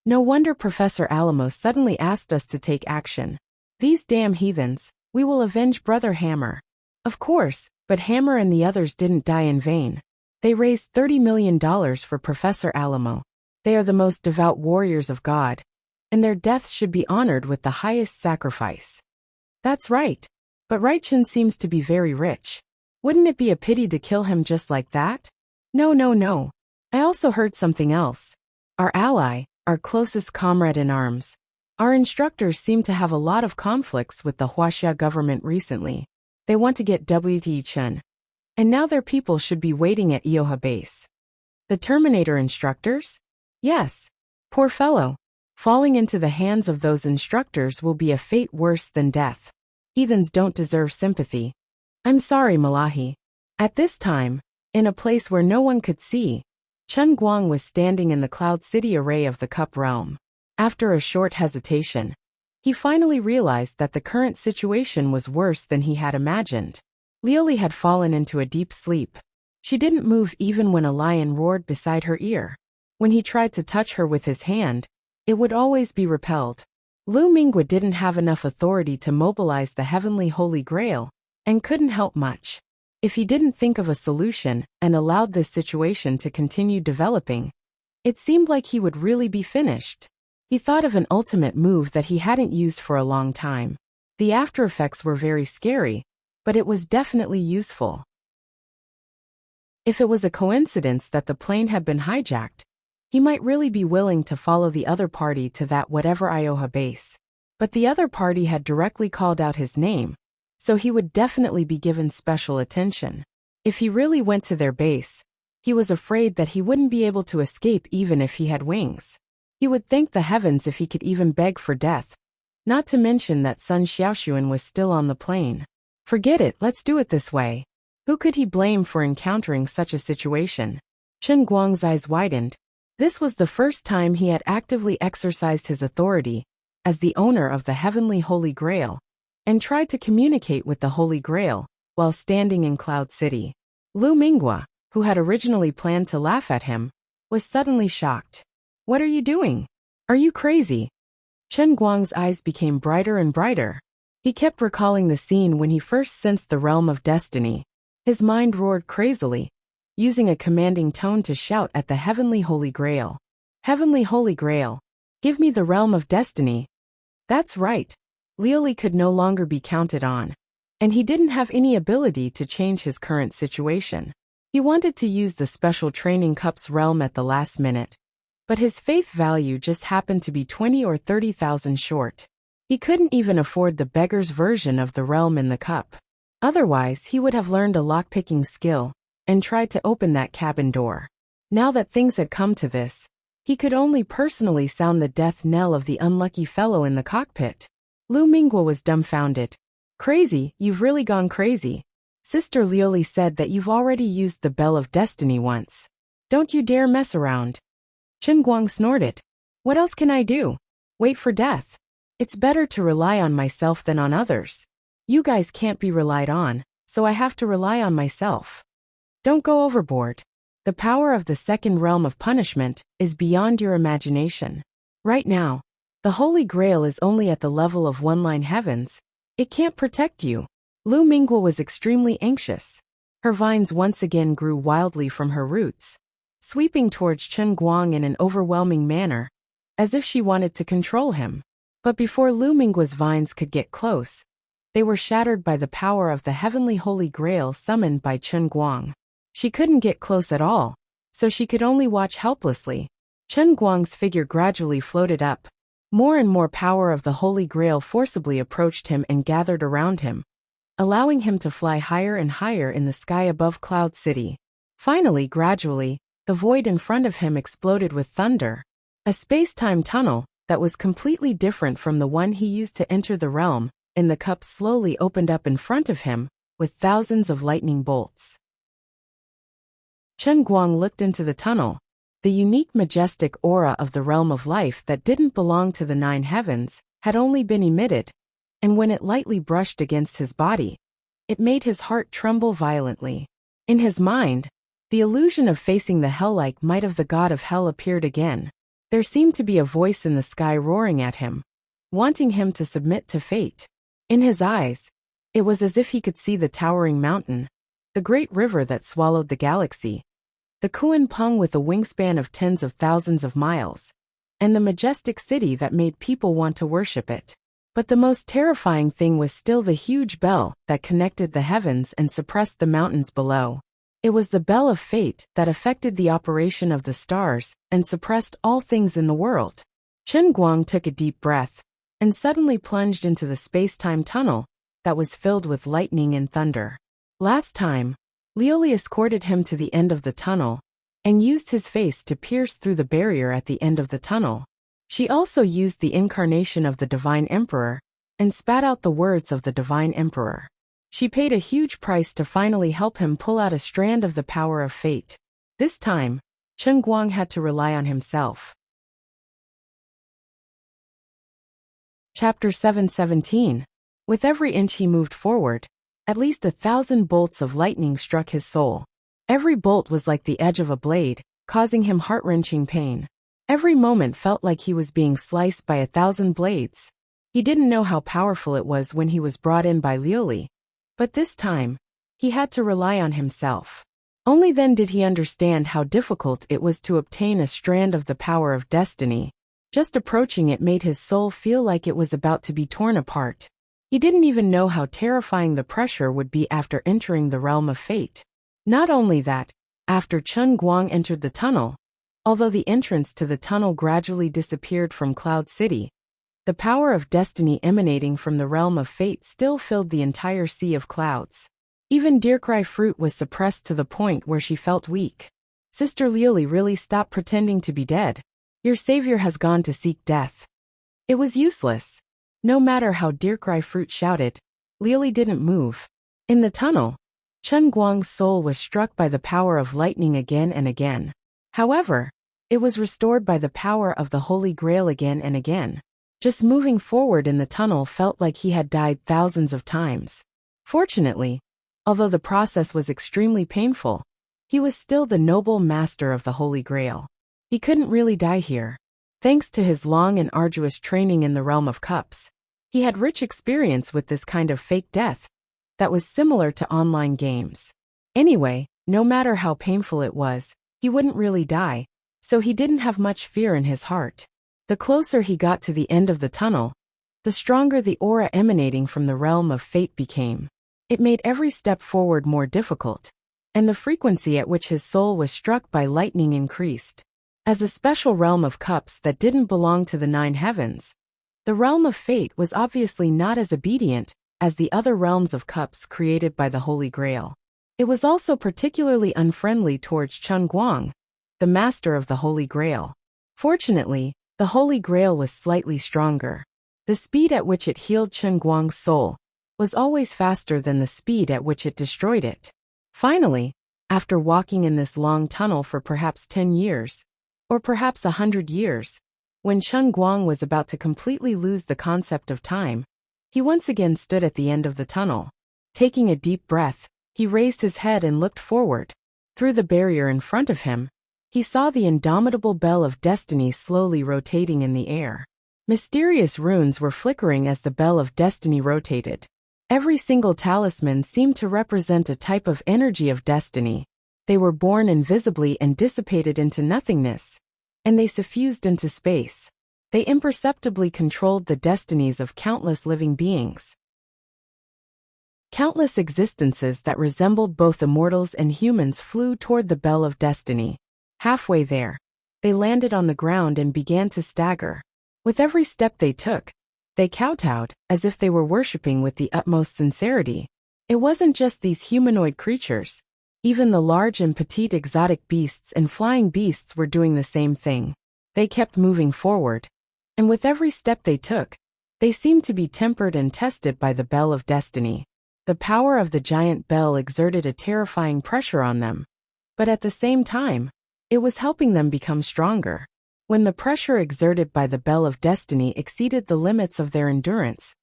No wonder Professor Alamo suddenly asked us to take action. These damn heathens, we will avenge Brother Hammer." Of course, but Hammer and the others didn't die in vain. They raised $30 million for Professor Alamo. They are the most devout warriors of God, and their deaths should be honored with the highest sacrifice. That's right. But Raichun seems to be very rich. Wouldn't it be a pity to kill him just like that? No, no, no. I also heard something else. Our ally, our closest comrade in arms, our instructors seem to have a lot of conflicts with the Huaxia government recently. They want to get WT Chen, and now their people should be waiting at Ioha base. The Terminator instructors? Yes. Poor fellow. Falling into the hands of those instructors will be a fate worse than death. Heathens don't deserve sympathy. I'm sorry, Malahi. At this time, in a place where no one could see, Chen Guang was standing in the Cloud City array of the Cup realm. After a short hesitation, he finally realized that the current situation was worse than he had imagined. Lioli had fallen into a deep sleep. She didn't move even when a lion roared beside her ear. When he tried to touch her with his hand, it would always be repelled. Lu Mingwa didn't have enough authority to mobilize the heavenly Holy Grail, and couldn't help much. If he didn't think of a solution and allowed this situation to continue developing, it seemed like he would really be finished. He thought of an ultimate move that he hadn't used for a long time. The after effects were very scary, but it was definitely useful. If it was a coincidence that the plane had been hijacked, he might really be willing to follow the other party to that whatever Ioha base. But the other party had directly called out his name, so he would definitely be given special attention. If he really went to their base, he was afraid that he wouldn't be able to escape even if he had wings. He would thank the heavens if he could even beg for death. Not to mention that Sun Xiaoxuan was still on the plane. Forget it, let's do it this way. Who could he blame for encountering such a situation? Chen Guang's eyes widened. This was the first time he had actively exercised his authority as the owner of the heavenly Holy Grail, and tried to communicate with the Holy Grail while standing in Cloud City. Lu Minghua, who had originally planned to laugh at him, was suddenly shocked. What are you doing? Are you crazy? Chen Guang's eyes became brighter and brighter. He kept recalling the scene when he first sensed the realm of destiny. His mind roared crazily, using a commanding tone to shout at the heavenly Holy Grail. Heavenly Holy Grail, give me the realm of destiny. That's right. Liuli could no longer be counted on, and he didn't have any ability to change his current situation. He wanted to use the special training cup's realm at the last minute, but his faith value just happened to be 20 or 30,000 short. He couldn't even afford the beggar's version of the realm in the cup. Otherwise, he would have learned a lockpicking skill and tried to open that cabin door. Now that things had come to this, he could only personally sound the death knell of the unlucky fellow in the cockpit. Lu Minghua was dumbfounded. Crazy, you've really gone crazy. Sister Liuli said that you've already used the Bell of Destiny once. Don't you dare mess around. Chen Guang snorted. What else can I do? Wait for death. It's better to rely on myself than on others. You guys can't be relied on, so I have to rely on myself. Don't go overboard. The power of the second realm of punishment is beyond your imagination. Right now, the Holy Grail is only at the level of one-line heavens. It can't protect you. Lu Minghua was extremely anxious. Her vines once again grew wildly from her roots, sweeping towards Chen Guang in an overwhelming manner, as if she wanted to control him. But before Lu Minggua's vines could get close, they were shattered by the power of the heavenly Holy Grail summoned by Chen Guang. She couldn't get close at all, so she could only watch helplessly. Chen Guang's figure gradually floated up. More and more power of the Holy Grail forcibly approached him and gathered around him, allowing him to fly higher and higher in the sky above Cloud City. Finally, gradually, the void in front of him exploded with thunder. A space-time tunnel that was completely different from the one he used to enter the realm in the cup slowly opened up in front of him, with thousands of lightning bolts. Chen Guang looked into the tunnel. The unique majestic aura of the realm of life that didn't belong to the nine heavens had only been emitted, and when it lightly brushed against his body, it made his heart tremble violently. In his mind, the illusion of facing the hell-like might of the god of hell appeared again. There seemed to be a voice in the sky roaring at him, wanting him to submit to fate. In his eyes, it was as if he could see the towering mountain, the great river that swallowed the galaxy, the Kunpeng with a wingspan of tens of thousands of miles, and the majestic city that made people want to worship it. But the most terrifying thing was still the huge bell that connected the heavens and suppressed the mountains below. It was the bell of fate that affected the operation of the stars and suppressed all things in the world. Chen Guang took a deep breath and suddenly plunged into the space-time tunnel that was filled with lightning and thunder. Last time, Liuli escorted him to the end of the tunnel and used his face to pierce through the barrier at the end of the tunnel. She also used the incarnation of the Divine Emperor and spat out the words of the Divine Emperor. She paid a huge price to finally help him pull out a strand of the power of fate. This time, Chen Guang had to rely on himself. Chapter 717. With every inch he moved forward, at least 1,000 bolts of lightning struck his soul. Every bolt was like the edge of a blade, causing him heart-wrenching pain. Every moment felt like he was being sliced by 1,000 blades. He didn't know how powerful it was when he was brought in by Liuli, but this time, he had to rely on himself. Only then did he understand how difficult it was to obtain a strand of the power of destiny. Just approaching it made his soul feel like it was about to be torn apart. He didn't even know how terrifying the pressure would be after entering the realm of fate. Not only that, after Chen Guang entered the tunnel, although the entrance to the tunnel gradually disappeared from Cloud City, the power of destiny emanating from the realm of fate still filled the entire sea of clouds. Even Dirkrai fruit was suppressed to the point where she felt weak. Sister Liuli, really stop pretending to be dead. Your savior has gone to seek death. It was useless. No matter how Dirkrai fruit shouted, Liuli didn't move. In the tunnel, Chen Guang's soul was struck by the power of lightning again and again. However, it was restored by the power of the Holy Grail again and again. Just moving forward in the tunnel felt like he had died thousands of times. Fortunately, although the process was extremely painful, he was still the noble master of the Holy Grail. He couldn't really die here. Thanks to his long and arduous training in the realm of cups, he had rich experience with this kind of fake death that was similar to online games. Anyway, no matter how painful it was, he wouldn't really die, so he didn't have much fear in his heart. The closer he got to the end of the tunnel, the stronger the aura emanating from the realm of fate became. It made every step forward more difficult, and the frequency at which his soul was struck by lightning increased. As a special realm of cups that didn't belong to the 9 heavens, the realm of fate was obviously not as obedient as the other realms of cups created by the Holy Grail. It was also particularly unfriendly towards Chen Guang, the master of the Holy Grail. Fortunately, the Holy Grail was slightly stronger. The speed at which it healed Chen Guang's soul was always faster than the speed at which it destroyed it. Finally, after walking in this long tunnel for perhaps 10 years, or perhaps 100 years, when Chen Guang was about to completely lose the concept of time, he once again stood at the end of the tunnel. Taking a deep breath, he raised his head and looked forward. Through the barrier in front of him, he saw the indomitable bell of destiny slowly rotating in the air. Mysterious runes were flickering as the bell of destiny rotated. Every single talisman seemed to represent a type of energy of destiny. They were born invisibly and dissipated into nothingness, and they suffused into space. They imperceptibly controlled the destinies of countless living beings. Countless existences that resembled both immortals and humans flew toward the bell of destiny. Halfway there, they landed on the ground and began to stagger. With every step they took, they kowtowed, as if they were worshipping with the utmost sincerity. It wasn't just these humanoid creatures. Even the large and petite exotic beasts and flying beasts were doing the same thing. They kept moving forward, and with every step they took, they seemed to be tempered and tested by the bell of destiny. The power of the giant bell exerted a terrifying pressure on them, but at the same time, it was helping them become stronger. When the pressure exerted by the bell of destiny exceeded the limits of their endurance,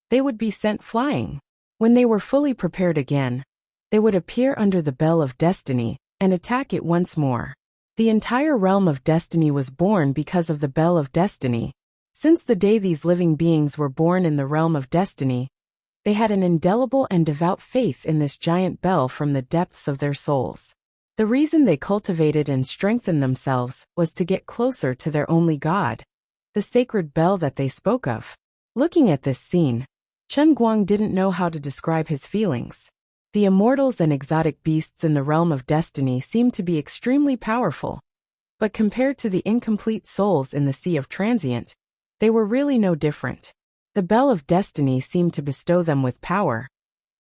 they would be sent flying. When they were fully prepared again, they would appear under the bell of destiny and attack it once more. The entire realm of destiny was born because of the bell of destiny. Since the day these living beings were born in the realm of destiny, they had an indelible and devout faith in this giant bell from the depths of their souls. The reason they cultivated and strengthened themselves was to get closer to their only God, the sacred bell that they spoke of. Looking at this scene, Chen Guang didn't know how to describe his feelings. The immortals and exotic beasts in the realm of destiny seemed to be extremely powerful, but compared to the incomplete souls in the Sea of Transient, they were really no different. The bell of destiny seemed to bestow them with power,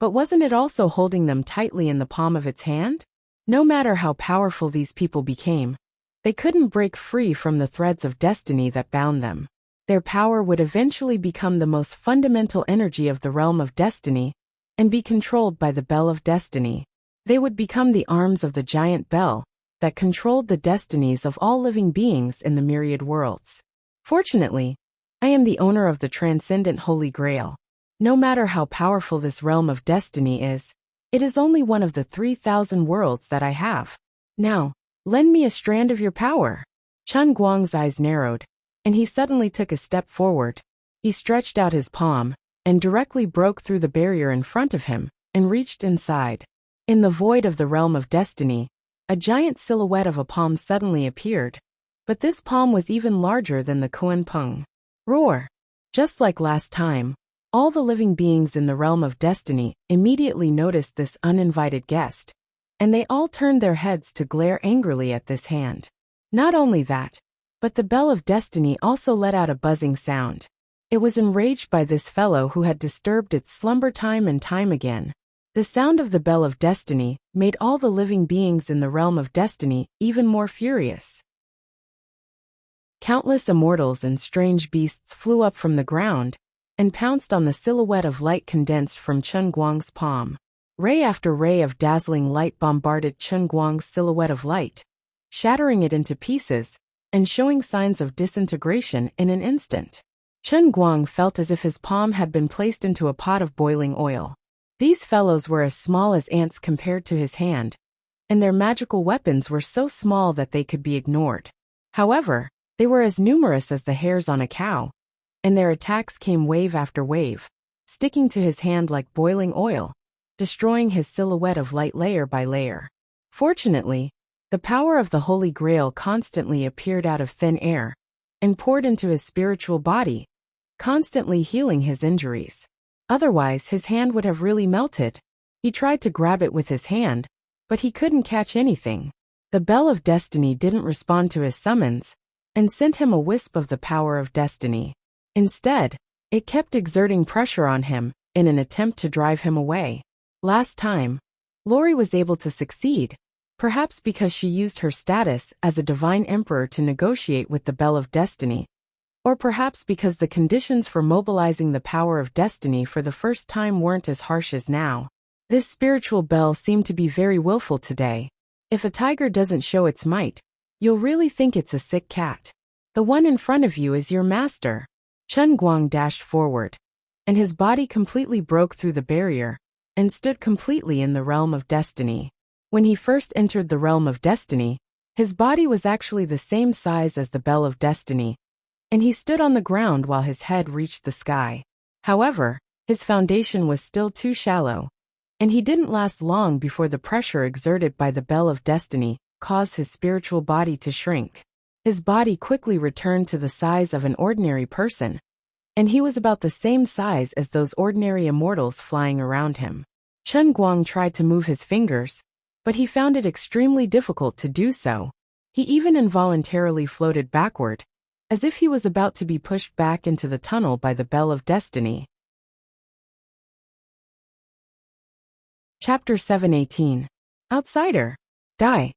but wasn't it also holding them tightly in the palm of its hand? No matter how powerful these people became, they couldn't break free from the threads of destiny that bound them. Their power would eventually become the most fundamental energy of the realm of destiny and be controlled by the bell of destiny. They would become the arms of the giant bell that controlled the destinies of all living beings in the myriad worlds. Fortunately, I am the owner of the transcendent Holy Grail. No matter how powerful this realm of destiny is, it is only one of the 3,000 worlds that I have. Now, lend me a strand of your power. Chen Guang's eyes narrowed, and he suddenly took a step forward. He stretched out his palm and directly broke through the barrier in front of him and reached inside. In the void of the realm of destiny, a giant silhouette of a palm suddenly appeared, but this palm was even larger than the Kuan Peng. Roar! Just like last time, all the living beings in the realm of destiny immediately noticed this uninvited guest, and they all turned their heads to glare angrily at this hand. Not only that, but the bell of destiny also let out a buzzing sound. It was enraged by this fellow who had disturbed its slumber time and time again. The sound of the bell of destiny made all the living beings in the realm of destiny even more furious. Countless immortals and strange beasts flew up from the ground and pounced on the silhouette of light condensed from Chen Guang's palm. Ray after ray of dazzling light bombarded Chen Guang's silhouette of light, shattering it into pieces and showing signs of disintegration in an instant. Chen Guang felt as if his palm had been placed into a pot of boiling oil. These fellows were as small as ants compared to his hand, and their magical weapons were so small that they could be ignored. However, they were as numerous as the hairs on a cow, and their attacks came wave after wave, sticking to his hand like boiling oil, destroying his silhouette of light layer by layer. Fortunately, the power of the Holy Grail constantly appeared out of thin air and poured into his spiritual body, constantly healing his injuries. Otherwise, his hand would have really melted. He tried to grab it with his hand, but he couldn't catch anything. The bell of destiny didn't respond to his summons and sent him a wisp of the power of destiny. Instead, it kept exerting pressure on him in an attempt to drive him away. Last time, Lori was able to succeed, perhaps because she used her status as a divine emperor to negotiate with the bell of destiny, or perhaps because the conditions for mobilizing the power of destiny for the first time weren't as harsh as now. This spiritual bell seemed to be very willful today. If a tiger doesn't show its might, you'll really think it's a sick cat. The one in front of you is your master. Chen Guang dashed forward, and his body completely broke through the barrier and stood completely in the realm of destiny. When he first entered the realm of destiny, his body was actually the same size as the bell of destiny, and he stood on the ground while his head reached the sky. However, his foundation was still too shallow, and he didn't last long before the pressure exerted by the bell of destiny caused his spiritual body to shrink. His body quickly returned to the size of an ordinary person, and he was about the same size as those ordinary immortals flying around him. Chen Guang tried to move his fingers, but he found it extremely difficult to do so. He even involuntarily floated backward, as if he was about to be pushed back into the tunnel by the bell of destiny. Chapter 718. Outsider. Die.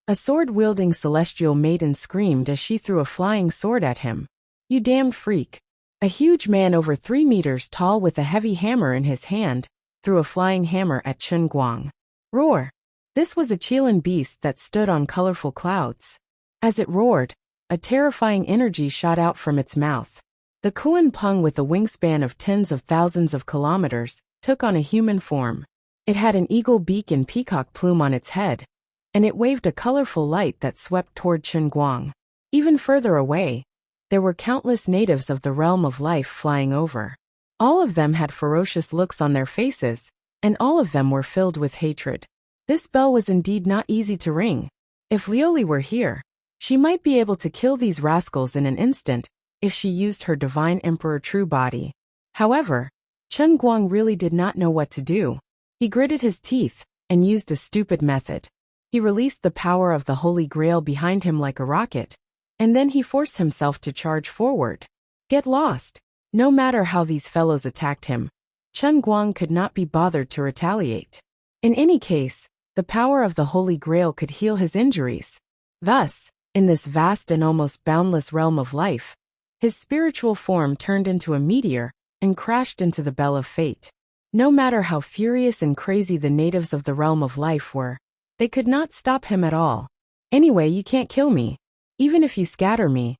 A sword-wielding celestial maiden screamed as she threw a flying sword at him. You damned freak. A huge man over 3 meters tall with a heavy hammer in his hand threw a flying hammer at Chen Guang. Roar. This was a Qilin beast that stood on colorful clouds. As it roared, a terrifying energy shot out from its mouth. The Kuan Peng, with a wingspan of tens of thousands of kilometers, took on a human form. It had an eagle beak and peacock plume on its head, and it waved a colorful light that swept toward Chen Guang. Even further away, there were countless natives of the realm of life flying over. All of them had ferocious looks on their faces, and all of them were filled with hatred. This bell was indeed not easy to ring. If Lioli were here, she might be able to kill these rascals in an instant if she used her divine emperor true body. However, Chen Guang really did not know what to do. He gritted his teeth and used a stupid method. He released the power of the Holy Grail behind him like a rocket, and then he forced himself to charge forward. Get lost. No matter how these fellows attacked him, Chen Guang could not be bothered to retaliate. In any case, the power of the Holy Grail could heal his injuries. Thus, in this vast and almost boundless realm of life, his spiritual form turned into a meteor and crashed into the bell of fate. No matter how furious and crazy the natives of the realm of life were, they could not stop him at all. Anyway, you can't kill me. Even if you scatter me,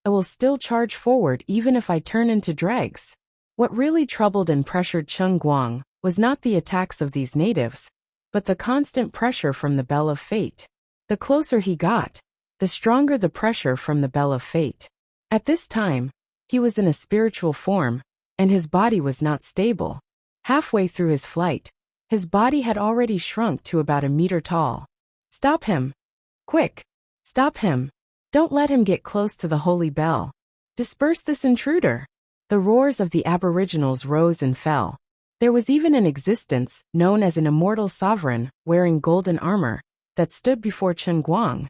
I will still charge forward even if I turn into dregs. What really troubled and pressured Chen Guang was not the attacks of these natives, but the constant pressure from the bell of fate. The closer he got, the stronger the pressure from the bell of fate. At this time, he was in a spiritual form, and his body was not stable. Halfway through his flight, his body had already shrunk to about a meter tall. Stop him. Quick. Stop him. Don't let him get close to the holy bell. Disperse this intruder. The roars of the aboriginals rose and fell. There was even an existence known as an immortal sovereign wearing golden armor that stood before Chen Guang,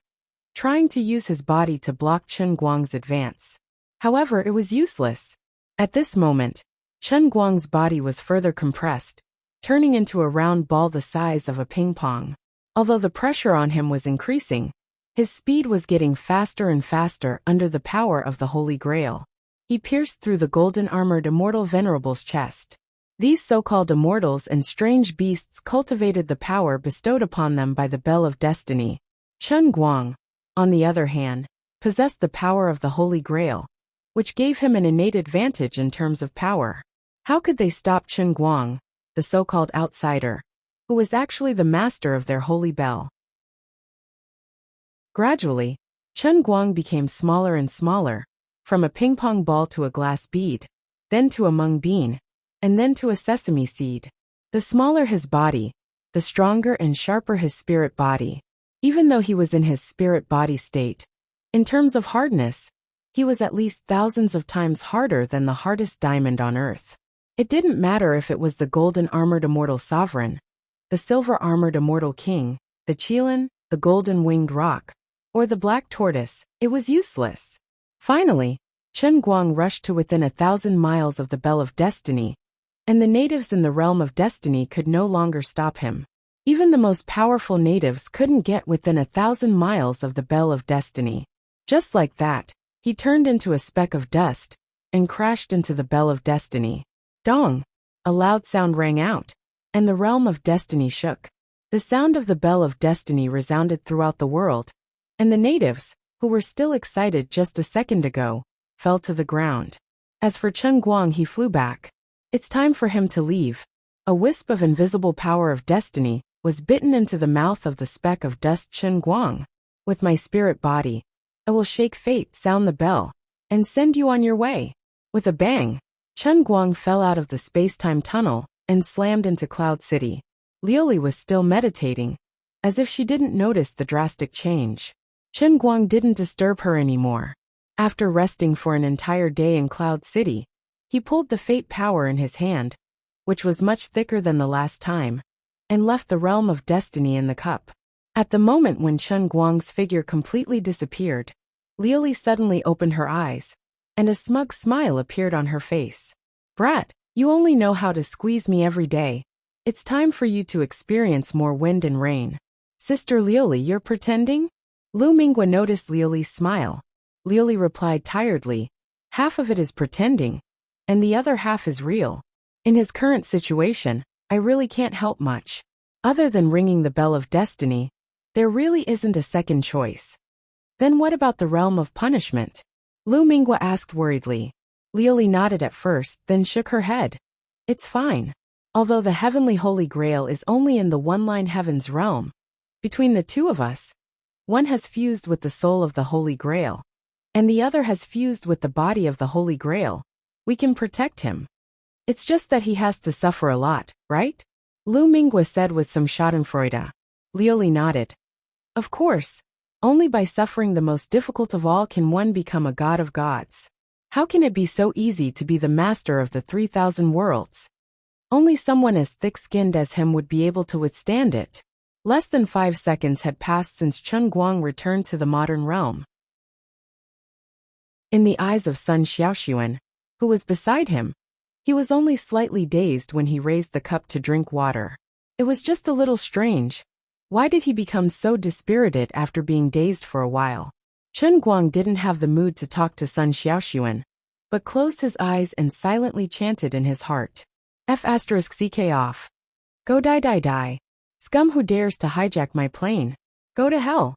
trying to use his body to block Chen Guang's advance. However, it was useless. At this moment, Chen Guang's body was further compressed turning into a round ball the size of a ping pong. Although the pressure on him was increasing, his speed was getting faster and faster under the power of the Holy Grail. He pierced through the golden-armored immortal venerable's chest. These so-called immortals and strange beasts cultivated the power bestowed upon them by the Bell of Destiny. Chen Guang, on the other hand, possessed the power of the Holy Grail, which gave him an innate advantage in terms of power. How could they stop Chen Guang, the so-called outsider, who was actually the master of their holy bell? Gradually, Chen Guang became smaller and smaller, from a ping-pong ball to a glass bead, then to a mung bean, and then to a sesame seed. The smaller his body, the stronger and sharper his spirit body. Even though he was in his spirit body state, in terms of hardness, he was at least thousands of times harder than the hardest diamond on earth. It didn't matter if it was the golden-armored immortal sovereign, the silver-armored immortal king, the Qilin, the golden-winged rock, or the black tortoise, it was useless. Finally, Chen Guang rushed to within 1,000 miles of the Bell of Destiny, and the natives in the realm of destiny could no longer stop him. Even the most powerful natives couldn't get within 1,000 miles of the Bell of Destiny. Just like that, he turned into a speck of dust and crashed into the Bell of Destiny. Dong! A loud sound rang out, and the realm of destiny shook. The sound of the Bell of Destiny resounded throughout the world, and the natives, who were still excited just a second ago, fell to the ground. As for Chen Guang, he flew back. It's time for him to leave. A wisp of invisible power of destiny was bitten into the mouth of the speck of dust Chen Guang. With my spirit body, I will shake fate, sound the bell, and send you on your way. With a bang, Chen Guang fell out of the space-time tunnel and slammed into Cloud City. Liuli was still meditating, as if she didn't notice the drastic change. Chen Guang didn't disturb her anymore. After resting for an entire day in Cloud City, he pulled the fate power in his hand, which was much thicker than the last time, and left the realm of destiny in the cup. At the moment when Chen Guang's figure completely disappeared, Liuli suddenly opened her eyes, and a smug smile appeared on her face. Brat, you only know how to squeeze me every day. It's time for you to experience more wind and rain. Sister Liuli, you're pretending? Lu Mingwa noticed Liuli's smile. Liuli replied tiredly, half of it is pretending, and the other half is real. In his current situation, I really can't help much. Other than ringing the Bell of Destiny, there really isn't a second choice. Then what about the realm of punishment? Lu Mingwa asked worriedly. Liuli nodded at first, then shook her head. It's fine. Although the heavenly Holy Grail is only in the one-line heavens realm, between the two of us, one has fused with the soul of the Holy Grail, and the other has fused with the body of the Holy Grail. We can protect him. It's just that he has to suffer a lot, right? Lu Mingwa said with some schadenfreude. Liuli nodded. Of course. Only by suffering the most difficult of all can one become a god of gods. How can it be so easy to be the master of the 3,000 worlds? Only someone as thick-skinned as him would be able to withstand it. Less than 5 seconds had passed since Chen Guang returned to the modern realm. In the eyes of Sun Xiaoxuan, who was beside him, he was only slightly dazed when he raised the cup to drink water. It was just a little strange. Why did he become so dispirited after being dazed for a while? Chen Guang didn't have the mood to talk to Sun Xiaoxuan, but closed his eyes and silently chanted in his heart. F***ck off. Go die die die. Scum who dares to hijack my plane. Go to hell.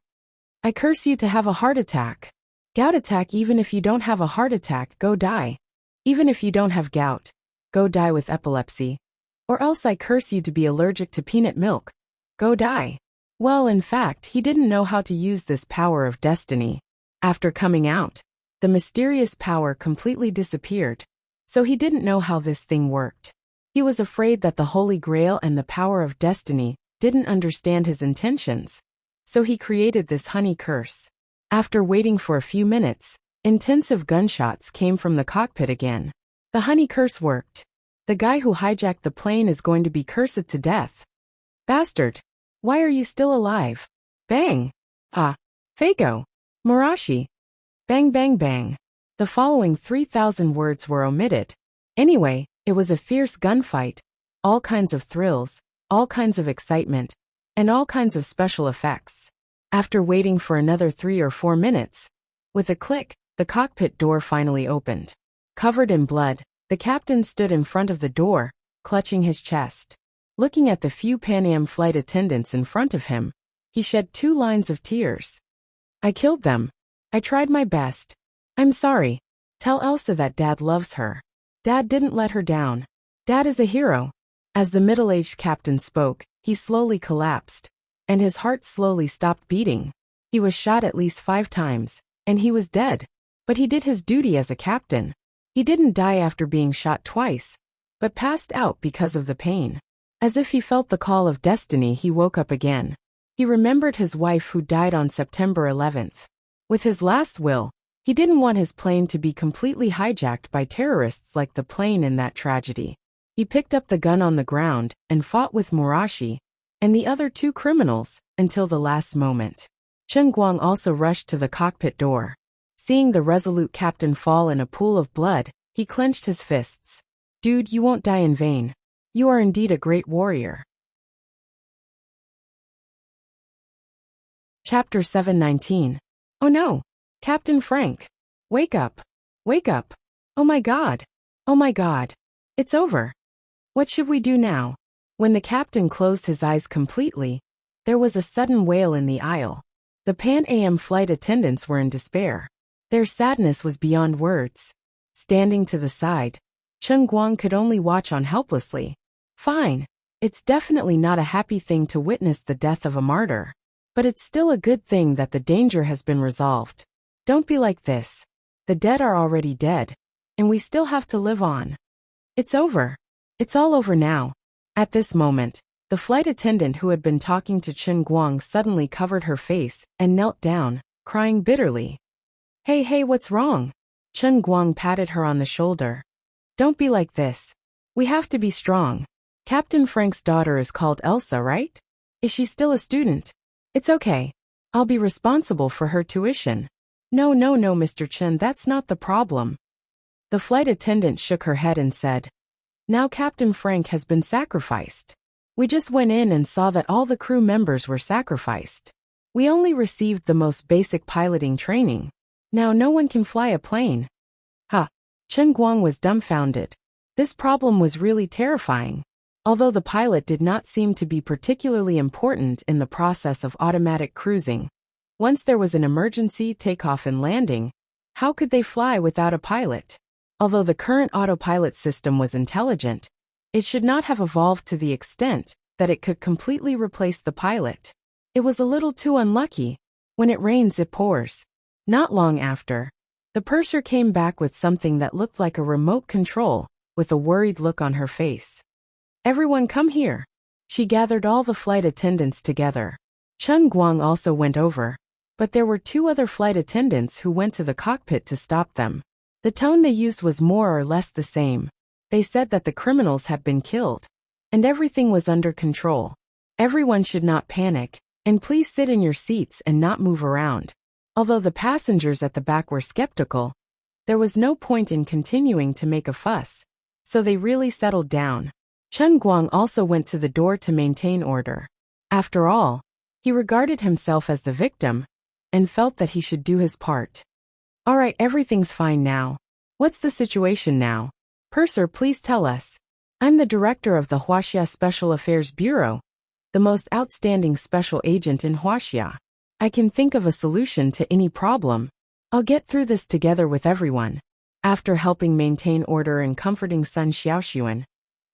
I curse you to have a heart attack. Gout attack. Even if you don't have a heart attack, go die. Even if you don't have gout, go die with epilepsy. Or else I curse you to be allergic to peanut milk. Go die. Well, in fact, he didn't know how to use this power of destiny. After coming out, the mysterious power completely disappeared, so he didn't know how this thing worked. He was afraid that the Holy Grail and the power of destiny didn't understand his intentions, so he created this honey curse. After waiting for a few minutes, intensive gunshots came from the cockpit again. The honey curse worked. The guy who hijacked the plane is going to be cursed to death. Bastard! Why are you still alive? Bang! Ah! Fago! Marashi! Bang bang bang! The following 3,000 words were omitted. Anyway, it was a fierce gunfight, all kinds of thrills, all kinds of excitement, and all kinds of special effects. After waiting for another 3 or 4 minutes, with a click, the cockpit door finally opened. Covered in blood, the captain stood in front of the door, clutching his chest. Looking at the few Pan Am flight attendants in front of him, he shed 2 lines of tears. I killed them. I tried my best. I'm sorry. Tell Elsa that Dad loves her. Dad didn't let her down. Dad is a hero. As the middle-aged captain spoke, he slowly collapsed, and his heart slowly stopped beating. He was shot at least 5 times, and he was dead. But he did his duty as a captain. He didn't die after being shot twice, but passed out because of the pain. As if he felt the call of destiny, he woke up again. He remembered his wife who died on September 11th. With his last will, he didn't want his plane to be completely hijacked by terrorists like the plane in that tragedy. He picked up the gun on the ground and fought with Murashi and the other 2 criminals until the last moment. Chen Guang also rushed to the cockpit door. Seeing the resolute captain fall in a pool of blood, he clenched his fists. Dude, you won't die in vain. You are indeed a great warrior. Chapter 719. Oh no! Captain Frank! Wake up! Wake up! Oh my God! Oh my God! It's over! What should we do now? When the captain closed his eyes completely, there was a sudden wail in the aisle. The Pan Am flight attendants were in despair. Their sadness was beyond words. Standing to the side, Chen Guang could only watch on helplessly. Fine. It's definitely not a happy thing to witness the death of a martyr. But it's still a good thing that the danger has been resolved. Don't be like this. The dead are already dead, and we still have to live on. It's over. It's all over now. At this moment, the flight attendant who had been talking to Chen Guang suddenly covered her face and knelt down, crying bitterly. Hey, what's wrong? Chen Guang patted her on the shoulder. Don't be like this. We have to be strong. Captain Frank's daughter is called Elsa, right? Is she still a student? It's okay. I'll be responsible for her tuition. No, Mr. Chen, that's not the problem. The flight attendant shook her head and said, Now Captain Frank has been sacrificed. We just went in and saw that all the crew members were sacrificed. We only received the most basic piloting training. Now no one can fly a plane. Chen Guang was dumbfounded. This problem was really terrifying. Although the pilot did not seem to be particularly important in the process of automatic cruising, once there was an emergency takeoff and landing, how could they fly without a pilot? Although the current autopilot system was intelligent, it should not have evolved to the extent that it could completely replace the pilot. It was a little too unlucky. When it rains, it pours. Not long after, the purser came back with something that looked like a remote control, with a worried look on her face. Everyone come here. She gathered all the flight attendants together. Chen Guang also went over, but there were 2 other flight attendants who went to the cockpit to stop them. The tone they used was more or less the same. They said that the criminals had been killed, and everything was under control. Everyone should not panic, and please sit in your seats and not move around. Although the passengers at the back were skeptical, there was no point in continuing to make a fuss, so they really settled down. Chen Guang also went to the door to maintain order. After all, he regarded himself as the victim, and felt that he should do his part. Alright, everything's fine now. What's the situation now? Purser, please tell us. I'm the director of the Huaxia Special Affairs Bureau, the most outstanding special agent in Huaxia. I can think of a solution to any problem. I'll get through this together with everyone. After helping maintain order and comforting Sun Xiaoxuan,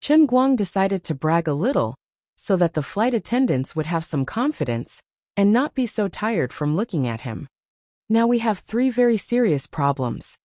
Chen Guang decided to brag a little, so that the flight attendants would have some confidence, and not be so tired from looking at him. Now we have 3 very serious problems.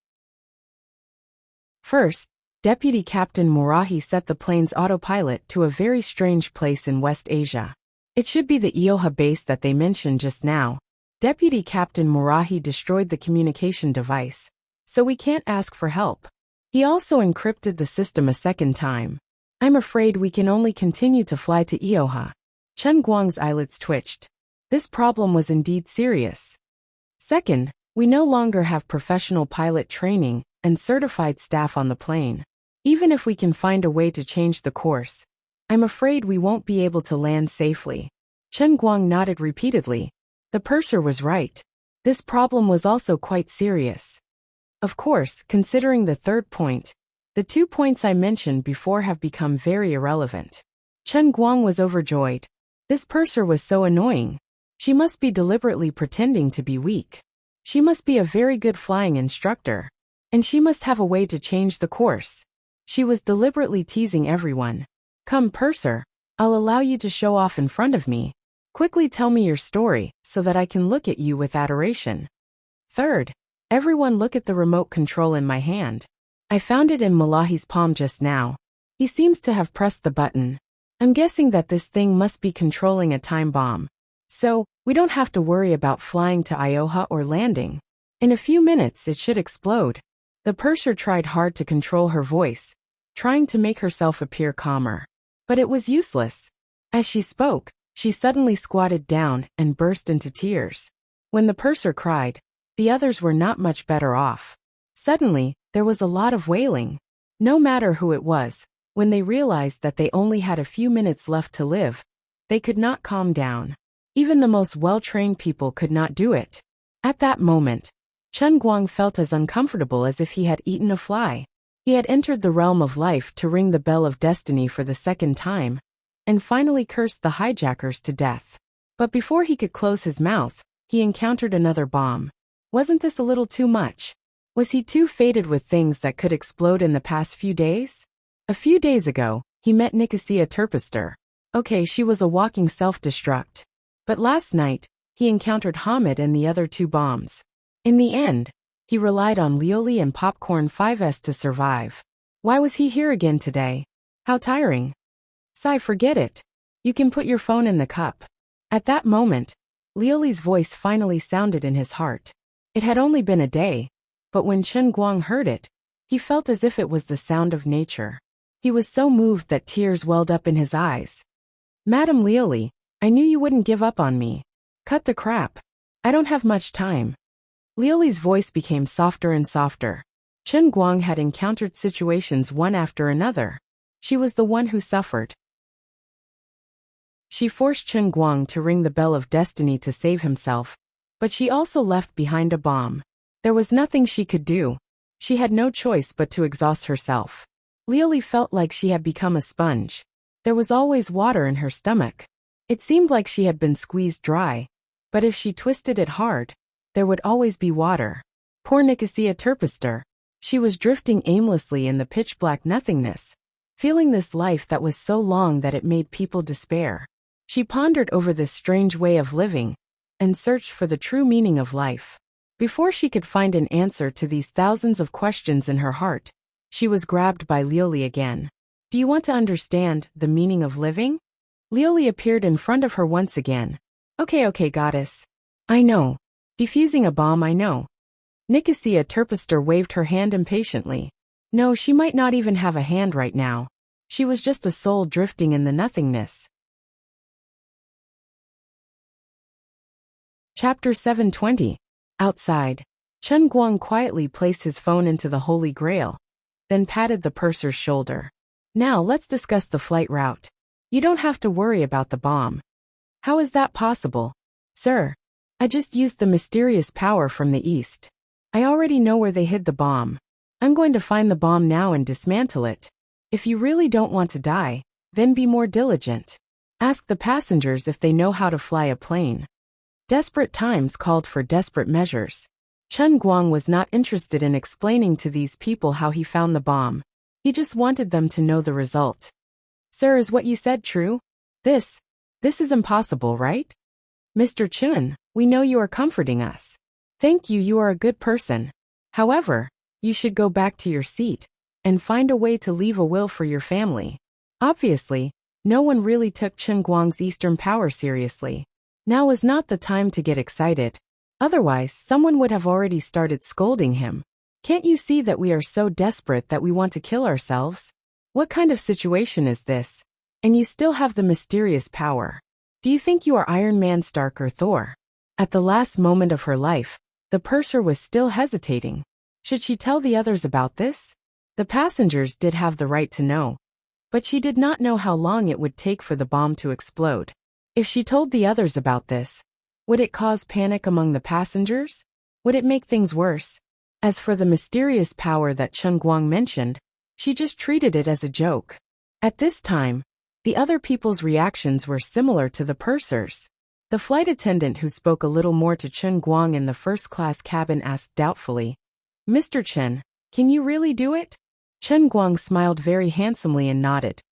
First, Deputy Captain Murahi set the plane's autopilot to a very strange place in West Asia. It should be the Ioha base that they mentioned just now. Deputy Captain Murahi destroyed the communication device, so we can't ask for help. He also encrypted the system a second time. I'm afraid we can only continue to fly to Ioha. Chen Guang's eyelids twitched. This problem was indeed serious. Second, we no longer have professional pilot training and certified staff on the plane. Even if we can find a way to change the course, I'm afraid we won't be able to land safely. Chen Guang nodded repeatedly. The purser was right. This problem was also quite serious. Of course, considering the third point, the 2 points I mentioned before have become very irrelevant. Chen Guang was overjoyed. This purser was so annoying. She must be deliberately pretending to be weak. She must be a very good flying instructor. And she must have a way to change the course. She was deliberately teasing everyone. Come, purser, I'll allow you to show off in front of me. Quickly tell me your story, so that I can look at you with adoration. Third, everyone look at the remote control in my hand. I found it in Malahi's palm just now. He seems to have pressed the button. I'm guessing that this thing must be controlling a time bomb. So, we don't have to worry about flying to Ioha or landing. In a few minutes it should explode. The purser tried hard to control her voice, trying to make herself appear calmer. But it was useless. As she spoke, she suddenly squatted down and burst into tears. When the purser cried, the others were not much better off. Suddenly, there was a lot of wailing. No matter who it was, when they realized that they only had a few minutes left to live, they could not calm down. Even the most well-trained people could not do it. At that moment, Chen Guang felt as uncomfortable as if he had eaten a fly. He had entered the realm of life to ring the bell of destiny for the second time, and finally cursed the hijackers to death. But before he could close his mouth, he encountered another bomb. Wasn't this a little too much? Was he too fated with things that could explode in the past few days? A few days ago, he met Nicosia Terpester. Okay, she was a walking self-destruct. But last night, he encountered Hamid and the other 2 bombs. In the end, he relied on Lioli and Popcorn 5S to survive. Why was he here again today? How tiring. Sai, forget it. You can put your phone in the cup. At that moment, Lioli's voice finally sounded in his heart. It had only been a day, but when Chen Guang heard it, he felt as if it was the sound of nature. He was so moved that tears welled up in his eyes. Madam Lioli, I knew you wouldn't give up on me. Cut the crap. I don't have much time. Lioli's voice became softer and softer. Chen Guang had encountered situations one after another. She was the one who suffered. She forced Chen Guang to ring the bell of destiny to save himself, but she also left behind a bomb. There was nothing she could do. She had no choice but to exhaust herself. Lioli felt like she had become a sponge. There was always water in her stomach. It seemed like she had been squeezed dry, but if she twisted it hard, there would always be water. Poor Nicosia Terpester. She was drifting aimlessly in the pitch-black nothingness, feeling this life that was so long that it made people despair. She pondered over this strange way of living, and searched for the true meaning of life. Before she could find an answer to these thousands of questions in her heart, she was grabbed by Lioli again. Do you want to understand the meaning of living? Lioli appeared in front of her once again. Okay, goddess. I know. Defusing a bomb, I know. Nicosia Terpester waved her hand impatiently. No, she might not even have a hand right now. She was just a soul drifting in the nothingness. Chapter 720. Outside. Chen Guang quietly placed his phone into the Holy Grail, then patted the purser's shoulder. Now let's discuss the flight route. You don't have to worry about the bomb. How is that possible? Sir, I just used the mysterious power from the east. I already know where they hid the bomb. I'm going to find the bomb now and dismantle it. If you really don't want to die, then be more diligent. Ask the passengers if they know how to fly a plane. Desperate times called for desperate measures. Chen Guang was not interested in explaining to these people how he found the bomb. He just wanted them to know the result. Sir, is what you said true? This is impossible, right? Mr. Chun, we know you are comforting us. Thank you, you are a good person. However, you should go back to your seat and find a way to leave a will for your family. Obviously, no one really took Chen Guang's Eastern power seriously. Now was not the time to get excited. Otherwise, someone would have already started scolding him. Can't you see that we are so desperate that we want to kill ourselves? What kind of situation is this? And you still have the mysterious power. Do you think you are Iron Man, Stark, or Thor? At the last moment of her life, the purser was still hesitating. Should she tell the others about this? The passengers did have the right to know. But she did not know how long it would take for the bomb to explode. If she told the others about this, would it cause panic among the passengers? Would it make things worse? As for the mysterious power that Chen Guang mentioned, she just treated it as a joke. At this time, the other people's reactions were similar to the pursers. The flight attendant who spoke a little more to Chen Guang in the first-class cabin asked doubtfully, "Mr. Chen, can you really do it?" Chen Guang smiled very handsomely and nodded.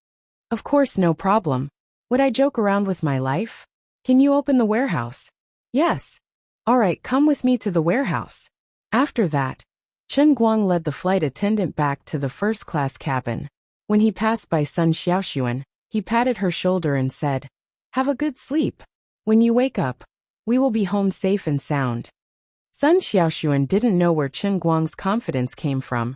"Of course, no problem. Would I joke around with my life? Can you open the warehouse?" "Yes." "All right, come with me to the warehouse." After that, Chen Guang led the flight attendant back to the first-class cabin. When he passed by Sun Xiaoxuan, he patted her shoulder and said, "Have a good sleep. When you wake up, we will be home safe and sound." Sun Xiaoxuan didn't know where Chen Guang's confidence came from,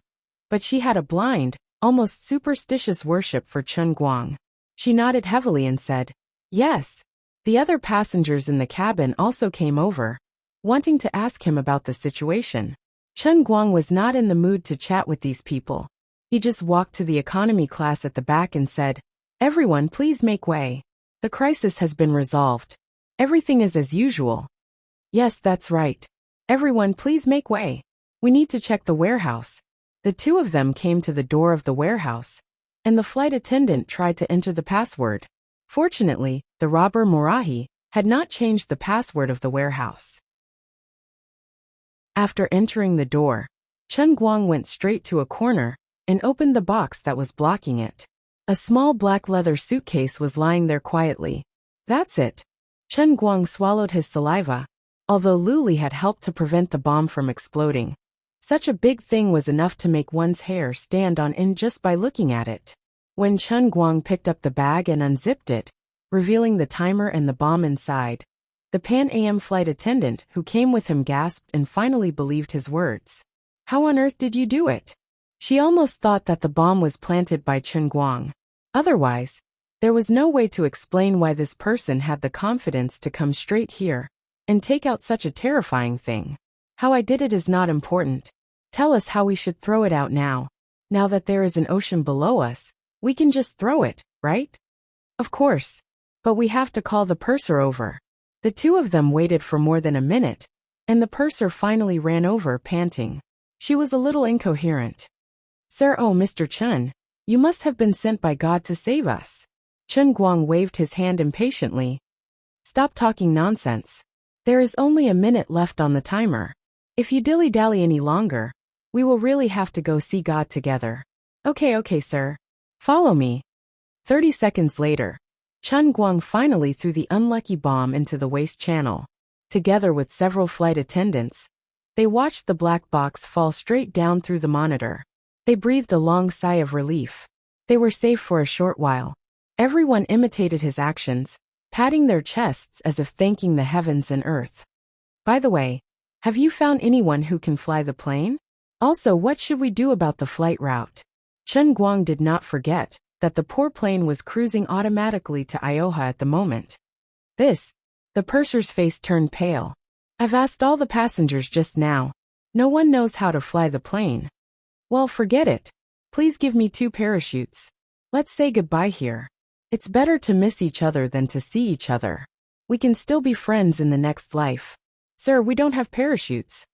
but she had a blind, almost superstitious worship for Chen Guang. She nodded heavily and said, "Yes." The other passengers in the cabin also came over, wanting to ask him about the situation. Chen Guang was not in the mood to chat with these people. He just walked to the economy class at the back and said, "Everyone, please make way. The crisis has been resolved. Everything is as usual." "Yes, that's right. Everyone, please make way. We need to check the warehouse." The two of them came to the door of the warehouse, and the flight attendant tried to enter the password. Fortunately, the robber Morahi had not changed the password of the warehouse. After entering the door, Chen Guang went straight to a corner and opened the box that was blocking it. A small black leather suitcase was lying there quietly. "That's it." Chen Guang swallowed his saliva. Although Luli had helped to prevent the bomb from exploding, such a big thing was enough to make one's hair stand on end just by looking at it. When Chen Guang picked up the bag and unzipped it, revealing the timer and the bomb inside, the Pan Am flight attendant who came with him gasped and finally believed his words. "How on earth did you do it?" She almost thought that the bomb was planted by Chen Guang. Otherwise, there was no way to explain why this person had the confidence to come straight here and take out such a terrifying thing. "How I did it is not important. Tell us how we should throw it out now. Now that there is an ocean below us, we can just throw it, right?" "Of course. But we have to call the purser over." The two of them waited for more than a minute, and the purser finally ran over, panting. She was a little incoherent. "Sir, oh Mr. Chen, you must have been sent by God to save us." Chen Guang waved his hand impatiently. "Stop talking nonsense. There is only a minute left on the timer. If you dilly-dally any longer, we will really have to go see God together." Okay, sir. Follow me." 30 seconds later, Chen Guang finally threw the unlucky bomb into the waste channel. Together with several flight attendants, they watched the black box fall straight down through the monitor. They breathed a long sigh of relief. They were safe for a short while. Everyone imitated his actions, patting their chests as if thanking the heavens and earth. "By the way, have you found anyone who can fly the plane? Also, what should we do about the flight route?" Chen Guang did not forget that the poor plane was cruising automatically to Ioha at the moment. The purser's face turned pale. "I've asked all the passengers just now. No one knows how to fly the plane." "Well, forget it. Please give me 2 parachutes. Let's say goodbye here. It's better to miss each other than to see each other. We can still be friends in the next life." "Sir, we don't have parachutes."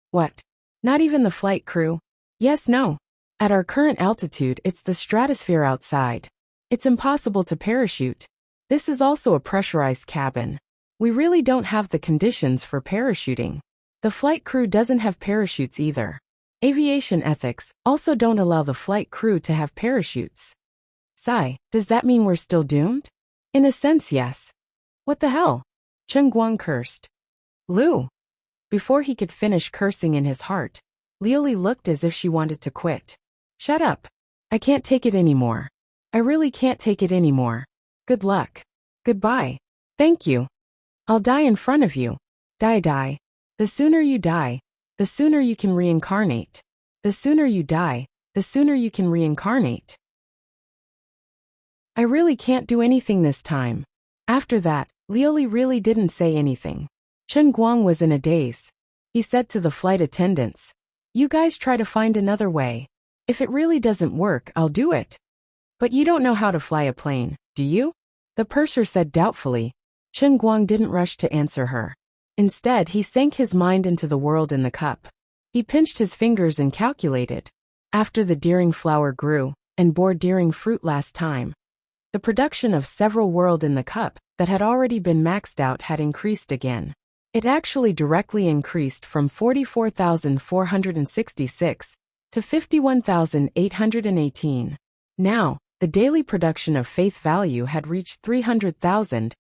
"What? Not even the flight crew?" "Yes, no. At our current altitude, it's the stratosphere outside. It's impossible to parachute. This is also a pressurized cabin. We really don't have the conditions for parachuting. The flight crew doesn't have parachutes either. Aviation ethics also don't allow the flight crew to have parachutes." "Sigh, does that mean we're still doomed?" "In a sense, yes." "What the hell?" Chen Guang cursed. "Lu." Before he could finish cursing in his heart, Liuli looked as if she wanted to quit. "Shut up. I can't take it anymore. I really can't take it anymore. Good luck. Goodbye. Thank you. I'll die in front of you. Die. The sooner you die, the sooner you can reincarnate. The sooner you die, the sooner you can reincarnate. I really can't do anything this time." After that, Liuli really didn't say anything. Chen Guang was in a daze. He said to the flight attendants, "You guys try to find another way. If it really doesn't work, I'll do it." But you don't know how to fly a plane, do you? The purser said doubtfully. Chen Guang didn't rush to answer her. Instead, he sank his mind into the world in the cup. He pinched his fingers and calculated. After the deering flower grew and bore deering fruit last time, the production of several world in the cup that had already been maxed out had increased again. It actually directly increased from 44,466 to 51,818. Now, the daily production of faith value had reached 300,000,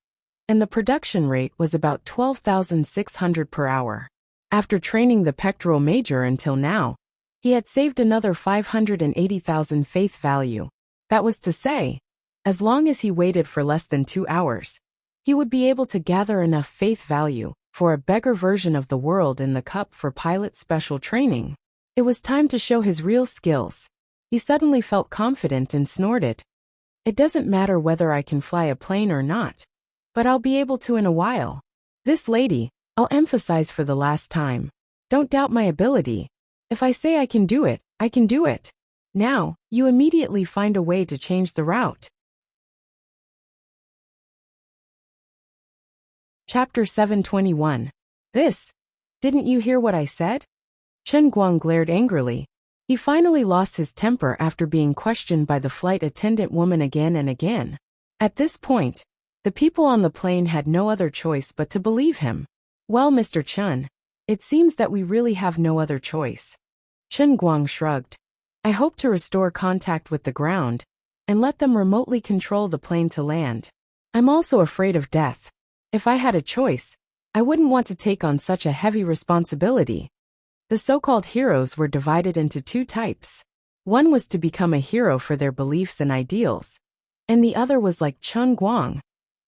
and the production rate was about 12,600 per hour. After training the pectoral major until now, he had saved another 580,000 faith value. That was to say, as long as he waited for less than 2 hours, he would be able to gather enough faith value for a beggar version of the world in the cup for pilot special training. It was time to show his real skills. He suddenly felt confident and snorted. It doesn't matter whether I can fly a plane or not, but I'll be able to in a while. This lady, I'll emphasize for the last time, don't doubt my ability. If I say I can do it, I can do it. Now, you immediately find a way to change the route. Chapter 721. Didn't you hear what I said? Chen Guang glared angrily. He finally lost his temper after being questioned by the flight attendant woman again and again. At this point, the people on the plane had no other choice but to believe him. Well, Mr. Chen, it seems that we really have no other choice. Chen Guang shrugged. I hope to restore contact with the ground and let them remotely control the plane to land. I'm also afraid of death. If I had a choice, I wouldn't want to take on such a heavy responsibility. The so-called heroes were divided into two types. One was to become a hero for their beliefs and ideals, and the other was like Chen Guang,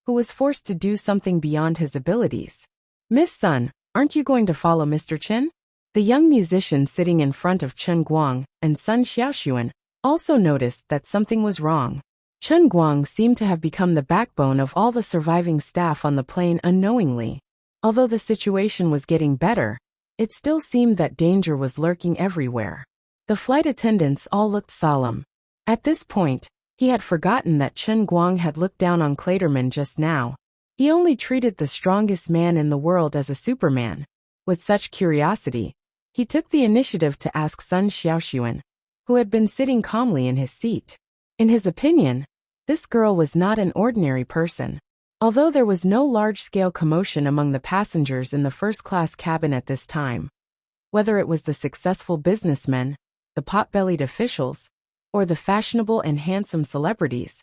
who was forced to do something beyond his abilities. Miss Sun, aren't you going to follow Mr. Chen? The young musician sitting in front of Chen Guang and Sun Xiaoxuan also noticed that something was wrong. Chen Guang seemed to have become the backbone of all the surviving staff on the plane unknowingly. Although the situation was getting better, it still seemed that danger was lurking everywhere. The flight attendants all looked solemn. At this point, he had forgotten that Chen Guang had looked down on Klaterman just now. He only treated the strongest man in the world as a superman. With such curiosity, he took the initiative to ask Sun Xiaoxuan, who had been sitting calmly in his seat. In his opinion, this girl was not an ordinary person. Although there was no large-scale commotion among the passengers in the first-class cabin at this time, whether it was the successful businessmen, the pot-bellied officials, or the fashionable and handsome celebrities,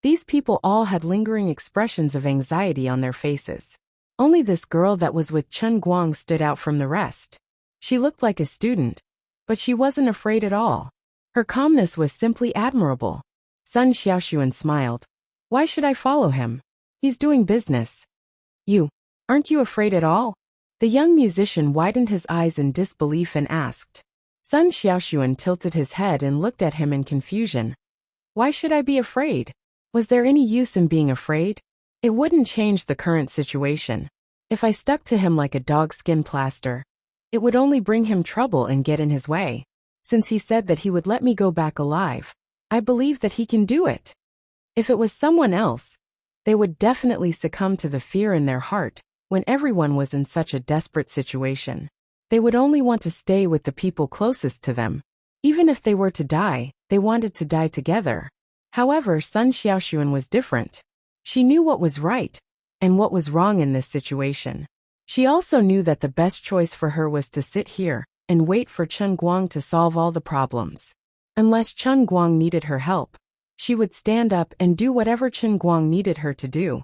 these people all had lingering expressions of anxiety on their faces. Only this girl that was with Chen Guang stood out from the rest. She looked like a student, but she wasn't afraid at all. Her calmness was simply admirable. Sun Xiaoxuan smiled. Why should I follow him? He's doing business. Aren't you afraid at all? The young musician widened his eyes in disbelief and asked. Sun Xiaoxuan tilted his head and looked at him in confusion. Why should I be afraid? Was there any use in being afraid? It wouldn't change the current situation. If I stuck to him like a dogskin plaster, it would only bring him trouble and get in his way. Since he said that he would let me go back alive, I believe that he can do it. If it was someone else, they would definitely succumb to the fear in their heart when everyone was in such a desperate situation. They would only want to stay with the people closest to them. Even if they were to die, they wanted to die together. However, Sun Xiaoxuan was different. She knew what was right and what was wrong in this situation. She also knew that the best choice for her was to sit here and wait for Chen Guang to solve all the problems. Unless Chen Guang needed her help, she would stand up and do whatever Chen Guang needed her to do.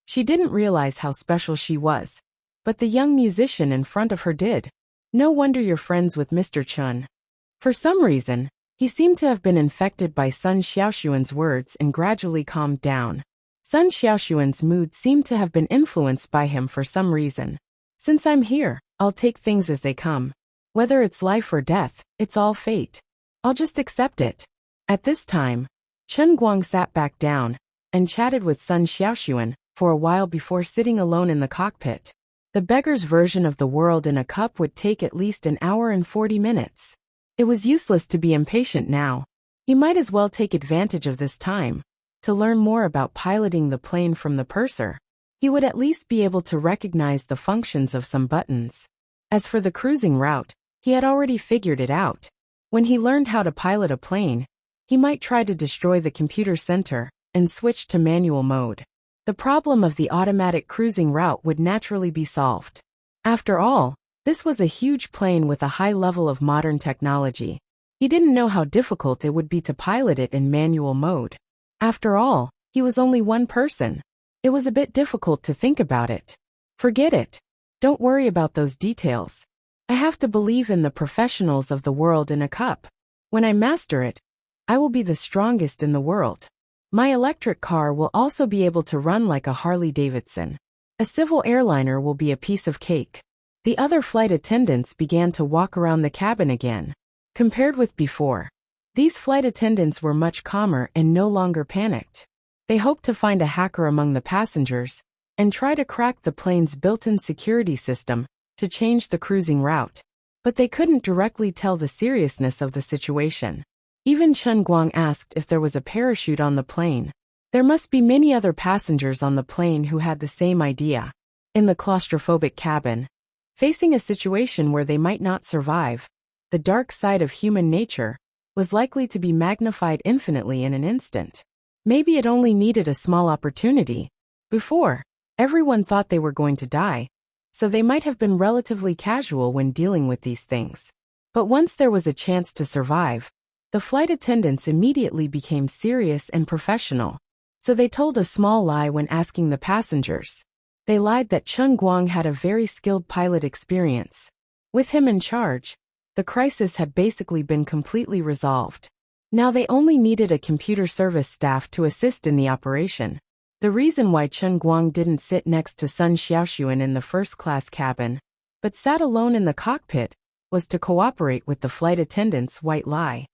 She didn't realize how special she was, but the young musician in front of her did. No wonder you're friends with Mr. Chen. For some reason, he seemed to have been infected by Sun Xiaoxuan's words and gradually calmed down. Sun Xiaoxuan's mood seemed to have been influenced by him for some reason. Since I'm here, I'll take things as they come. Whether it's life or death, it's all fate. I'll just accept it. At this time, Chen Guang sat back down and chatted with Sun Xiaoxuan for a while before sitting alone in the cockpit. The beggar's version of the world in a cup would take at least an hour and 40 minutes. It was useless to be impatient now. He might as well take advantage of this time to learn more about piloting the plane from the purser. He would at least be able to recognize the functions of some buttons. As for the cruising route, he had already figured it out. When he learned how to pilot a plane, he might try to destroy the computer center and switch to manual mode. The problem of the automatic cruising route would naturally be solved. After all, this was a huge plane with a high level of modern technology. He didn't know how difficult it would be to pilot it in manual mode. After all, he was only one person. It was a bit difficult to think about it. Forget it. Don't worry about those details. I have to believe in the professionals of the world in a cup. When I master it, I will be the strongest in the world. My electric car will also be able to run like a Harley-Davidson. A civil airliner will be a piece of cake. The other flight attendants began to walk around the cabin again. Compared with before, these flight attendants were much calmer and no longer panicked. They hoped to find a hacker among the passengers and try to crack the plane's built-in security system to change the cruising route. But they couldn't directly tell the seriousness of the situation. Even Chen Guang asked if there was a parachute on the plane. There must be many other passengers on the plane who had the same idea. In the claustrophobic cabin, facing a situation where they might not survive, the dark side of human nature was likely to be magnified infinitely in an instant. Maybe it only needed a small opportunity. Before, everyone thought they were going to die, so they might have been relatively casual when dealing with these things. But once there was a chance to survive, the flight attendants immediately became serious and professional. So they told a small lie when asking the passengers. They lied that Chen Guang had a very skilled pilot experience. With him in charge, the crisis had basically been completely resolved. Now they only needed a computer service staff to assist in the operation. The reason why Chen Guang didn't sit next to Sun Xiaoxuan in the first-class cabin, but sat alone in the cockpit, was to cooperate with the flight attendants' white lie.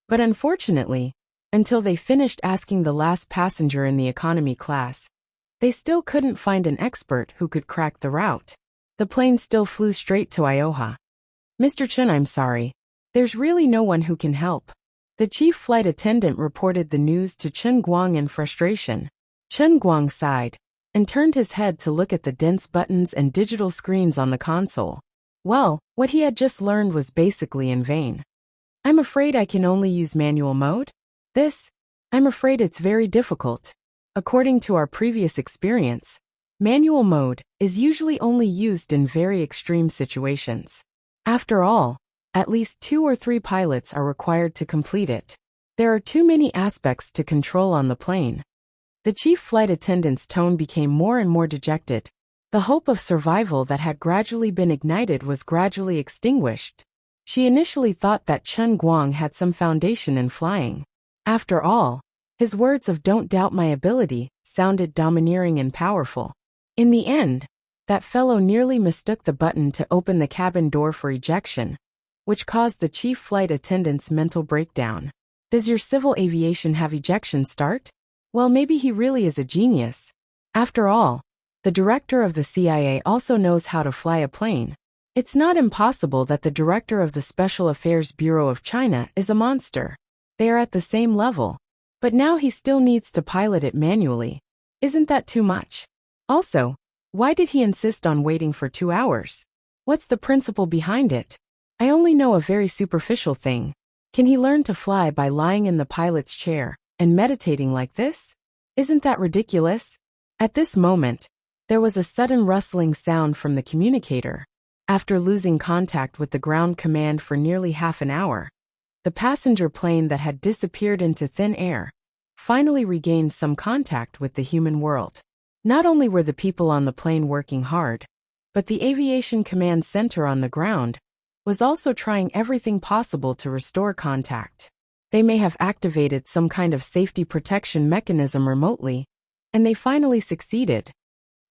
But unfortunately, until they finished asking the last passenger in the economy class, they still couldn't find an expert who could crack the route. The plane still flew straight to Ioha. Mr. Chen, I'm sorry. There's really no one who can help. The chief flight attendant reported the news to Chen Guang in frustration. Chen Guang sighed and turned his head to look at the dense buttons and digital screens on the console. Well, what he had just learned was basically in vain. I'm afraid I can only use manual mode? I'm afraid it's very difficult. According to our previous experience, manual mode is usually only used in very extreme situations. After all, at least 2 or 3 pilots are required to complete it. There are too many aspects to control on the plane. The chief flight attendant's tone became more and more dejected. The hope of survival that had gradually been ignited was gradually extinguished. She initially thought that Chen Guang had some foundation in flying. After all, his words of "don't doubt my ability" sounded domineering and powerful. In the end, that fellow nearly mistook the button to open the cabin door for ejection, which caused the chief flight attendant's mental breakdown. Does your civil aviation have ejection start? Well, maybe he really is a genius. After all, the director of the CIA also knows how to fly a plane. It's not impossible that the director of the Special Affairs Bureau of China is a monster. They are at the same level. But now he still needs to pilot it manually. Isn't that too much? Also, why did he insist on waiting for 2 hours? What's the principle behind it? I only know a very superficial thing. Can he learn to fly by lying in the pilot's chair and meditating like this? Isn't that ridiculous? At this moment, there was a sudden rustling sound from the communicator. After losing contact with the ground command for nearly half an hour, the passenger plane that had disappeared into thin air finally regained some contact with the human world. Not only were the people on the plane working hard, but the aviation command center on the ground was also trying everything possible to restore contact. They may have activated some kind of safety protection mechanism remotely, and they finally succeeded.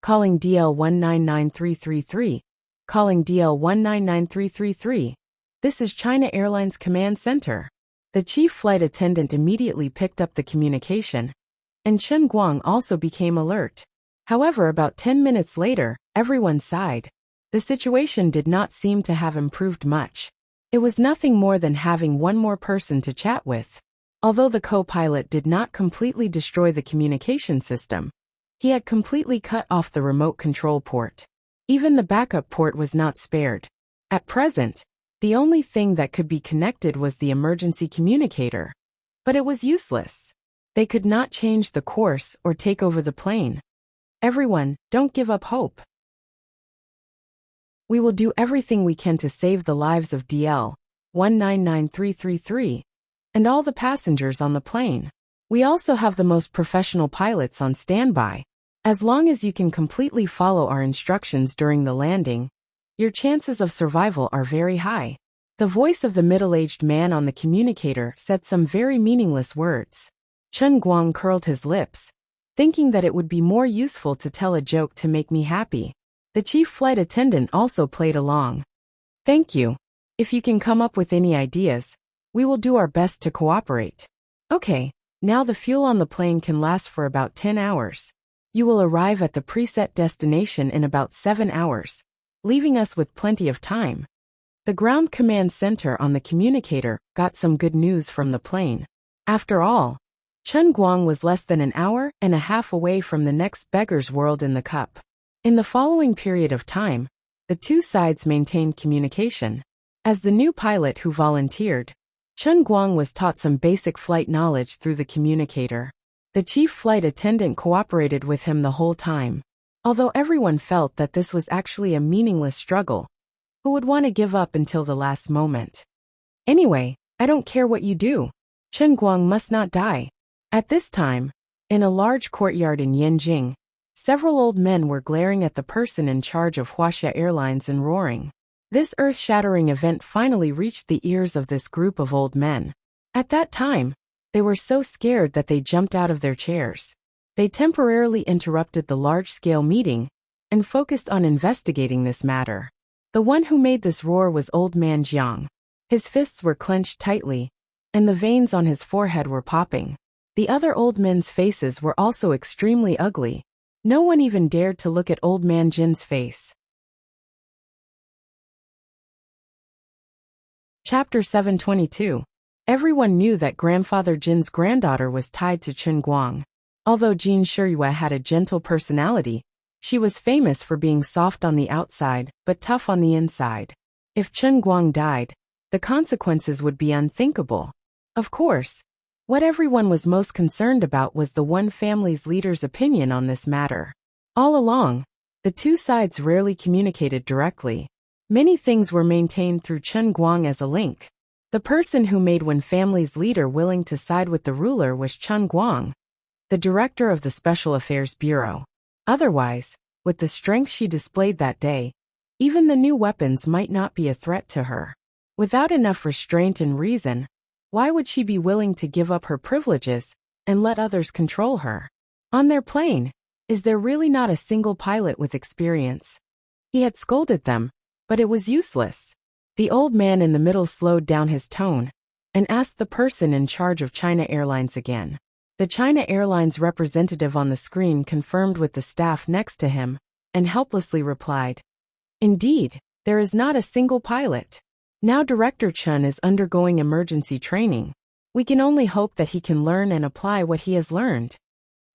Calling DL 199333. Calling DL 199333. This is China Airlines Command Center. The chief flight attendant immediately picked up the communication, and Chen Guang also became alert. However, about 10 minutes later, everyone sighed. The situation did not seem to have improved much. It was nothing more than having one more person to chat with. Although the co-pilot did not completely destroy the communication system, he had completely cut off the remote control port. Even the backup port was not spared. At present, the only thing that could be connected was the emergency communicator. But it was useless. They could not change the course or take over the plane. Everyone, don't give up hope. We will do everything we can to save the lives of DL 199333 and all the passengers on the plane. We also have the most professional pilots on standby. As long as you can completely follow our instructions during the landing, your chances of survival are very high. The voice of the middle-aged man on the communicator said some very meaningless words. Chen Guang curled his lips, thinking that it would be more useful to tell a joke to make me happy. The chief flight attendant also played along. Thank you. If you can come up with any ideas, we will do our best to cooperate. Okay, now the fuel on the plane can last for about 10 hours. You will arrive at the preset destination in about 7 hours, leaving us with plenty of time. The ground command center on the communicator got some good news from the plane. After all, Chen Guang was less than an hour and a half away from the next beggar's world in the cup. In the following period of time, the two sides maintained communication. As the new pilot who volunteered, Chen Guang was taught some basic flight knowledge through the communicator. The chief flight attendant cooperated with him the whole time. Although everyone felt that this was actually a meaningless struggle, who would want to give up until the last moment? Anyway, I don't care what you do. Chen Guang must not die. At this time, in a large courtyard in Yanjing, several old men were glaring at the person in charge of Huaxia Airlines and roaring. This earth-shattering event finally reached the ears of this group of old men. At that time, they were so scared that they jumped out of their chairs. They temporarily interrupted the large-scale meeting and focused on investigating this matter. The one who made this roar was Old Man Jiang. His fists were clenched tightly, and the veins on his forehead were popping. The other old men's faces were also extremely ugly. No one even dared to look at Old Man Jin's face. Chapter 722. Everyone knew that Grandfather Jin's granddaughter was tied to Chen Guang. Although Jin Shiyue had a gentle personality, she was famous for being soft on the outside but tough on the inside. If Chen Guang died, the consequences would be unthinkable. Of course, what everyone was most concerned about was the one family's leader's opinion on this matter. All along, the two sides rarely communicated directly. Many things were maintained through Chen Guang as a link. The person who made one family's leader willing to side with the ruler was Chen Guang, the director of the Special Affairs Bureau. Otherwise, with the strength she displayed that day, even the new weapons might not be a threat to her. Without enough restraint and reason, why would she be willing to give up her privileges and let others control her? On their plane, is there really not a single pilot with experience? He had scolded them, but it was useless. The old man in the middle slowed down his tone and asked the person in charge of China Airlines again. The China Airlines representative on the screen confirmed with the staff next to him and helplessly replied, "Indeed, there is not a single pilot. Now Director Chen is undergoing emergency training. We can only hope that he can learn and apply what he has learned."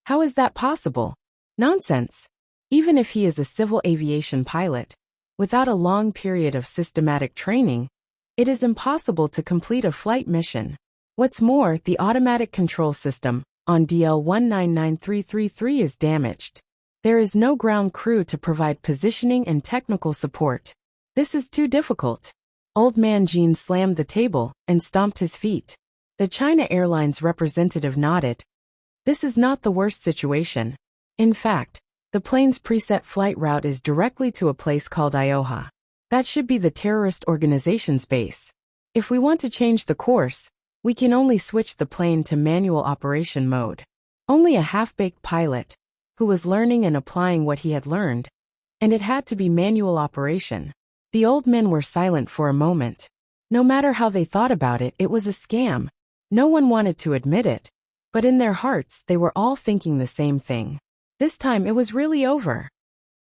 How is that possible? Nonsense. Even if he is a civil aviation pilot, without a long period of systematic training, it is impossible to complete a flight mission. What's more, the automatic control system on DL 199333 is damaged. There is no ground crew to provide positioning and technical support. This is too difficult. Old Man Jean slammed the table and stomped his feet. The China Airlines representative nodded. This is not the worst situation. In fact, the plane's preset flight route is directly to a place called Ioha. That should be the terrorist organization's base. If we want to change the course, we can only switch the plane to manual operation mode. Only a half-baked pilot, who was learning and applying what he had learned, and it had to be manual operation. The old men were silent for a moment. No matter how they thought about it, it was a scam. No one wanted to admit it, but in their hearts they were all thinking the same thing. This time it was really over.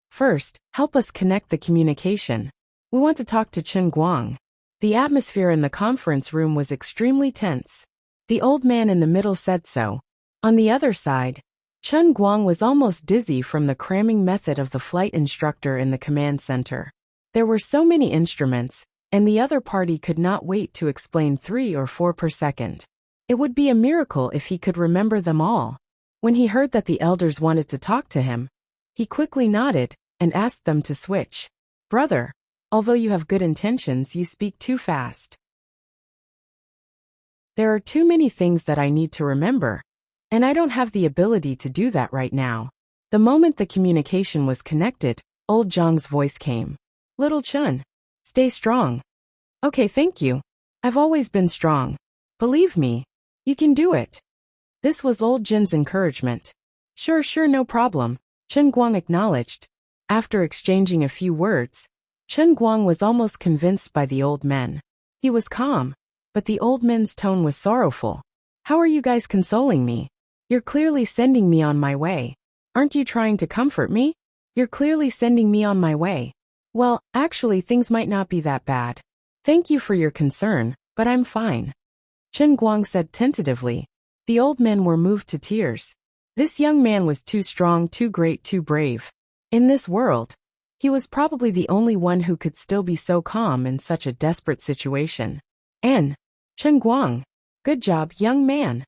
First, help us connect the communication. We want to talk to Chen Guang. The atmosphere in the conference room was extremely tense. The old man in the middle said so. On the other side, Chen Guang was almost dizzy from the cramming method of the flight instructor in the command center. There were so many instruments, and the other party could not wait to explain 3 or 4 per second. It would be a miracle if he could remember them all. When he heard that the elders wanted to talk to him, he quickly nodded and asked them to switch. Brother, although you have good intentions, you speak too fast. There are too many things that I need to remember, and I don't have the ability to do that right now. The moment the communication was connected, old Zhang's voice came. Little Chen, stay strong. Okay, thank you. I've always been strong. Believe me, you can do it. This was old Jin's encouragement. Sure, no problem, Chen Guang acknowledged. After exchanging a few words, Chen Guang was almost convinced by the old men. He was calm, but the old men's tone was sorrowful. How are you guys consoling me? You're clearly sending me on my way. Aren't you trying to comfort me? You're clearly sending me on my way. Well, actually things might not be that bad. Thank you for your concern, but I'm fine. Chen Guang said tentatively. The old men were moved to tears. This young man was too strong, too great, too brave. In this world, he was probably the only one who could still be so calm in such a desperate situation. Chen Guang. Good job, young man.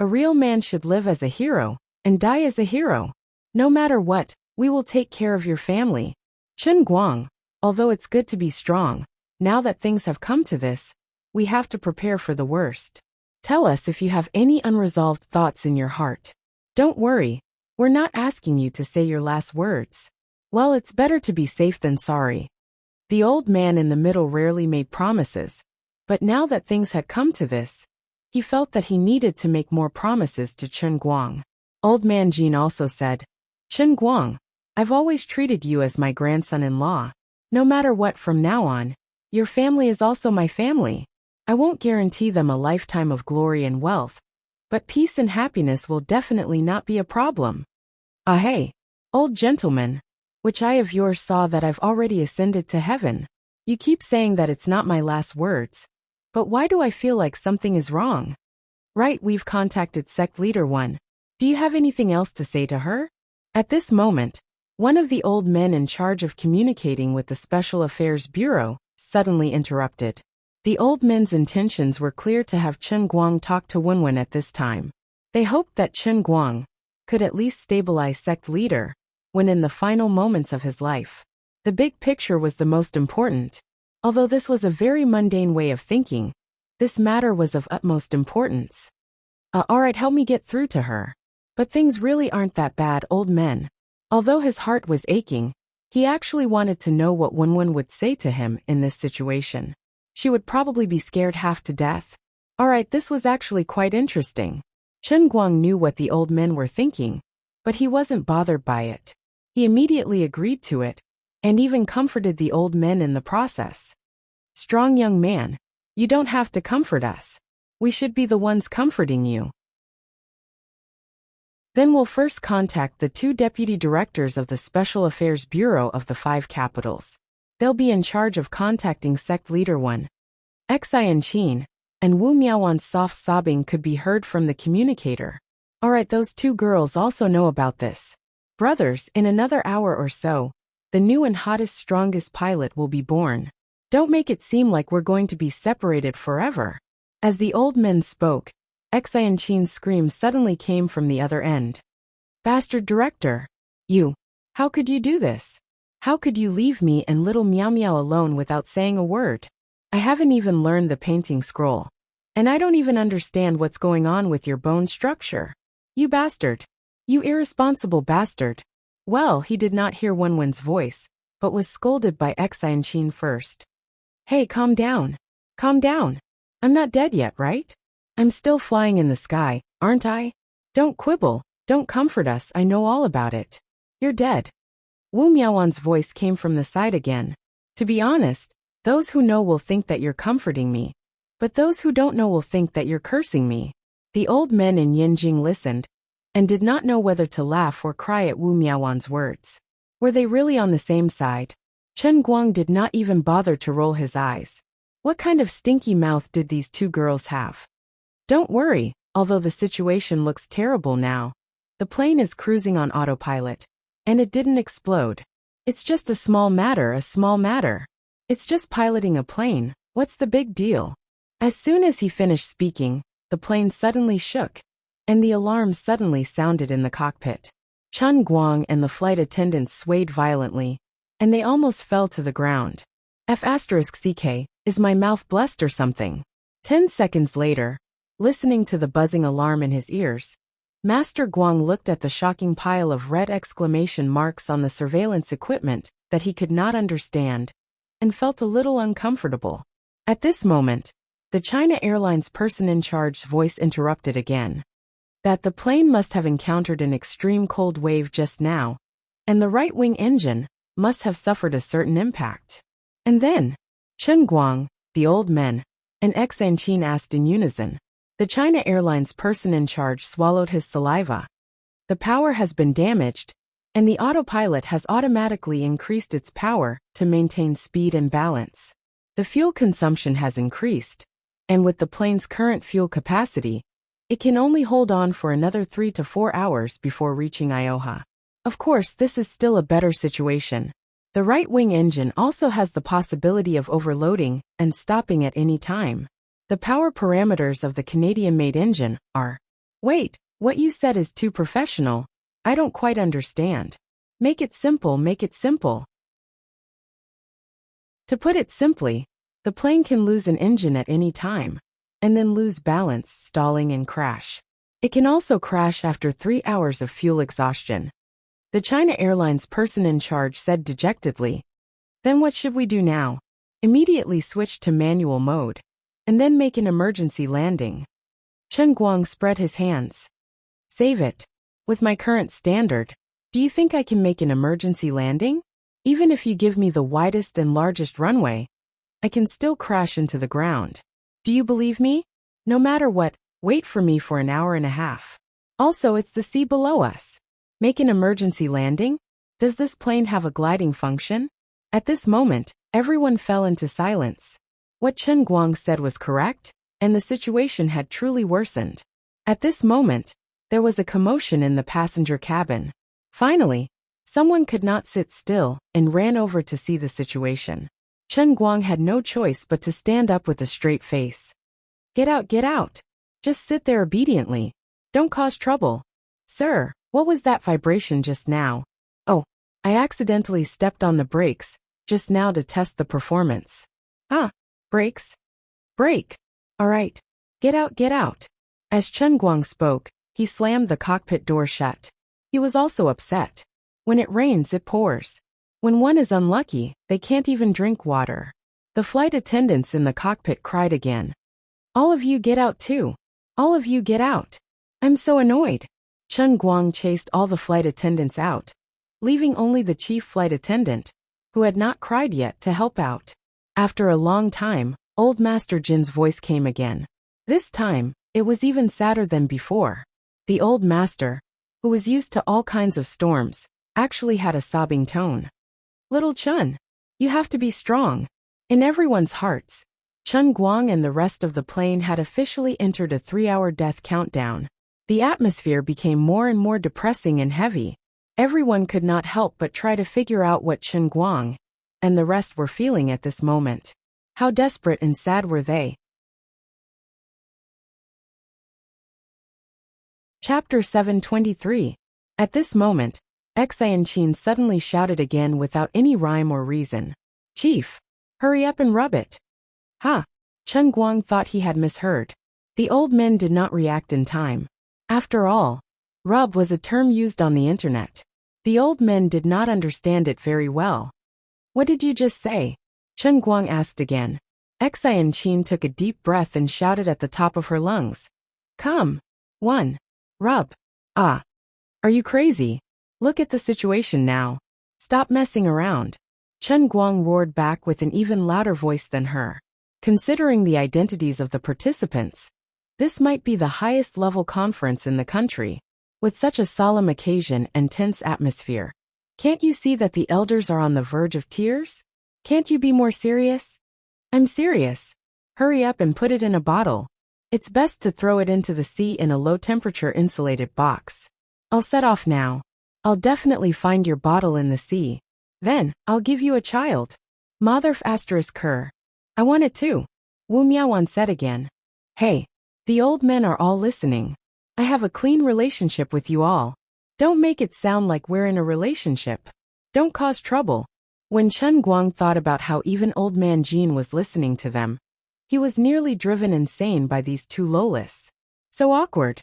A real man should live as a hero and die as a hero. No matter what, we will take care of your family. Chen Guang, although it's good to be strong, now that things have come to this, we have to prepare for the worst. Tell us if you have any unresolved thoughts in your heart. Don't worry, we're not asking you to say your last words. Well, it's better to be safe than sorry. The old man in the middle rarely made promises, but now that things had come to this, he felt that he needed to make more promises to Chen Guang. Old man Jin also said, Chen Guang, I've always treated you as my grandson-in-law. No matter what from now on, your family is also my family. I won't guarantee them a lifetime of glory and wealth, but peace and happiness will definitely not be a problem. Hey, old gentleman, which eye of yours saw that I've already ascended to heaven? You keep saying that it's not my last words, but why do I feel like something is wrong? Right, we've contacted Sect Leader 1. Do you have anything else to say to her? At this moment, one of the old men in charge of communicating with the Special Affairs Bureau suddenly interrupted. The old men's intentions were clear to have Chen Guang talk to Wenwen at this time. They hoped that Chen Guang could at least stabilize Sect Leader when in the final moments of his life. The big picture was the most important. Although this was a very mundane way of thinking, this matter was of utmost importance. Alright, help me get through to her. But things really aren't that bad, old men. Although his heart was aching, he actually wanted to know what Wenwen would say to him in this situation. She would probably be scared half to death. Alright, this was actually quite interesting. Chen Guang knew what the old men were thinking, but he wasn't bothered by it. He immediately agreed to it, and even comforted the old men in the process. Strong young man, you don't have to comfort us. We should be the ones comforting you. Then we'll first contact the 2 deputy directors of the Special Affairs Bureau of the 5 capitals. They'll be in charge of contacting Sect Leader 1. Xian Qin and Wu Miaowan's soft sobbing could be heard from the communicator. Alright, those 2 girls also know about this. Brothers, in another hour or so, the new and hottest, strongest pilot will be born. Don't make it seem like we're going to be separated forever. As the old men spoke, Xian Qin's scream suddenly came from the other end. Bastard director! You! How could you do this? How could you leave me and little Miao Miao alone without saying a word? I haven't even learned the painting scroll. And I don't even understand what's going on with your bone structure. You bastard! You irresponsible bastard! Well, he did not hear Wenwen's voice, but was scolded by Xian Qin first. Hey, calm down. Calm down. I'm not dead yet, right? I'm still flying in the sky, aren't I? Don't quibble, don't comfort us, I know all about it. You're dead. Wu Miaowan's voice came from the side again. To be honest, those who know will think that you're comforting me, but those who don't know will think that you're cursing me. The old men in Yinjing listened, and did not know whether to laugh or cry at Wu Miaowan's words. Were they really on the same side? Chen Guang did not even bother to roll his eyes. What kind of stinky mouth did these two girls have? Don't worry, although the situation looks terrible now. The plane is cruising on autopilot. And it didn't explode. It's just a small matter. It's just piloting a plane. What's the big deal? As soon as he finished speaking, the plane suddenly shook, and the alarm suddenly sounded in the cockpit. Chen Guang and the flight attendants swayed violently, and they almost fell to the ground. F***CK, is my mouth blessed or something? 10 seconds later, listening to the buzzing alarm in his ears, Master Guang looked at the shocking pile of red exclamation marks on the surveillance equipment that he could not understand, and felt a little uncomfortable. At this moment, the China Airlines person in charge's voice interrupted again. That the plane must have encountered an extreme cold wave just now, and the right-wing engine must have suffered a certain impact. And then, Chen Guang, the old men, and Xan Qin asked in unison. The China Airlines person in charge swallowed his saliva. The power has been damaged, and the autopilot has automatically increased its power to maintain speed and balance. The fuel consumption has increased, and with the plane's current fuel capacity, it can only hold on for another 3 to 4 hours before reaching Ioha. Of course, this is still a better situation. The right-wing engine also has the possibility of overloading and stopping at any time. The power parameters of the Canadian-made engine are... Wait, what you said is too professional. I don't quite understand. Make it simple. To put it simply, the plane can lose an engine at any time, and then lose balance, stalling and crash. It can also crash after 3 hours of fuel exhaustion. The China Airlines person in charge said dejectedly. Then what should we do now? Immediately switch to manual mode, and then make an emergency landing. Chen Guang spread his hands. Save it. With my current standard, do you think I can make an emergency landing? Even if you give me the widest and largest runway, I can still crash into the ground. Do you believe me? No matter what, wait for me for an hour and a half. Also, it's the sea below us. Make an emergency landing? Does this plane have a gliding function? At this moment, everyone fell into silence. What Chen Guang said was correct, and the situation had truly worsened. At this moment, there was a commotion in the passenger cabin. Finally, someone could not sit still and ran over to see the situation. Chen Guang had no choice but to stand up with a straight face. Get out. Just sit there obediently. Don't cause trouble. Sir, what was that vibration just now? Oh, I accidentally stepped on the brakes just now to test the performance. Brakes? Brake. All right. Get out. As Chen Guang spoke, he slammed the cockpit door shut. He was also upset. When it rains, it pours. When one is unlucky, they can't even drink water. The flight attendants in the cockpit cried again. All of you get out too. All of you get out. I'm so annoyed. Chen Guang chased all the flight attendants out, leaving only the chief flight attendant, who had not cried yet, to help out. After a long time, old Master Jin's voice came again. This time, it was even sadder than before. The old master, who was used to all kinds of storms, actually had a sobbing tone. Little Chen, you have to be strong. In everyone's hearts, Chen Guang and the rest of the plane had officially entered a 3-hour death countdown. The atmosphere became more and more depressing and heavy. Everyone could not help but try to figure out what Chen Guang and the rest were feeling at this moment. How desperate and sad were they? Chapter 723. At this moment, Xan Qin suddenly shouted again without any rhyme or reason. Chief, hurry up and rub it. Chen Guang thought he had misheard. The old men did not react in time. After all, rub was a term used on the internet. The old men did not understand it very well. What did you just say? Chen Guang asked again. Xan Qin took a deep breath and shouted at the top of her lungs. Come. 1. Rub. Are you crazy? Look at the situation now. Stop messing around. Chen Guang roared back with an even louder voice than her. Considering the identities of the participants, this might be the highest level conference in the country. With such a solemn occasion and tense atmosphere, can't you see that the elders are on the verge of tears? Can't you be more serious? I'm serious. Hurry up and put it in a bottle. It's best to throw it into the sea in a low-temperature insulated box. I'll set off now. I'll definitely find your bottle in the sea. Then, I'll give you a child. Motherf asterisk her. I want it too. Wu Miaowan said again. Hey. The old men are all listening. I have a clean relationship with you all. Don't make it sound like we're in a relationship. Don't cause trouble. When Chen Guang thought about how even old man Jean was listening to them, he was nearly driven insane by these two lolis. So awkward.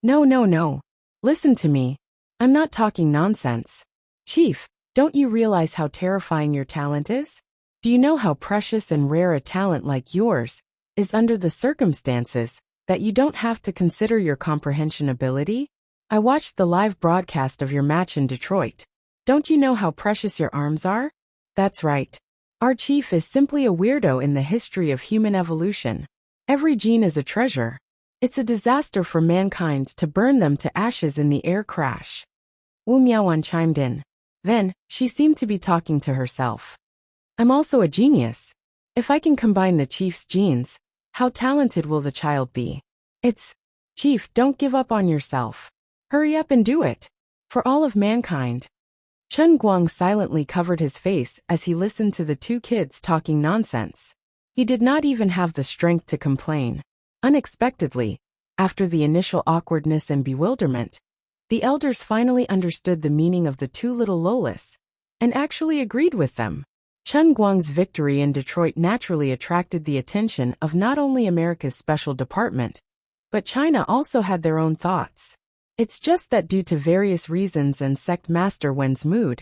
No. Listen to me. I'm not talking nonsense. Chief, don't you realize how terrifying your talent is? Do you know how precious and rare a talent like yours is under the circumstances that you don't have to consider your comprehension ability? I watched the live broadcast of your match in Detroit. Don't you know how precious your arms are? That's right. Our chief is simply a weirdo in the history of human evolution. Every gene is a treasure. It's a disaster for mankind to burn them to ashes in the air crash. Wu Miaowan chimed in. Then, she seemed to be talking to herself. I'm also a genius. If I can combine the chief's genes, how talented will the child be? Chief, don't give up on yourself. Hurry up and do it. For all of mankind. Chen Guang silently covered his face as he listened to the two kids talking nonsense. He did not even have the strength to complain. Unexpectedly, after the initial awkwardness and bewilderment, the elders finally understood the meaning of the two little lolis, and actually agreed with them. Chen Guang's victory in Detroit naturally attracted the attention of not only America's special department, but China also had their own thoughts. It's just that due to various reasons and Sect Master Wen's mood,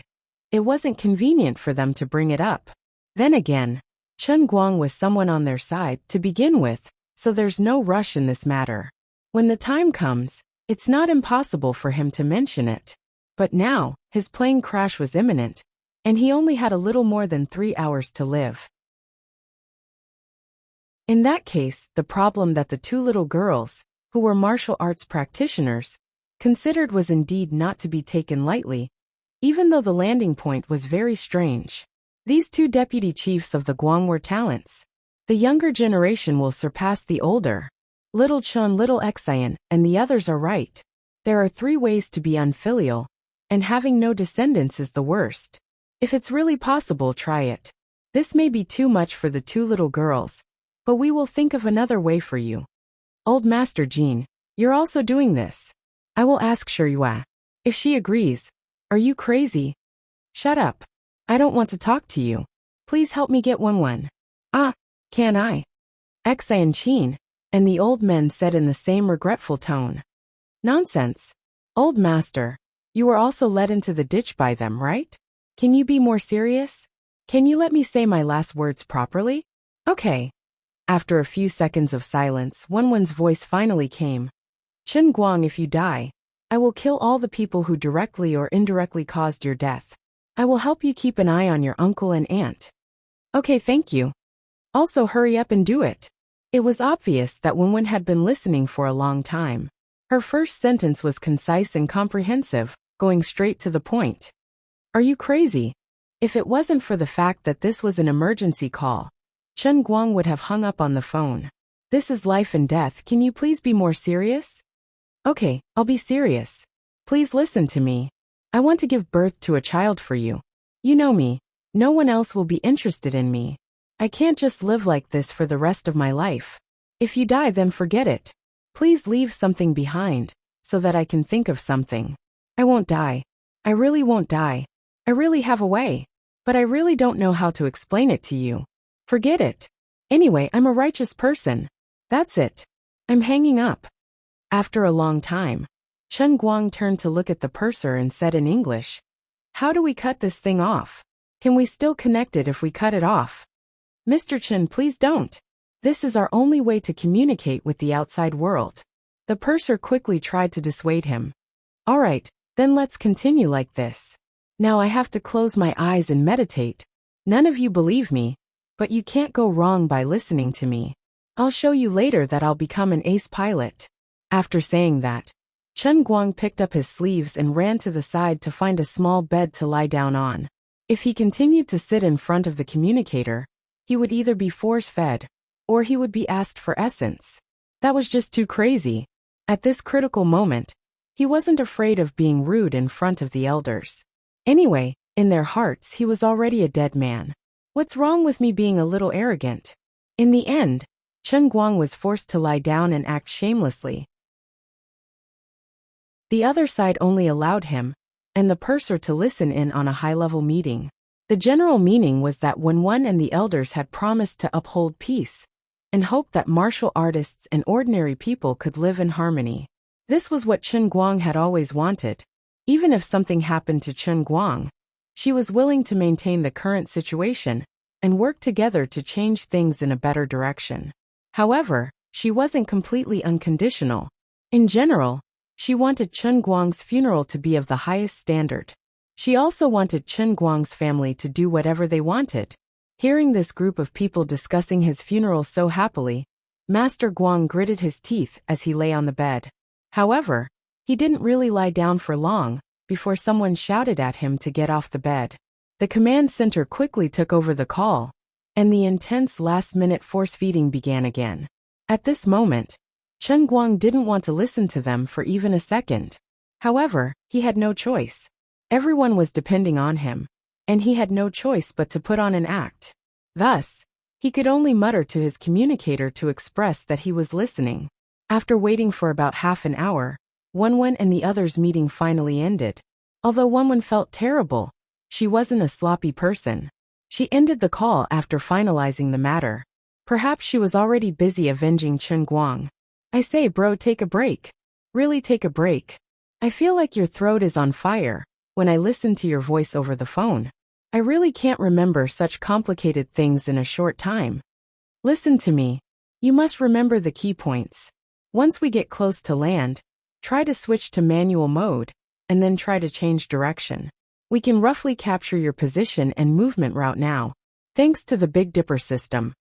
it wasn't convenient for them to bring it up. Then again, Chen Guang was someone on their side to begin with, so there's no rush in this matter. When the time comes, it's not impossible for him to mention it. But now, his plane crash was imminent, and he only had a little more than 3 hours to live. In that case, the problem that the two little girls, who were martial arts practitioners, considered was indeed not to be taken lightly, even though the landing point was very strange. These two deputy chiefs of the Guang were talents. The younger generation will surpass the older. Little Chun, little Xian, and the others are right. There are 3 ways to be unfilial, and having no descendants is the worst. If it's really possible, try it. This may be too much for the two little girls, but we will think of another way for you. Old Master Jean, you're also doing this. I will ask Shiyue. If she agrees. Are you crazy? Shut up. I don't want to talk to you. Please help me get one. Can I? Xian Qin, and the old men said in the same regretful tone. Nonsense. Old Master, you were also led into the ditch by them, right? Can you be more serious? Can you let me say my last words properly? Okay. After a few seconds of silence, Wenwen's voice finally came. Chen Guang, if you die, I will kill all the people who directly or indirectly caused your death. I will help you keep an eye on your uncle and aunt. Okay, thank you. Also hurry up and do it. It was obvious that Wenwen had been listening for a long time. Her first sentence was concise and comprehensive, going straight to the point. Are you crazy? If it wasn't for the fact that this was an emergency call, Chen Guang would have hung up on the phone. This is life and death. Can you please be more serious? Okay, I'll be serious. Please listen to me. I want to give birth to a child for you. You know me. No one else will be interested in me. I can't just live like this for the rest of my life. If you die, then forget it. Please leave something behind, so that I can think of something. I won't die. I really won't die. I really have a way. But I really don't know how to explain it to you. Forget it. Anyway, I'm a righteous person. That's it. I'm hanging up. After a long time, Chen Guang turned to look at the purser and said in English, How do we cut this thing off? Can we still connect it if we cut it off? Mr. Chen, please don't. This is our only way to communicate with the outside world. The purser quickly tried to dissuade him. All right, then let's continue like this. Now I have to close my eyes and meditate. None of you believe me, but you can't go wrong by listening to me. I'll show you later that I'll become an ace pilot. After saying that, Chen Guang picked up his sleeves and ran to the side to find a small bed to lie down on. If he continued to sit in front of the communicator, he would either be force-fed, or he would be asked for essence. That was just too crazy. At this critical moment, he wasn't afraid of being rude in front of the elders. Anyway, in their hearts he was already a dead man. What's wrong with me being a little arrogant? In the end, Chen Guang was forced to lie down and act shamelessly. The other side only allowed him and the purser to listen in on a high-level meeting. The general meaning was that Wen and the elders had promised to uphold peace and hoped that martial artists and ordinary people could live in harmony. This was what Chen Guang had always wanted. Even if something happened to Chen Guang, she was willing to maintain the current situation and work together to change things in a better direction. However, she wasn't completely unconditional. In general, she wanted Chen Guang's funeral to be of the highest standard. She also wanted Chen Guang's family to do whatever they wanted. Hearing this group of people discussing his funeral so happily, Master Guang gritted his teeth as he lay on the bed. However, he didn't really lie down for long before someone shouted at him to get off the bed. The command center quickly took over the call, and the intense last-minute force-feeding began again. At this moment, Chen Guang didn't want to listen to them for even a second. However, he had no choice. Everyone was depending on him, and he had no choice but to put on an act. Thus, he could only mutter to his communicator to express that he was listening. After waiting for about half an hour, Wen and the others' meeting finally ended. Although Wen felt terrible, she wasn't a sloppy person. She ended the call after finalizing the matter. Perhaps she was already busy avenging Chen Guang. I say, bro, take a break. Really take a break. I feel like your throat is on fire when I listen to your voice over the phone. I really can't remember such complicated things in a short time. Listen to me. You must remember the key points. Once we get close to land, try to switch to manual mode, and then try to change direction. We can roughly capture your position and movement route now, thanks to the Big Dipper system.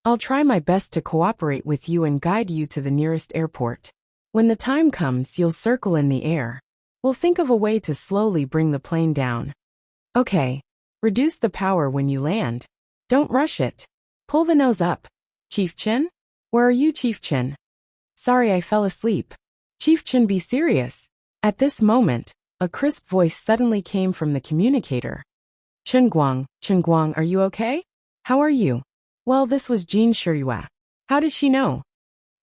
I'll try my best to cooperate with you and guide you to the nearest airport. When the time comes, you'll circle in the air. We'll think of a way to slowly bring the plane down. Okay. Reduce the power when you land. Don't rush it. Pull the nose up. Chief Chen? Where are you, Chief Chen? Sorry, I fell asleep. Chief Chen, be serious. At this moment, a crisp voice suddenly came from the communicator. Chen Guang, are you okay? How are you? Well, this was Jean Shiyue. How did she know?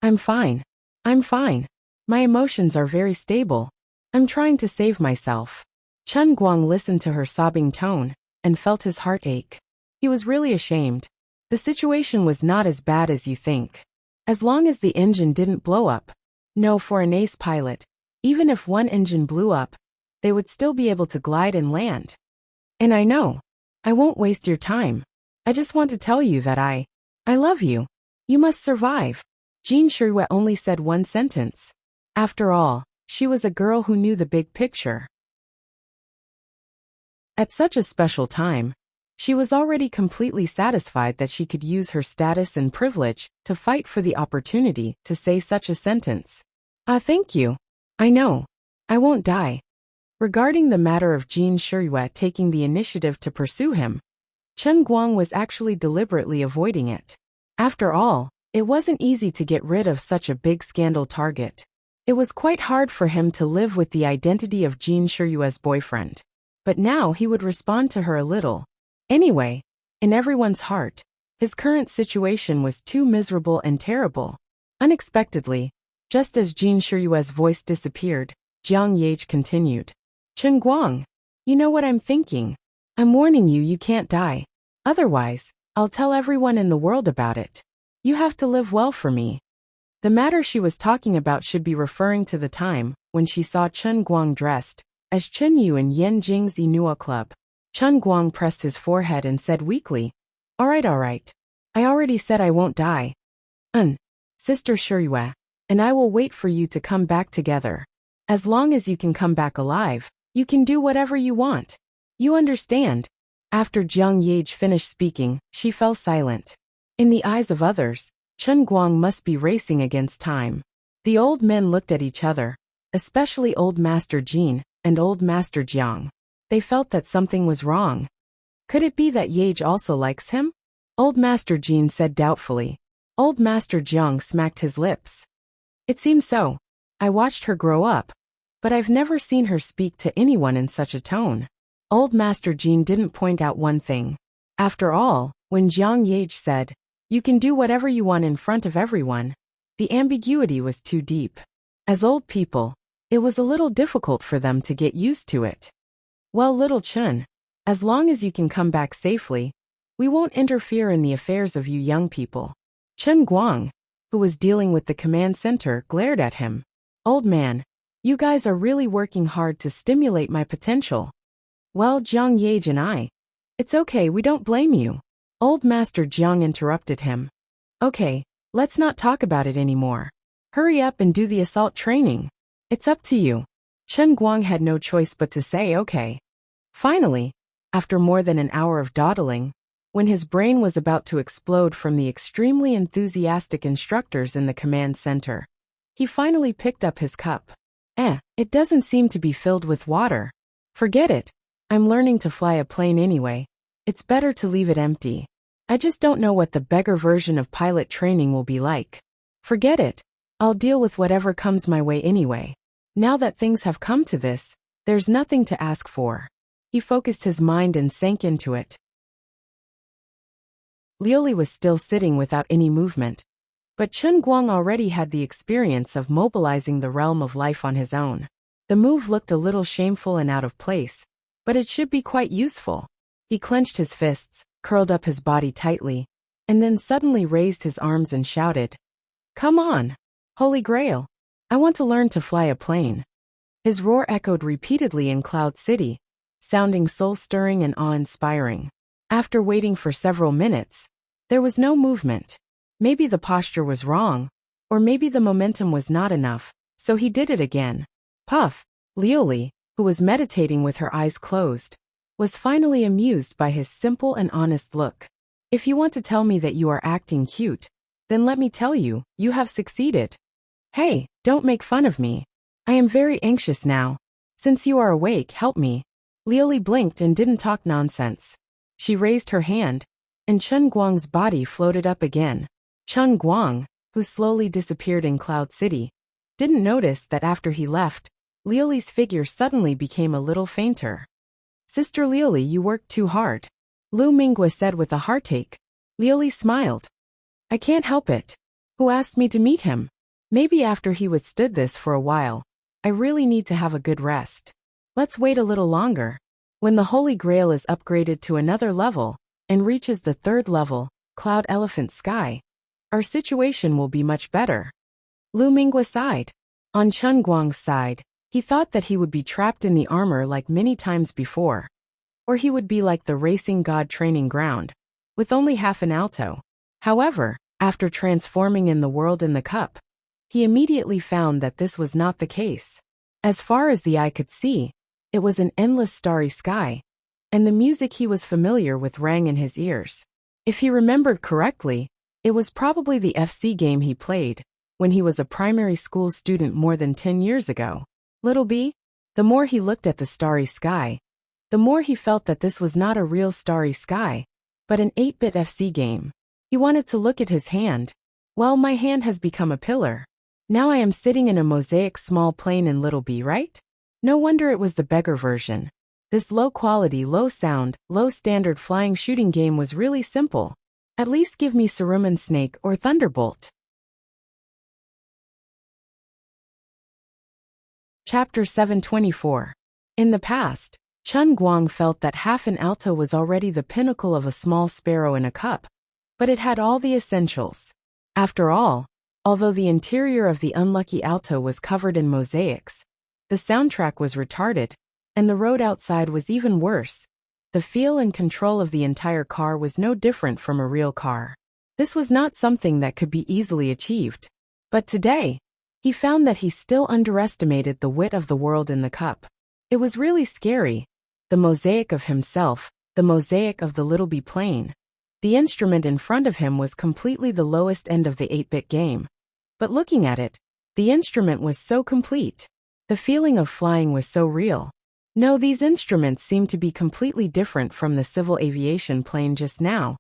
I'm fine. My emotions are very stable. I'm trying to save myself. Chen Guang listened to her sobbing tone and felt his heart ache. He was really ashamed. The situation was not as bad as you think. As long as the engine didn't blow up. No, for an ace pilot, even if one engine blew up, they would still be able to glide and land. And I know. I won't waste your time. I just want to tell you that I love you. You must survive. Jean Shiyue only said one sentence. After all, she was a girl who knew the big picture. At such a special time, she was already completely satisfied that she could use her status and privilege to fight for the opportunity to say such a sentence. Thank you. I know. I won't die. Regarding the matter of Jean Shiyue taking the initiative to pursue him, Chen Guang was actually deliberately avoiding it. After all, it wasn't easy to get rid of such a big scandal target. It was quite hard for him to live with the identity of Jean Shiyue's boyfriend. But now he would respond to her a little. Anyway, in everyone's heart, his current situation was too miserable and terrible. Unexpectedly, just as Jean Shiyue's voice disappeared, Jiang Yage continued. Chen Guang, you know what I'm thinking? I'm warning you, you can't die. Otherwise, I'll tell everyone in the world about it. You have to live well for me. The matter she was talking about should be referring to the time when she saw Chen Guang dressed as Chen Yu in Yan Jing's Inua Club. Chen Guang pressed his forehead and said weakly, all right. I already said I won't die. Sister Shiyue, and I will wait for you to come back together. As long as you can come back alive, you can do whatever you want. You understand? After Jiang Yage finished speaking, she fell silent. In the eyes of others, Chen Guang must be racing against time. The old men looked at each other, especially Old Master Jean and Old Master Jiang. They felt that something was wrong. Could it be that Yage also likes him? Old Master Jean said doubtfully. Old Master Jiang smacked his lips. It seems so. I watched her grow up, but I've never seen her speak to anyone in such a tone. Old Master Jean didn't point out one thing. After all, when Jiang Yage said, "You can do whatever you want in front of everyone," the ambiguity was too deep. As old people, it was a little difficult for them to get used to it. Well, little Chun, as long as you can come back safely, we won't interfere in the affairs of you young people. Chun Guang, who was dealing with the command center, glared at him. Old man, you guys are really working hard to stimulate my potential. Well, Jiang Yage and it's okay, we don't blame you. Old Master Jiang interrupted him. Okay, let's not talk about it anymore. Hurry up and do the assault training. It's up to you. Chun Guang had no choice but to say okay. Finally, after more than an hour of dawdling, when his brain was about to explode from the extremely enthusiastic instructors in the command center, he finally picked up his cup. It doesn't seem to be filled with water. Forget it. I'm learning to fly a plane anyway. It's better to leave it empty. I just don't know what the beggar version of pilot training will be like. Forget it. I'll deal with whatever comes my way anyway. Now that things have come to this, there's nothing to ask for. He focused his mind and sank into it. Liuli was still sitting without any movement, but Chun Guang already had the experience of mobilizing the realm of life on his own. The move looked a little shameful and out of place, but it should be quite useful. He clenched his fists, curled up his body tightly, and then suddenly raised his arms and shouted, "Come on! Holy Grail! I want to learn to fly a plane." His roar echoed repeatedly in Cloud City, sounding soul-stirring and awe-inspiring. After waiting for several minutes, there was no movement. Maybe the posture was wrong, or maybe the momentum was not enough, so he did it again. Puff! Liuli, who was meditating with her eyes closed, was finally amused by his simple and honest look. If you want to tell me that you are acting cute, then let me tell you, you have succeeded. Hey, don't make fun of me. I am very anxious now. Since you are awake, help me. Liuli blinked and didn't talk nonsense. She raised her hand, and Chun Guang's body floated up again. Chun Guang, who slowly disappeared in Cloud City, didn't notice that after he left, Liuli's figure suddenly became a little fainter. Sister Liuli, you worked too hard, Lu Mingwa said with a heartache. Liuli smiled. I can't help it. Who asked me to meet him? Maybe after he withstood this for a while, I really need to have a good rest. Let's wait a little longer. When the Holy Grail is upgraded to another level and reaches the 3rd level, Cloud Elephant Sky, our situation will be much better. Lu Mingwa sighed. On Chun Guang's side, he thought that he would be trapped in the armor like many times before, or he would be like the racing god training ground, with only half an alto. However, after transforming in the world in the cup, he immediately found that this was not the case. As far as the eye could see, it was an endless starry sky, and the music he was familiar with rang in his ears. If he remembered correctly, it was probably the FC game he played when he was a primary school student more than 10 years ago. Little B? The more he looked at the starry sky, the more he felt that this was not a real starry sky, but an 8-bit FC game. He wanted to look at his hand. Well, my hand has become a pillar. Now I am sitting in a mosaic small plane in Little B, right? No wonder it was the beggar version. This low-quality, low-sound, low-standard flying shooting game was really simple. At least give me Saruman Snake or Thunderbolt. Chapter 724. In the past, Chun Guang felt that half an alto was already the pinnacle of a small sparrow in a cup, but it had all the essentials. After all, although the interior of the unlucky alto was covered in mosaics, the soundtrack was retarded, and the road outside was even worse. The feel and control of the entire car was no different from a real car. This was not something that could be easily achieved. But today, he found that he still underestimated the wit of the world in the cup. It was really scary. The mosaic of himself, the mosaic of the Little B plane. The instrument in front of him was completely the lowest end of the 8-bit game. But looking at it, the instrument was so complete. The feeling of flying was so real. No, these instruments seemed to be completely different from the civil aviation plane just now.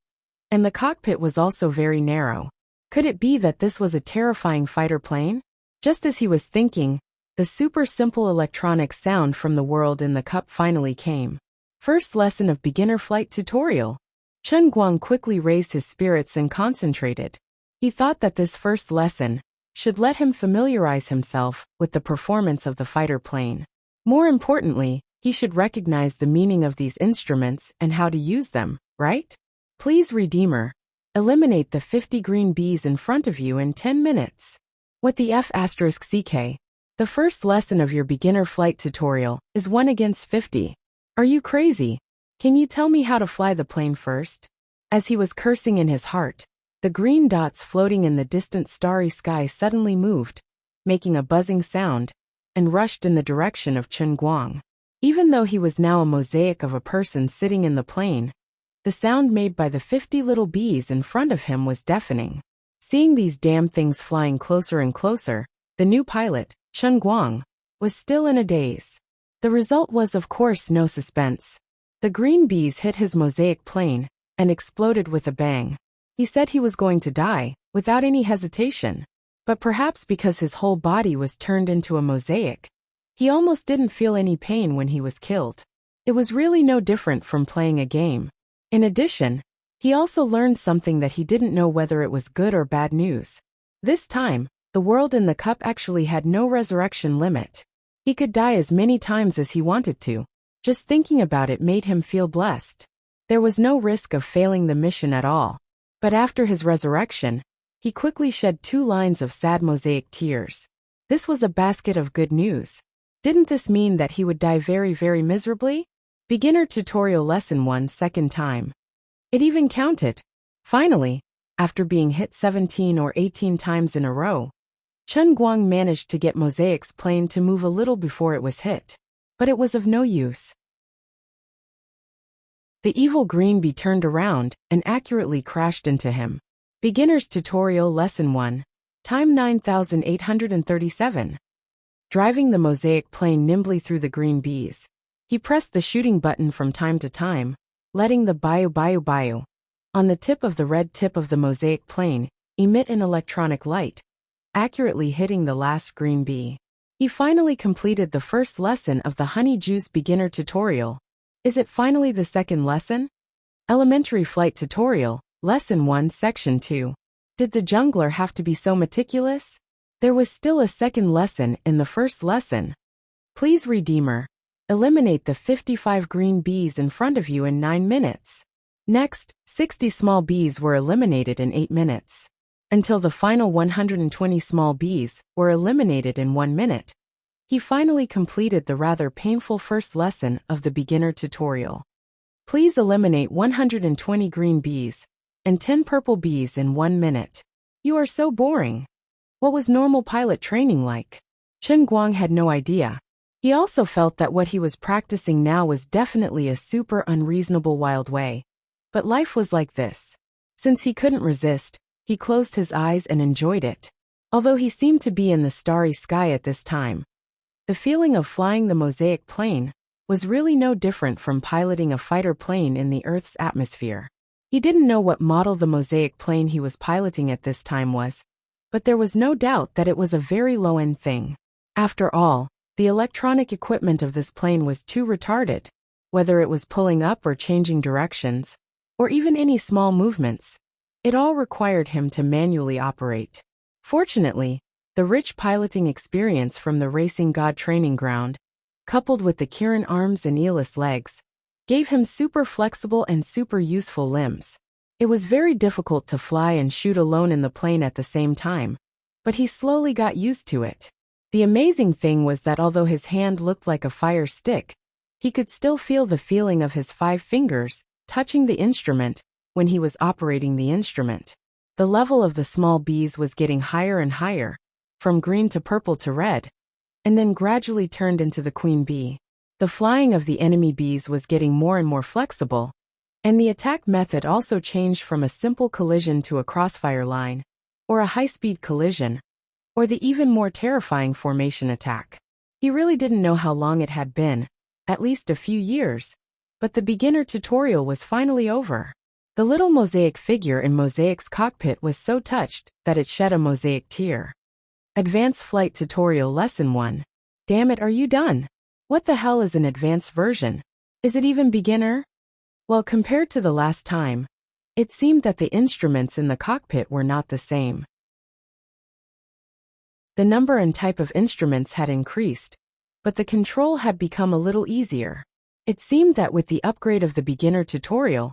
And the cockpit was also very narrow. Could it be that this was a terrifying fighter plane? Just as he was thinking, the super simple electronic sound from the world in the cup finally came. First lesson of beginner flight tutorial. Chen Guang quickly raised his spirits and concentrated. He thought that this first lesson should let him familiarize himself with the performance of the fighter plane. More importantly, he should recognize the meaning of these instruments and how to use them, right? Please, Redeemer, eliminate the 50 green bees in front of you in 10 minutes. What the F***CK? The first lesson of your beginner flight tutorial is 1 against 50. Are you crazy? Can you tell me how to fly the plane first? As he was cursing in his heart, the green dots floating in the distant starry sky suddenly moved, making a buzzing sound, and rushed in the direction of Chen Guang. Even though he was now a mosaic of a person sitting in the plane, the sound made by the 50 little bees in front of him was deafening. Seeing these damn things flying closer and closer, the new pilot, Chen Guang, was still in a daze. The result was, of course, no suspense. The green bees hit his mosaic plane and exploded with a bang. He said he was going to die, without any hesitation. But perhaps because his whole body was turned into a mosaic, he almost didn't feel any pain when he was killed. It was really no different from playing a game. In addition, he also learned something that he didn't know whether it was good or bad news. This time, the world in the cup actually had no resurrection limit. He could die as many times as he wanted to. Just thinking about it made him feel blessed. There was no risk of failing the mission at all. But after his resurrection, he quickly shed 2 lines of sad mosaic tears. This was a basket of good news. Didn't this mean that he would die very, very miserably? Beginner tutorial lesson 1 second time. It even counted. Finally, after being hit 17 or 18 times in a row, Chen Guang managed to get Mosaic's plane to move a little before it was hit. But it was of no use. The evil green bee turned around and accurately crashed into him. Beginner's tutorial lesson 1. Time 9837. Driving the mosaic plane nimbly through the green bees, he pressed the shooting button from time to time, letting the bio on the tip of the red tip of the mosaic plane emit an electronic light, accurately hitting the last green bee. He finally completed the first lesson of the honey juice beginner tutorial. Is it finally the second lesson? Elementary flight tutorial, lesson 1 section 2. Did the jungler have to be so meticulous? There was still a second lesson in the first lesson. Please, Redeemer, eliminate the 55 green bees in front of you in 9 minutes. Next, 60 small bees were eliminated in 8 minutes. Until the final 120 small bees were eliminated in 1 minute. He finally completed the rather painful first lesson of the beginner tutorial. Please eliminate 120 green bees and 10 purple bees in 1 minute. You are so boring. What was normal pilot training like? Chen Guang had no idea. He also felt that what he was practicing now was definitely a super unreasonable wild way. But life was like this. Since he couldn't resist, he closed his eyes and enjoyed it. Although he seemed to be in the starry sky at this time, the feeling of flying the mosaic plane was really no different from piloting a fighter plane in the Earth's atmosphere. He didn't know what model the mosaic plane he was piloting at this time was, but there was no doubt that it was a very low-end thing. After all, the electronic equipment of this plane was too retarded. Whether it was pulling up or changing directions, or even any small movements, it all required him to manually operate. Fortunately, the rich piloting experience from the racing god training ground, coupled with the Kirin arms and Eelis legs, gave him super flexible and super useful limbs. It was very difficult to fly and shoot alone in the plane at the same time, but he slowly got used to it. The amazing thing was that although his hand looked like a fire stick, he could still feel the feeling of his 5 fingers touching the instrument when he was operating the instrument. The level of the small bees was getting higher and higher, from green to purple to red, and then gradually turned into the queen bee. The flying of the enemy bees was getting more and more flexible, and the attack method also changed from a simple collision to a crossfire line, or a high-speed collision, or the even more terrifying formation attack. He really didn't know how long it had been, at least a few years, but the beginner tutorial was finally over. The little mosaic figure in Mosaic's cockpit was so touched that it shed a mosaic tear. Advanced Flight Tutorial Lesson 1. Damn it, are you done? What the hell is an advanced version? Is it even beginner? Well, compared to the last time, it seemed that the instruments in the cockpit were not the same. The number and type of instruments had increased, but the control had become a little easier. It seemed that with the upgrade of the beginner tutorial,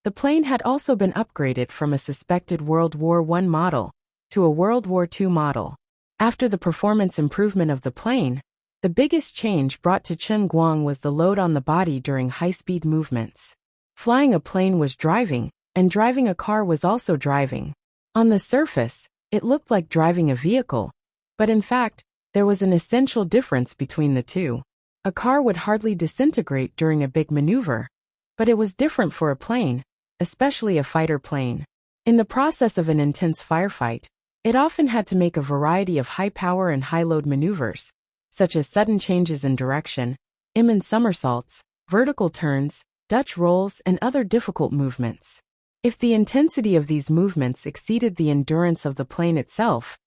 the plane had also been upgraded from a suspected World War I model to a World War II model. After the performance improvement of the plane, the biggest change brought to Chen Guang was the load on the body during high-speed movements. Flying a plane was driving, and driving a car was also driving. On the surface, it looked like driving a vehicle, but in fact, there was an essential difference between the two. A car would hardly disintegrate during a big maneuver, but it was different for a plane, especially a fighter plane. In the process of an intense firefight, it often had to make a variety of high-power and high-load maneuvers, such as sudden changes in direction, immense somersaults, vertical turns, Dutch rolls, and other difficult movements. If the intensity of these movements exceeded the endurance of the plane itself,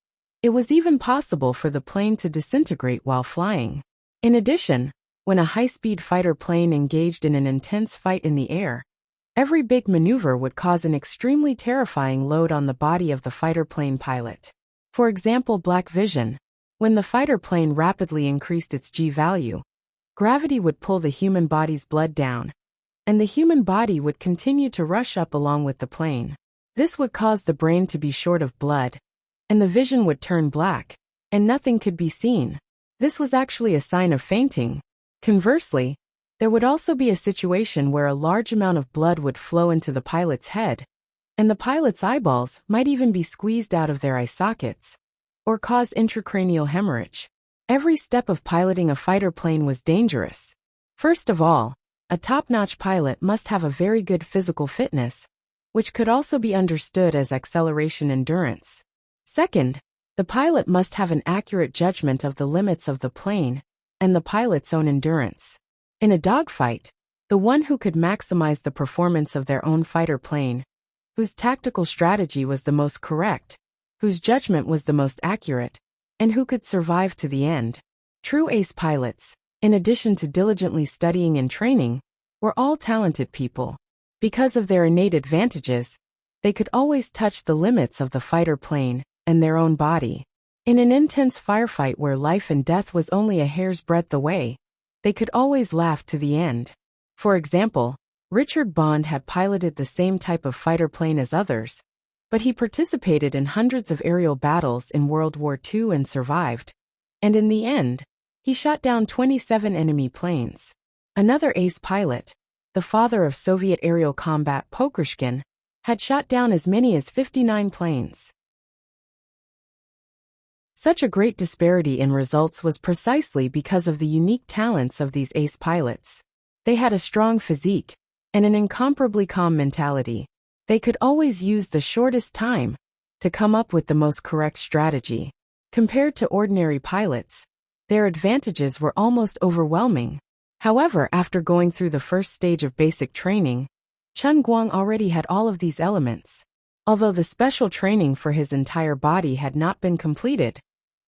it was even possible for the plane to disintegrate while flying. In addition, when a high-speed fighter plane engaged in an intense fight in the air, every big maneuver would cause an extremely terrifying load on the body of the fighter plane pilot. For example, black vision. When the fighter plane rapidly increased its G value, gravity would pull the human body's blood down, and the human body would continue to rush up along with the plane. This would cause the brain to be short of blood, and the vision would turn black, and nothing could be seen. This was actually a sign of fainting. Conversely, there would also be a situation where a large amount of blood would flow into the pilot's head, and the pilot's eyeballs might even be squeezed out of their eye sockets, or cause intracranial hemorrhage. Every step of piloting a fighter plane was dangerous. First of all, a top-notch pilot must have a very good physical fitness, which could also be understood as acceleration endurance. Second, the pilot must have an accurate judgment of the limits of the plane and the pilot's own endurance. In a dogfight, the one who could maximize the performance of their own fighter plane, whose tactical strategy was the most correct, whose judgment was the most accurate, and who could survive to the end. True ace pilots, in addition to diligently studying and training, were all talented people. Because of their innate advantages, they could always touch the limits of the fighter plane and their own body. In an intense firefight where life and death was only a hair's breadth away, they could always laugh to the end. For example, Richard Bond had piloted the same type of fighter plane as others, but he participated in hundreds of aerial battles in World War II and survived, and in the end, he shot down 27 enemy planes. Another ace pilot, the father of Soviet aerial combat Pokrishkin, had shot down as many as 59 planes. Such a great disparity in results was precisely because of the unique talents of these ace pilots. They had a strong physique and an incomparably calm mentality. They could always use the shortest time to come up with the most correct strategy. Compared to ordinary pilots, their advantages were almost overwhelming. However, after going through the first stage of basic training, Chen Guang already had all of these elements. Although the special training for his entire body had not been completed,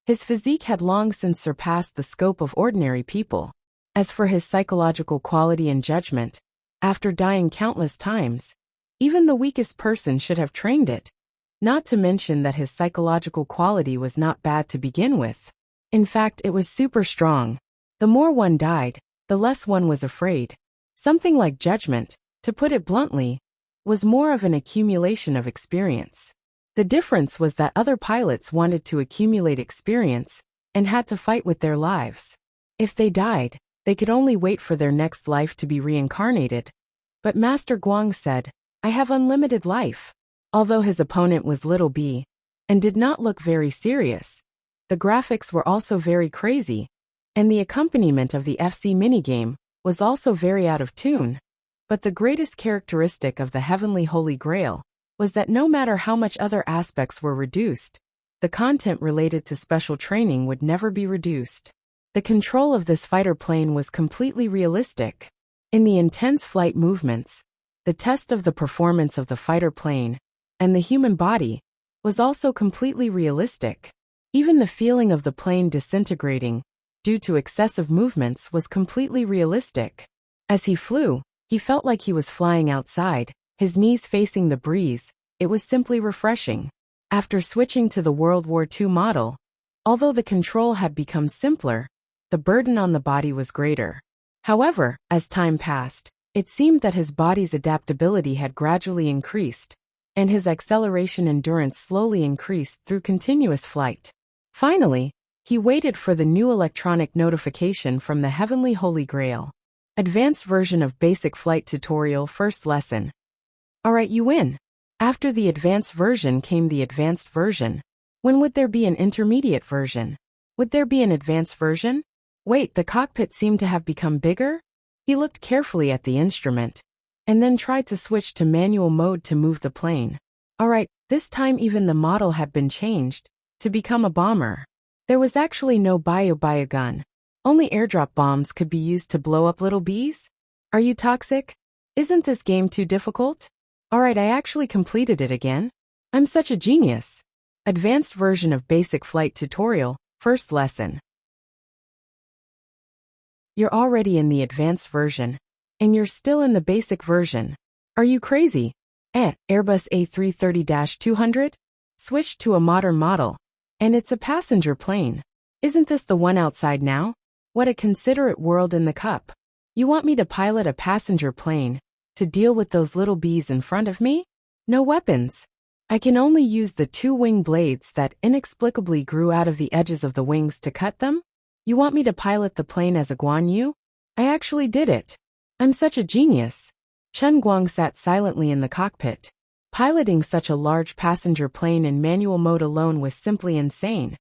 his physique had long since surpassed the scope of ordinary people. As for his psychological quality and judgment, after dying countless times, even the weakest person should have trained it. Not to mention that his psychological quality was not bad to begin with. In fact, it was super strong. The more one died, the less one was afraid. Something like judgment, to put it bluntly, was more of an accumulation of experience. The difference was that other pilots wanted to accumulate experience and had to fight with their lives. If they died, they could only wait for their next life to be reincarnated. But Master Guang said, "I have unlimited life." Although his opponent was Little B and did not look very serious, the graphics were also very crazy, and the accompaniment of the FC minigame was also very out of tune. But the greatest characteristic of the Heavenly Holy Grail was that no matter how much other aspects were reduced, the content related to special training would never be reduced. The control of this fighter plane was completely realistic. In the intense flight movements, The test of the performance of the fighter plane and the human body was also completely realistic. Even the feeling of the plane disintegrating due to excessive movements was completely realistic. As he flew, he felt like he was flying outside, his knees facing the breeze. It was simply refreshing. After switching to the World War II model, although the control had become simpler, the burden on the body was greater. However, as time passed, it seemed that his body's adaptability had gradually increased, and his acceleration endurance slowly increased through continuous flight. Finally, he waited for the new electronic notification from the Heavenly Holy Grail. Advanced version of basic flight tutorial first lesson. Alright, you win. After the advanced version came the advanced version. When would there be an intermediate version? Would there be an advanced version? Wait, the cockpit seemed to have become bigger? He looked carefully at the instrument, and then tried to switch to manual mode to move the plane. Alright, this time even the model had been changed to become a bomber. There was actually no bio gun. Only airdrop bombs could be used to blow up little bees? Are you toxic? Isn't this game too difficult? Alright, I actually completed it again. I'm such a genius. Advanced version of basic flight tutorial, first lesson. You're already in the advanced version, and you're still in the basic version. Are you crazy? Airbus A330-200? Switched to a modern model. And it's a passenger plane. Isn't this the one outside now? What a considerate world in the cup. You want me to pilot a passenger plane to deal with those little bees in front of me? No weapons. I can only use the two wing blades that inexplicably grew out of the edges of the wings to cut them? You want me to pilot the plane as a Guan Yu? I actually did it. I'm such a genius. Chen Guang sat silently in the cockpit. Piloting such a large passenger plane in manual mode alone was simply insane.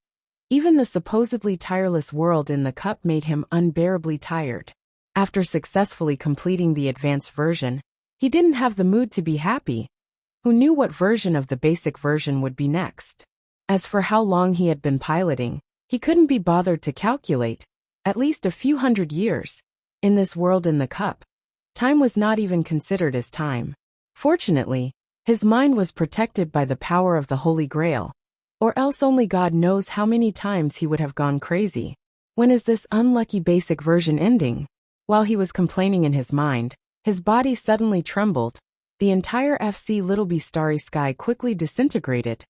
Even the supposedly tireless world in the cup made him unbearably tired. After successfully completing the advanced version, he didn't have the mood to be happy. Who knew what version of the basic version would be next? As for how long he had been piloting, he couldn't be bothered to calculate. At least a few hundred years. In this world in the cup, time was not even considered as time. Fortunately, his mind was protected by the power of the Holy Grail. Or else only God knows how many times he would have gone crazy. When is this unlucky basic version ending? While he was complaining in his mind, his body suddenly trembled. The entire FC Little B starry sky quickly disintegrated.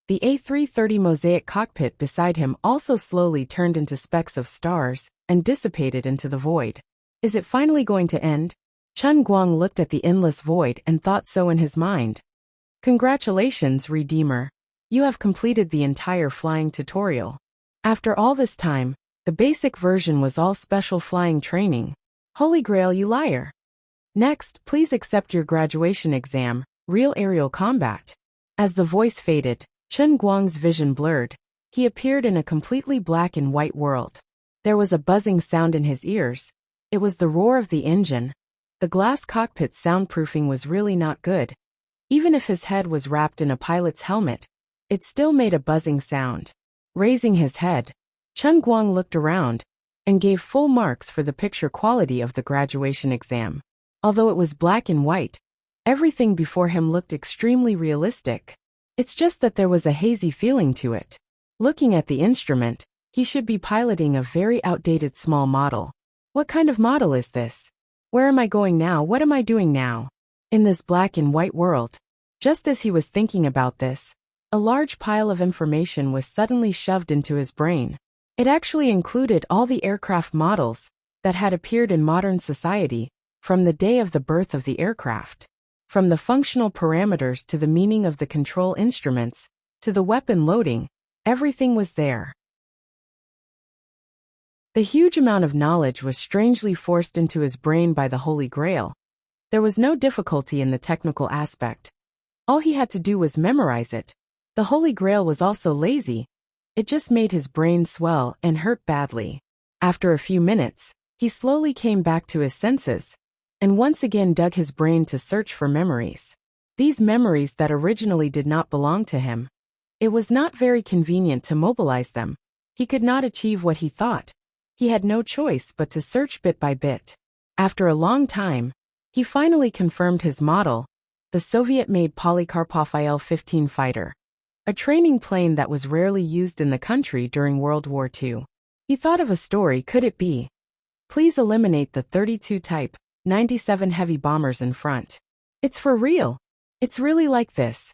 The A330 mosaic cockpit beside him also slowly turned into specks of stars and dissipated into the void. Is it finally going to end? Chen Guang looked at the endless void and thought so in his mind. Congratulations, Redeemer. You have completed the entire flying tutorial. After all this time, the basic version was all special flying training. Holy Grail, you liar. Next, please accept your graduation exam, real aerial combat. As the voice faded, Chen Guang's vision blurred. He appeared in a completely black and white world. There was a buzzing sound in his ears. It was the roar of the engine. The glass cockpit soundproofing was really not good. Even if his head was wrapped in a pilot's helmet, it still made a buzzing sound. Raising his head, Chen Guang looked around and gave full marks for the picture quality of the graduation exam. Although it was black and white, everything before him looked extremely realistic. It's just that there was a hazy feeling to it. Looking at the instrument, he should be piloting a very outdated small model. What kind of model is this? Where am I going now? What am I doing now? In this black and white world. Just as he was thinking about this, a large pile of information was suddenly shoved into his brain. It actually included all the aircraft models that had appeared in modern society from the day of the birth of the aircraft. From the functional parameters to the meaning of the control instruments, to the weapon loading, everything was there. The huge amount of knowledge was strangely forced into his brain by the Holy Grail. There was no difficulty in the technical aspect. All he had to do was memorize it. The Holy Grail was also lazy. It just made his brain swell and hurt badly. After a few minutes, he slowly came back to his senses, and once again dug his brain to search for memories. These memories that originally did not belong to him. It was not very convenient to mobilize them. He could not achieve what he thought. He had no choice but to search bit by bit. After a long time, He finally confirmed his model, the Soviet-made Polikarpov Il-15 fighter, a training plane that was rarely used in the country during World War II. He thought of a story. Could it be? Please eliminate the 32 Type 97 heavy bombers in front. It's for real. It's really like this.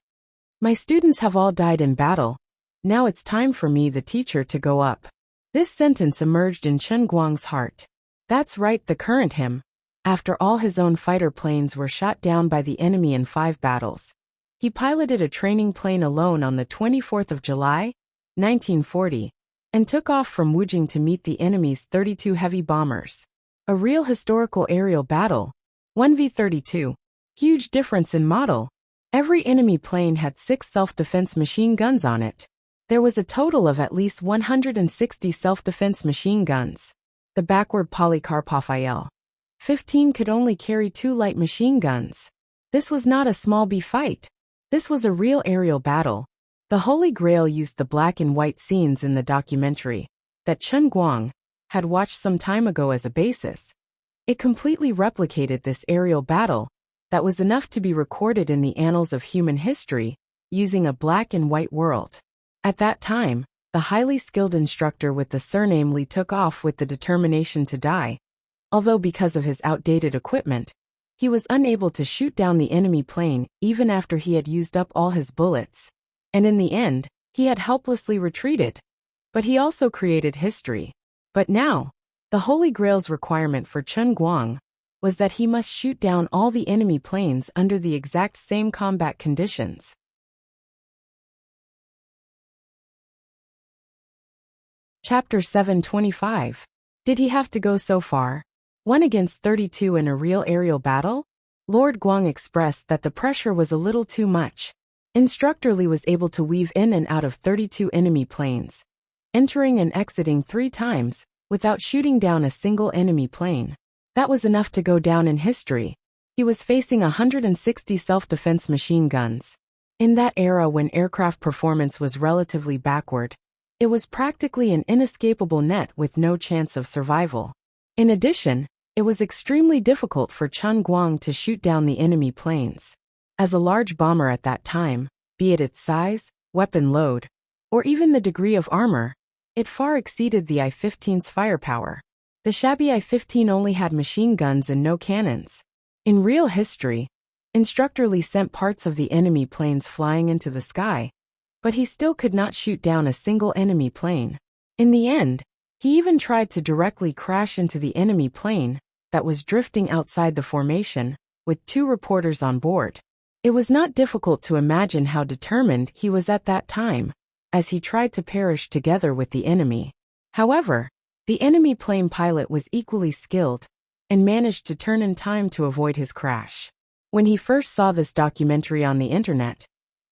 My students have all died in battle. Now it's time for me, the teacher, to go up. This sentence emerged in Chen Guang's heart. That's right, the current him. After all his own fighter planes were shot down by the enemy in 5 battles. He piloted a training plane alone on the 24th of July, 1940, and took off from Wujing to meet the enemy's 32 heavy bombers. A real historical aerial battle. 1v32. Huge difference in model. Every enemy plane had 6 self-defense machine guns on it. There was a total of at least 160 self-defense machine guns. The backward Polikarpov IL-15 could only carry 2 light machine guns. This was not a small B fight. This was a real aerial battle. The Holy Grail used the black and white scenes in the documentary that Chen Guang had watched some time ago as a basis. It completely replicated this aerial battle that was enough to be recorded in the annals of human history, using a black and white world. At that time, the highly skilled instructor with the surname Li took off with the determination to die, although because of his outdated equipment, he was unable to shoot down the enemy plane even after he had used up all his bullets, and in the end, he had helplessly retreated. But he also created history. But now, the Holy Grail's requirement for Chen Guang was that he must shoot down all the enemy planes under the exact same combat conditions. Chapter 725. Did he have to go so far? 1 against 32 in a real aerial battle? Lord Guang expressed that the pressure was a little too much. Instructor Li was able to weave in and out of 32 enemy planes, entering and exiting 3 times, without shooting down a single enemy plane. That was enough to go down in history. He was facing 160 self-defense machine guns. In that era when aircraft performance was relatively backward, it was practically an inescapable net with no chance of survival. In addition, it was extremely difficult for Chen Guang to shoot down the enemy planes. As a large bomber at that time, be it its size, weapon load, or even the degree of armor, it far exceeded the I-15's firepower. The shabby I-15 only had machine guns and no cannons. In real history, Instructor Li sent parts of the enemy planes flying into the sky, but he still could not shoot down a single enemy plane. In the end, he even tried to directly crash into the enemy plane that was drifting outside the formation, with 2 reporters on board. It was not difficult to imagine how determined he was at that time, as he tried to perish together with the enemy. However, the enemy plane pilot was equally skilled and managed to turn in time to avoid his crash. When he first saw this documentary on the internet,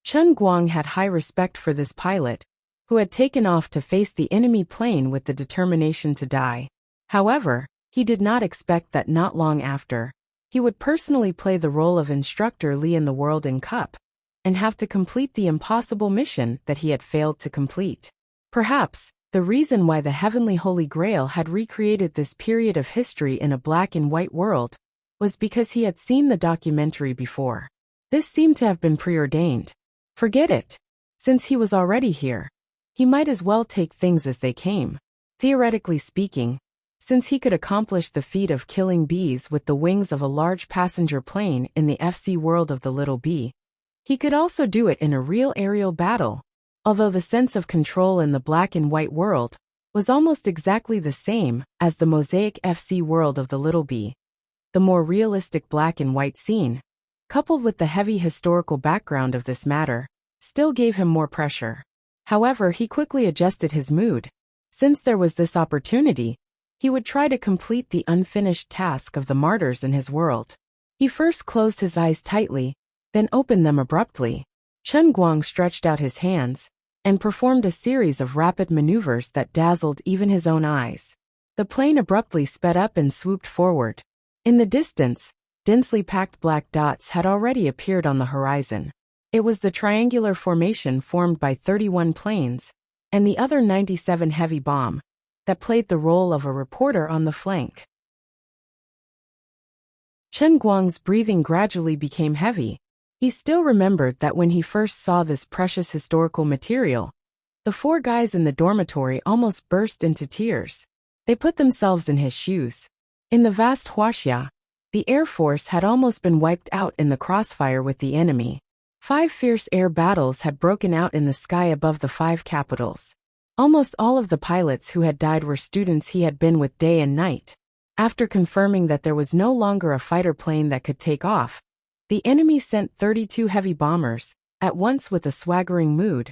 Chen Guang had high respect for this pilot, who had taken off to face the enemy plane with the determination to die. However, he did not expect that not long after, he would personally play the role of Instructor Li in the World Cup, and have to complete the impossible mission that he had failed to complete. Perhaps, the reason why the Heavenly Holy Grail had recreated this period of history in a black and white world was because he had seen the documentary before. This seemed to have been preordained. Forget it. Since he was already here, he might as well take things as they came. Theoretically speaking, since he could accomplish the feat of killing bees with the wings of a large passenger plane in the FC world of the Little Bee, he could also do it in a real aerial battle. Although the sense of control in the black and white world was almost exactly the same as the mosaic FC world of the Little Bee, the more realistic black and white scene, coupled with the heavy historical background of this matter, still gave him more pressure. However, he quickly adjusted his mood. Since there was this opportunity, he would try to complete the unfinished task of the martyrs in his world. He first closed his eyes tightly, then opened them abruptly. Chen Guang stretched out his hands and performed a series of rapid maneuvers that dazzled even his own eyes. The plane abruptly sped up and swooped forward. In the distance, densely packed black dots had already appeared on the horizon. It was the triangular formation formed by 31 planes, and the other 97 heavy bomb, that played the role of a reporter on the flank. Chen Guang's breathing gradually became heavy. He still remembered that when he first saw this precious historical material, the four guys in the dormitory almost burst into tears. They put themselves in his shoes. In the vast Huaxia, the Air Force had almost been wiped out in the crossfire with the enemy. 5 fierce air battles had broken out in the sky above the 5 capitals. Almost all of the pilots who had died were students he had been with day and night. After confirming that there was no longer a fighter plane that could take off, the enemy sent 32 heavy bombers, at once with a swaggering mood,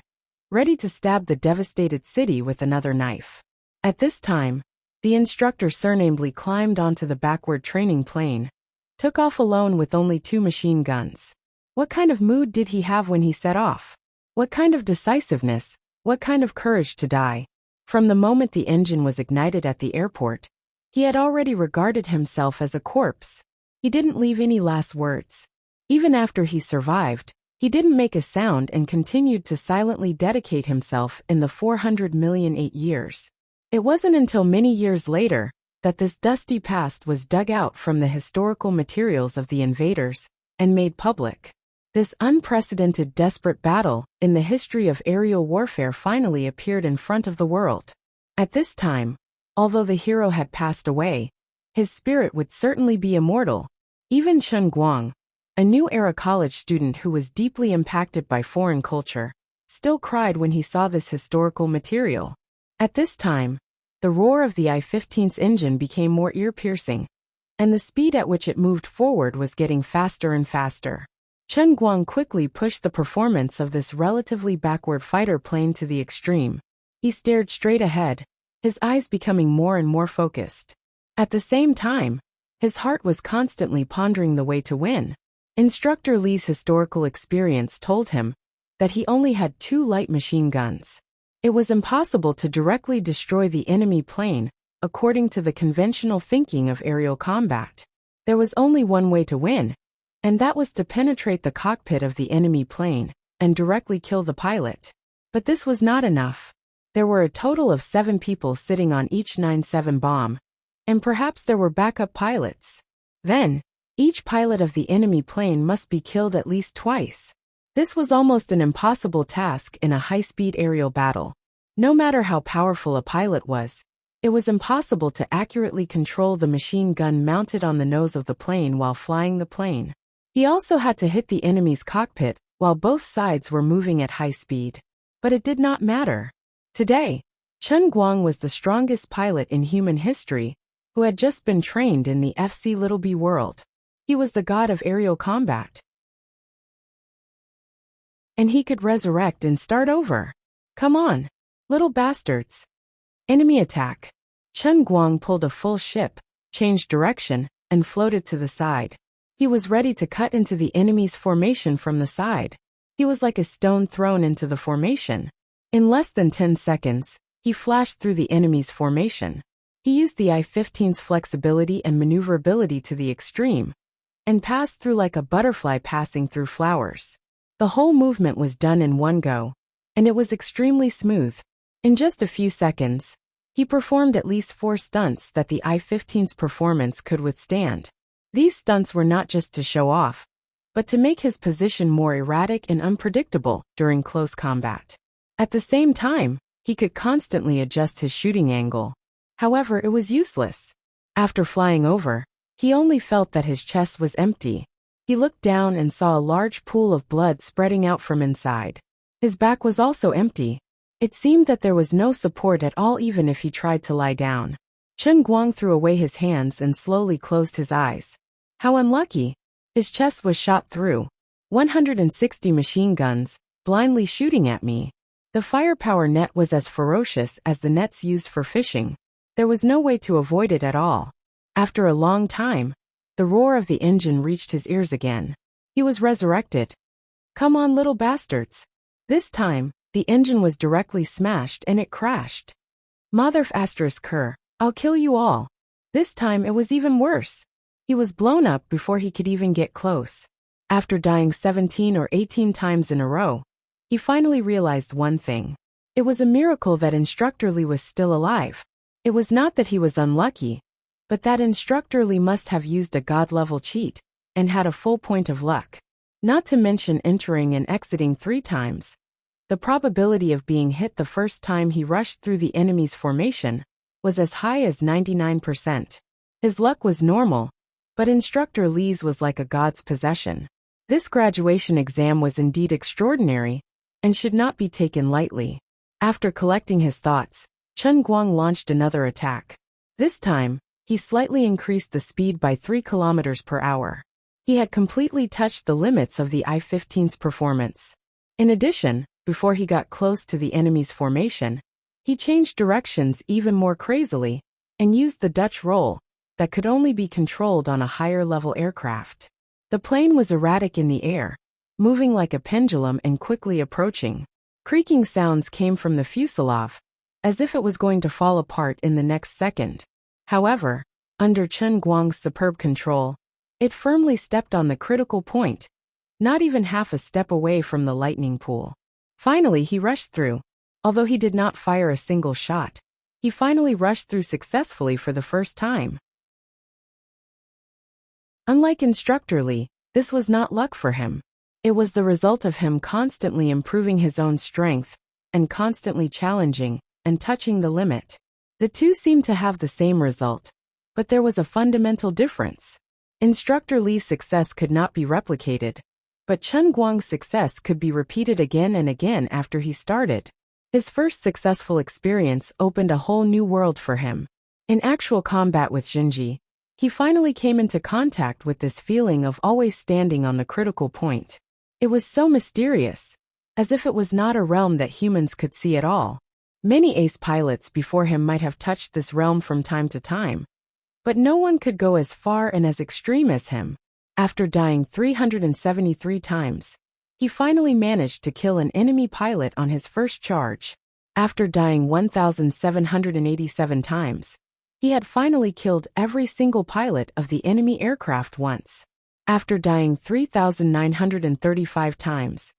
ready to stab the devastated city with another knife. At this time, the instructor surnamedly climbed onto the backward training plane, took off alone with only 2 machine guns. What kind of mood did he have when he set off? What kind of decisiveness, what kind of courage to die? From the moment the engine was ignited at the airport, he had already regarded himself as a corpse. He didn't leave any last words. Even after he survived, he didn't make a sound and continued to silently dedicate himself in the 400,000,008 years. It wasn't until many years later that this dusty past was dug out from the historical materials of the invaders and made public. This unprecedented desperate battle in the history of aerial warfare finally appeared in front of the world. At this time, although the hero had passed away, his spirit would certainly be immortal. Even Chen Guang, a new-era college student who was deeply impacted by foreign culture, still cried when he saw this historical material. At this time, the roar of the I-15's engine became more ear-piercing, and the speed at which it moved forward was getting faster and faster. Chen Guang quickly pushed the performance of this relatively backward fighter plane to the extreme. He stared straight ahead, his eyes becoming more and more focused. At the same time, his heart was constantly pondering the way to win. Instructor Li's historical experience told him that he only had 2 light machine guns. It was impossible to directly destroy the enemy plane, according to the conventional thinking of aerial combat. There was only one way to win, and that was to penetrate the cockpit of the enemy plane and directly kill the pilot. But this was not enough. There were a total of 7 people sitting on each 9-7 bomb, and perhaps there were backup pilots. Then, each pilot of the enemy plane must be killed at least twice. This was almost an impossible task in a high-speed aerial battle. No matter how powerful a pilot was, it was impossible to accurately control the machine gun mounted on the nose of the plane while flying the plane. He also had to hit the enemy's cockpit while both sides were moving at high speed. But it did not matter. Today, Chen Guang was the strongest pilot in human history, who had just been trained in the FC world. He was the god of aerial combat. And he could resurrect and start over. Come on, little bastards. Enemy attack. Chen Guang pulled a full ship, changed direction, and floated to the side. He was ready to cut into the enemy's formation from the side. He was like a stone thrown into the formation. In less than 10 seconds, he flashed through the enemy's formation. He used the I-15's flexibility and maneuverability to the extreme, and passed through like a butterfly passing through flowers. The whole movement was done in one go, and it was extremely smooth. In just a few seconds, he performed at least 4 stunts that the I-15's performance could withstand. These stunts were not just to show off, but to make his position more erratic and unpredictable during close combat. At the same time, he could constantly adjust his shooting angle. However, it was useless. After flying over, he only felt that his chest was empty. He looked down and saw a large pool of blood spreading out from inside. His back was also empty. It seemed that there was no support at all even if he tried to lie down. Chen Guang threw away his hands and slowly closed his eyes. How unlucky! His chest was shot through. 160 machine guns, blindly shooting at me. The firepower net was as ferocious as the nets used for fishing. There was no way to avoid it at all. After a long time, the roar of the engine reached his ears again. He was resurrected. Come on, little bastards. This time, the engine was directly smashed and it crashed. Mother****, I'll kill you all. This time it was even worse. He was blown up before he could even get close. After dying 17 or 18 times in a row, he finally realized one thing. It was a miracle that Instructor Li was still alive. It was not that he was unlucky, But that instructor Lee must have used a god-level cheat and had a full point of luck. Not to mention entering and exiting 3 times. The probability of being hit the first time he rushed through the enemy's formation was as high as 99%. His luck was normal, but Instructor Lee's was like a god's possession. This graduation exam was indeed extraordinary and should not be taken lightly. After collecting his thoughts, Chen Guang launched another attack. This time, he slightly increased the speed by 3 kilometers per hour. He had completely touched the limits of the I-15's performance. In addition, before he got close to the enemy's formation, he changed directions even more crazily and used the Dutch roll that could only be controlled on a higher-level aircraft. The plane was erratic in the air, moving like a pendulum and quickly approaching. Creaking sounds came from the fuselage, as if it was going to fall apart in the next second. However, under Chen Guang's superb control, it firmly stepped on the critical point, not even half a step away from the lightning pool. Finally, he rushed through. Although he did not fire a single shot, he finally rushed through successfully for the first time. Unlike Instructor Lee, this was not luck for him. It was the result of him constantly improving his own strength and constantly challenging and touching the limit. The two seemed to have the same result, but there was a fundamental difference. Instructor Lee's success could not be replicated, but Chen Guang's success could be repeated again and again after he started. His first successful experience opened a whole new world for him. In actual combat with Jinji, he finally came into contact with this feeling of always standing on the critical point. It was so mysterious, as if it was not a realm that humans could see at all. Many ace pilots before him might have touched this realm from time to time, but no one could go as far and as extreme as him. After dying 373 times, he finally managed to kill an enemy pilot on his first charge. After dying 1,787 times, he had finally killed every single pilot of the enemy aircraft once. After dying 3,935 times,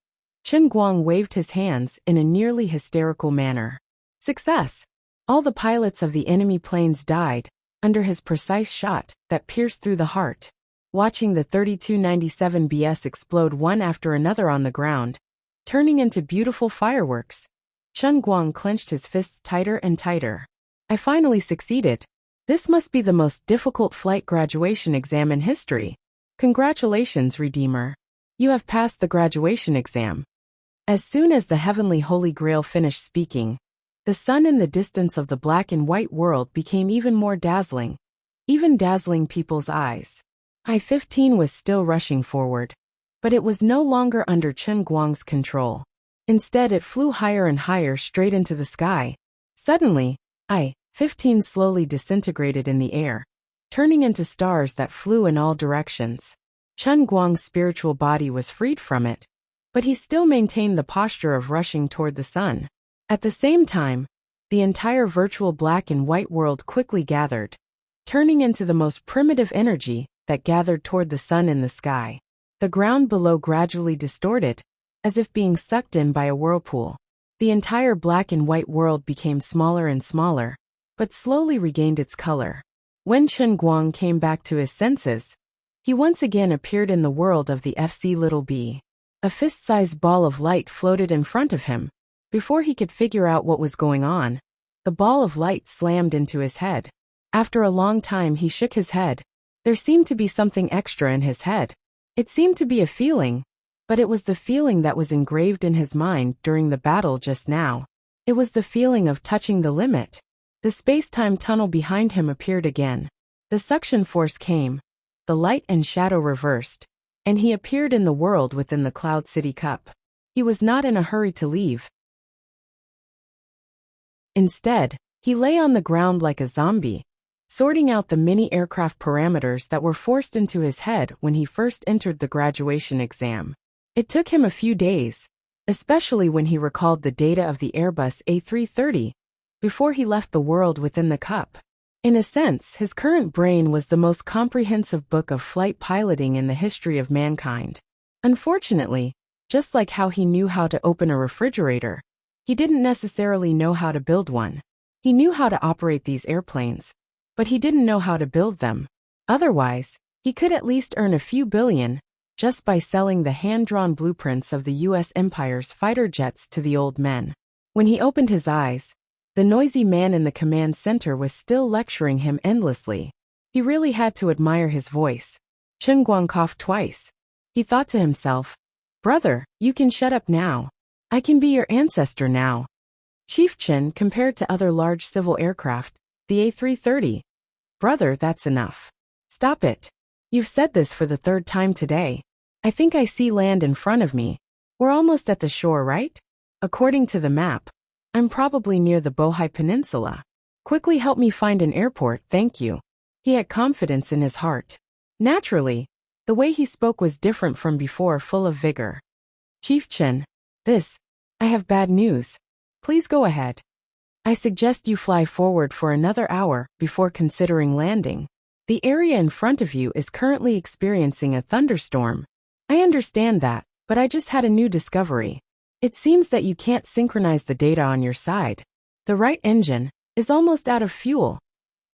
Chen Guang waved his hands in a nearly hysterical manner. Success! All the pilots of the enemy planes died under his precise shot that pierced through the heart. Watching the 3297BS explode one after another on the ground, turning into beautiful fireworks, Chen Guang clenched his fists tighter and tighter. I finally succeeded. This must be the most difficult flight graduation exam in history. Congratulations, Redeemer. You have passed the graduation exam. As soon as the heavenly Holy Grail finished speaking, the sun in the distance of the black and white world became even more dazzling, even dazzling people's eyes. I-15 was still rushing forward, but it was no longer under Chen Guang's control. Instead, it flew higher and higher straight into the sky. Suddenly, I-15 slowly disintegrated in the air, turning into stars that flew in all directions. Chen Guang's spiritual body was freed from it, but he still maintained the posture of rushing toward the sun. At the same time, the entire virtual black and white world quickly gathered, turning into the most primitive energy that gathered toward the sun in the sky. The ground below gradually distorted, as if being sucked in by a whirlpool. The entire black and white world became smaller and smaller, but slowly regained its color. When Chen Guang came back to his senses, he once again appeared in the world of the FC-b. A fist-sized ball of light floated in front of him. Before he could figure out what was going on, the ball of light slammed into his head. After a long time, he shook his head. There seemed to be something extra in his head. It seemed to be a feeling, but it was the feeling that was engraved in his mind during the battle just now. It was the feeling of touching the limit. The space-time tunnel behind him appeared again. The suction force came. The light and shadow reversed, and he appeared in the world within the Cloud City Cup. He was not in a hurry to leave. Instead, he lay on the ground like a zombie, sorting out the many aircraft parameters that were forced into his head when he first entered the graduation exam. It took him a few days, especially when he recalled the data of the Airbus A330, before he left the world within the cup. In a sense, his current brain was the most comprehensive book of flight piloting in the history of mankind. Unfortunately, just like how he knew how to open a refrigerator, he didn't necessarily know how to build one. He knew how to operate these airplanes, but he didn't know how to build them. Otherwise, he could at least earn a few billion just by selling the hand-drawn blueprints of the U.S. Empire's fighter jets to the old men. When he opened his eyes, the noisy man in the command center was still lecturing him endlessly. He really had to admire his voice. Chen Guang coughed twice. He thought to himself, "Brother, you can shut up now. I can be your ancestor now." Chief Chen compared to other large civil aircraft, the A330. "Brother, that's enough. Stop it. You've said this for the third time today. I think I see land in front of me. We're almost at the shore, right? According to the map, I'm probably near the Bohai Peninsula. Quickly help me find an airport, thank you." He had confidence in his heart. Naturally, the way he spoke was different from before, full of vigor. "Chief Chen, I have bad news. Please go ahead. I suggest you fly forward for another hour before considering landing. The area in front of you is currently experiencing a thunderstorm. I understand that, but I just had a new discovery. It seems that you can't synchronize the data on your side. The right engine is almost out of fuel."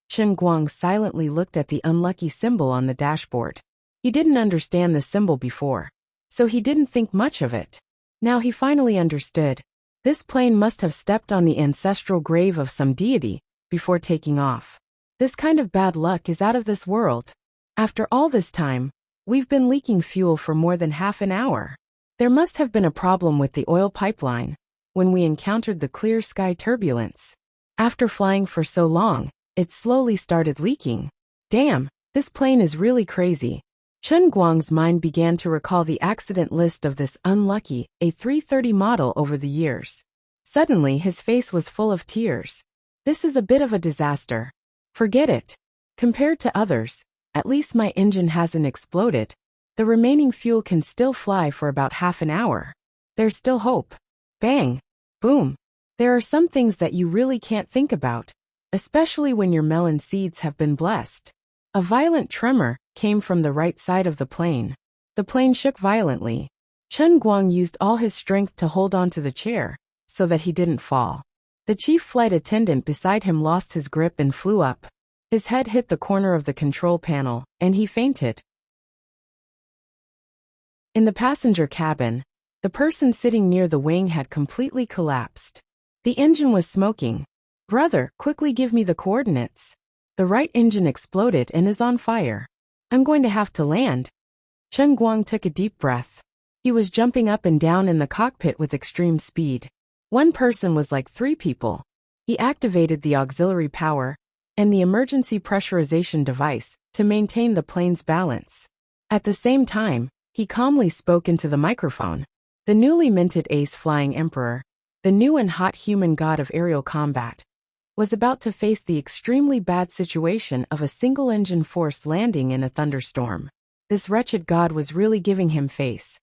Chen Guang silently looked at the unlucky symbol on the dashboard. He didn't understand the symbol before, so he didn't think much of it. Now he finally understood. This plane must have stepped on the ancestral grave of some deity before taking off. This kind of bad luck is out of this world. After all this time, we've been leaking fuel for more than half an hour. There must have been a problem with the oil pipeline when we encountered the clear sky turbulence. After flying for so long, it slowly started leaking. Damn, this plane is really crazy. Chen Guang's mind began to recall the accident list of this unlucky A330 model over the years. Suddenly, his face was full of tears. This is a bit of a disaster. Forget it. Compared to others, at least my engine hasn't exploded. The remaining fuel can still fly for about half an hour. There's still hope. Bang. Boom. There are some things that you really can't think about, especially when your melon seeds have been blessed. A violent tremor came from the right side of the plane. The plane shook violently. Chen Guang used all his strength to hold onto the chair so that he didn't fall. The chief flight attendant beside him lost his grip and flew up. His head hit the corner of the control panel, and he fainted. In the passenger cabin, the person sitting near the wing had completely collapsed. The engine was smoking. "Brother, quickly give me the coordinates. The right engine exploded and is on fire. I'm going to have to land." Chen Guang took a deep breath. He was jumping up and down in the cockpit with extreme speed. One person was like 3 people. He activated the auxiliary power and the emergency pressurization device to maintain the plane's balance. At the same time, he calmly spoke into the microphone. The newly minted ace flying emperor, the new and hot human god of aerial combat, was about to face the extremely bad situation of a single-engine force landing in a thunderstorm. This wretched god was really giving him face.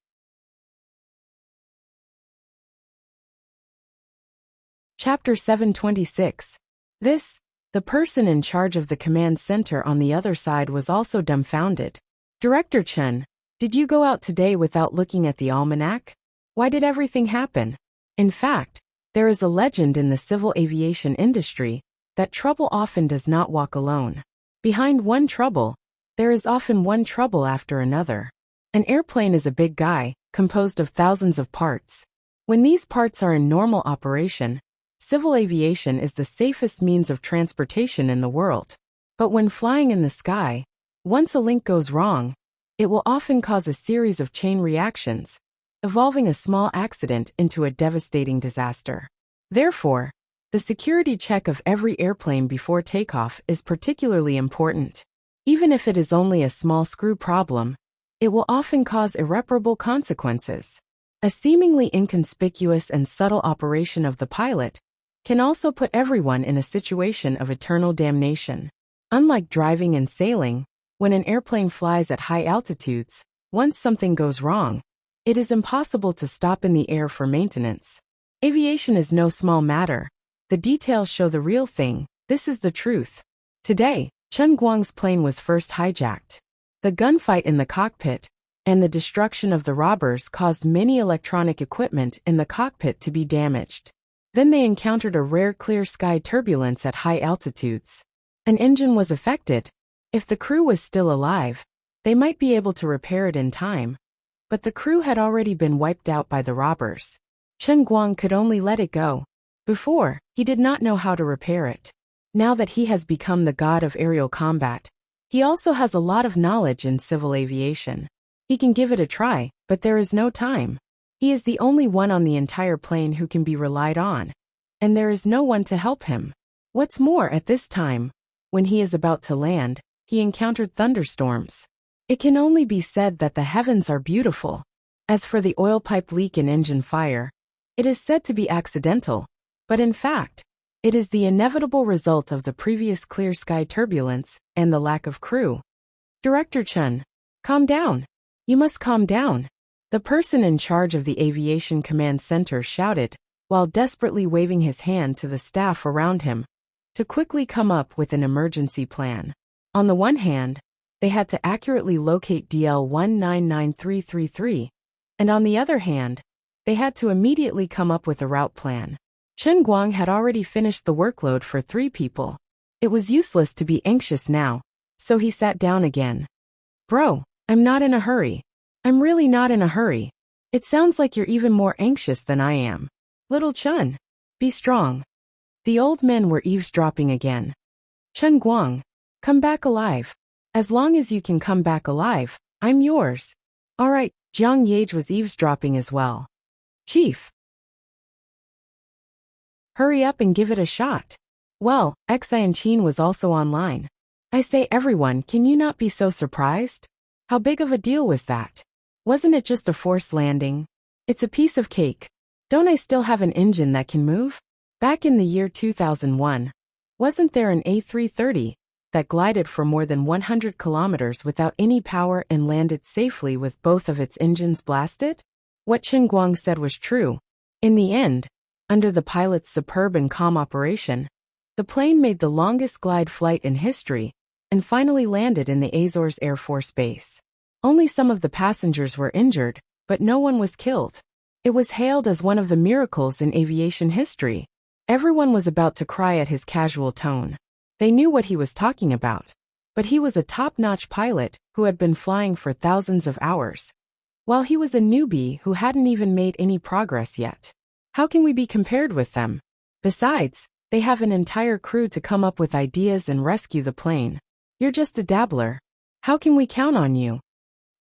Chapter 726. The person in charge of the command center on the other side was also dumbfounded. "Director Chen, did you go out today without looking at the almanac? Why did everything happen?" In fact, there is a legend in the civil aviation industry that trouble often does not walk alone. Behind one trouble, there is often one trouble after another. An airplane is a big guy, composed of thousands of parts. When these parts are in normal operation, civil aviation is the safest means of transportation in the world. But when flying in the sky, once a link goes wrong, it will often cause a series of chain reactions, evolving a small accident into a devastating disaster. Therefore, the security check of every airplane before takeoff is particularly important. Even if it is only a small screw problem, it will often cause irreparable consequences. A seemingly inconspicuous and subtle operation of the pilot can also put everyone in a situation of eternal damnation. Unlike driving and sailing, when an airplane flies at high altitudes, once something goes wrong, it is impossible to stop in the air for maintenance. Aviation is no small matter. The details show the real thing. This is the truth. Today, Chen Guang's plane was first hijacked. The gunfight in the cockpit and the destruction of the robbers caused many electronic equipment in the cockpit to be damaged. Then they encountered a rare clear sky turbulence at high altitudes. An engine was affected. If the crew was still alive, they might be able to repair it in time. But the crew had already been wiped out by the robbers. Chen Guang could only let it go. Before, he did not know how to repair it. Now that he has become the god of aerial combat, he also has a lot of knowledge in civil aviation. He can give it a try, but there is no time. He is the only one on the entire plane who can be relied on, and there is no one to help him. What's more, at this time, when he is about to land, he encountered thunderstorms. It can only be said that the heavens are beautiful. As for the oil pipe leak and engine fire, it is said to be accidental, but in fact, it is the inevitable result of the previous clear sky turbulence and the lack of crew. Director Chen, calm down. You must calm down. The person in charge of the Aviation Command Center shouted, while desperately waving his hand to the staff around him, to quickly come up with an emergency plan. On the one hand, they had to accurately locate DL 199333, and on the other hand, they had to immediately come up with a route plan. Chen Guang had already finished the workload for 3 people. It was useless to be anxious now, so he sat down again. Bro, I'm not in a hurry. I'm really not in a hurry. It sounds like you're even more anxious than I am. Little Chen, be strong. The old men were eavesdropping again. Chen Guang, come back alive. As long as you can come back alive, I'm yours. All right, Jiang Yage was eavesdropping as well. Chief, hurry up and give it a shot. Well, Xian Qin was also online. I say everyone, can you not be so surprised? How big of a deal was that? Wasn't it just a forced landing? It's a piece of cake. Don't I still have an engine that can move? Back in the year 2001, wasn't there an A330 that glided for more than 100 kilometers without any power and landed safely with both of its engines blasted? What Chen Guang said was true. In the end, under the pilot's superb and calm operation, the plane made the longest glide flight in history and finally landed in the Azores Air Force Base. Only some of the passengers were injured, but no one was killed. It was hailed as one of the miracles in aviation history. Everyone was about to cry at his casual tone. They knew what he was talking about. But he was a top-notch pilot who had been flying for thousands of hours, while he was a newbie who hadn't even made any progress yet. How can we be compared with them? Besides, they have an entire crew to come up with ideas and rescue the plane. You're just a dabbler. How can we count on you?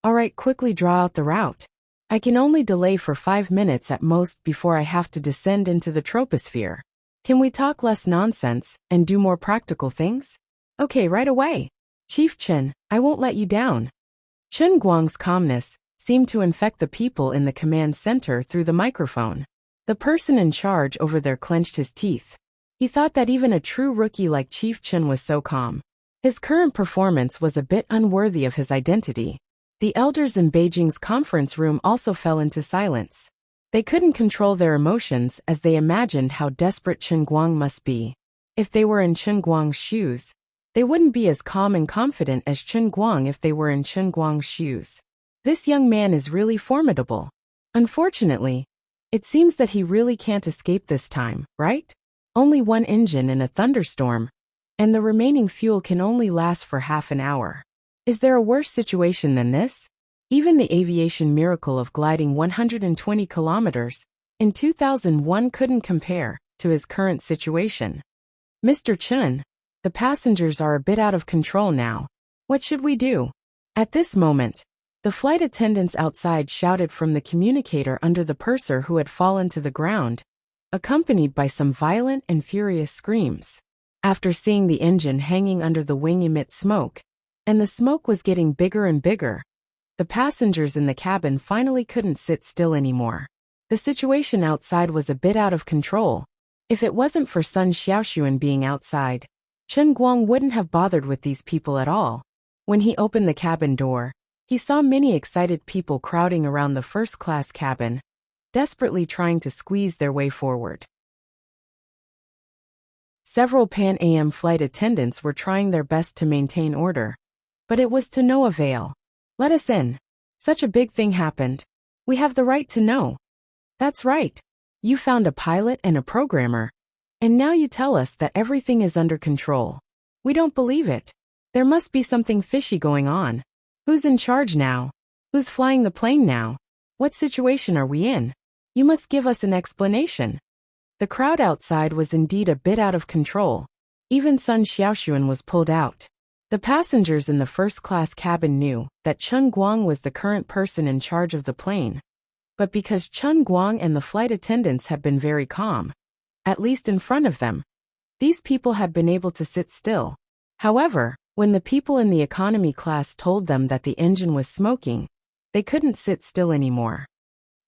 All right, quickly draw out the route. I can only delay for 5 minutes at most before I have to descend into the troposphere. Can we talk less nonsense and do more practical things? Okay, right away. Chief Chen, I won't let you down. Chen Guang's calmness seemed to infect the people in the command center through the microphone. The person in charge over there clenched his teeth. He thought that even a true rookie like Chief Chen was so calm. His current performance was a bit unworthy of his identity. The elders in Beijing's conference room also fell into silence. They couldn't control their emotions as they imagined how desperate Chen Guang must be. If they were in Chen Guang's shoes, they wouldn't be as calm and confident as Chen Guang if they were in Chen Guang's shoes. This young man is really formidable. Unfortunately, it seems that he really can't escape this time, right? Only one engine in a thunderstorm, and the remaining fuel can only last for half an hour. Is there a worse situation than this? Even the aviation miracle of gliding 120 kilometers in 2001 couldn't compare to his current situation. Mr. Chen, the passengers are a bit out of control now. What should we do? At this moment, the flight attendants outside shouted from the communicator under the purser who had fallen to the ground, accompanied by some violent and furious screams. After seeing the engine hanging under the wing emit smoke, and the smoke was getting bigger and bigger, the passengers in the cabin finally couldn't sit still anymore. The situation outside was a bit out of control. If it wasn't for Sun Xiaoxuan being outside, Chen Guang wouldn't have bothered with these people at all. When he opened the cabin door, he saw many excited people crowding around the first-class cabin, desperately trying to squeeze their way forward. Several Pan Am flight attendants were trying their best to maintain order, but it was to no avail. Let us in. Such a big thing happened. We have the right to know. That's right. You found a pilot and a programmer, and now you tell us that everything is under control. We don't believe it. There must be something fishy going on. Who's in charge now? Who's flying the plane now? What situation are we in? You must give us an explanation. The crowd outside was indeed a bit out of control. Even Sun Xiaoxuan was pulled out. The passengers in the first-class cabin knew that Chen Guang was the current person in charge of the plane. But because Chen Guang and the flight attendants had been very calm, at least in front of them, these people had been able to sit still. However, when the people in the economy class told them that the engine was smoking, they couldn't sit still anymore.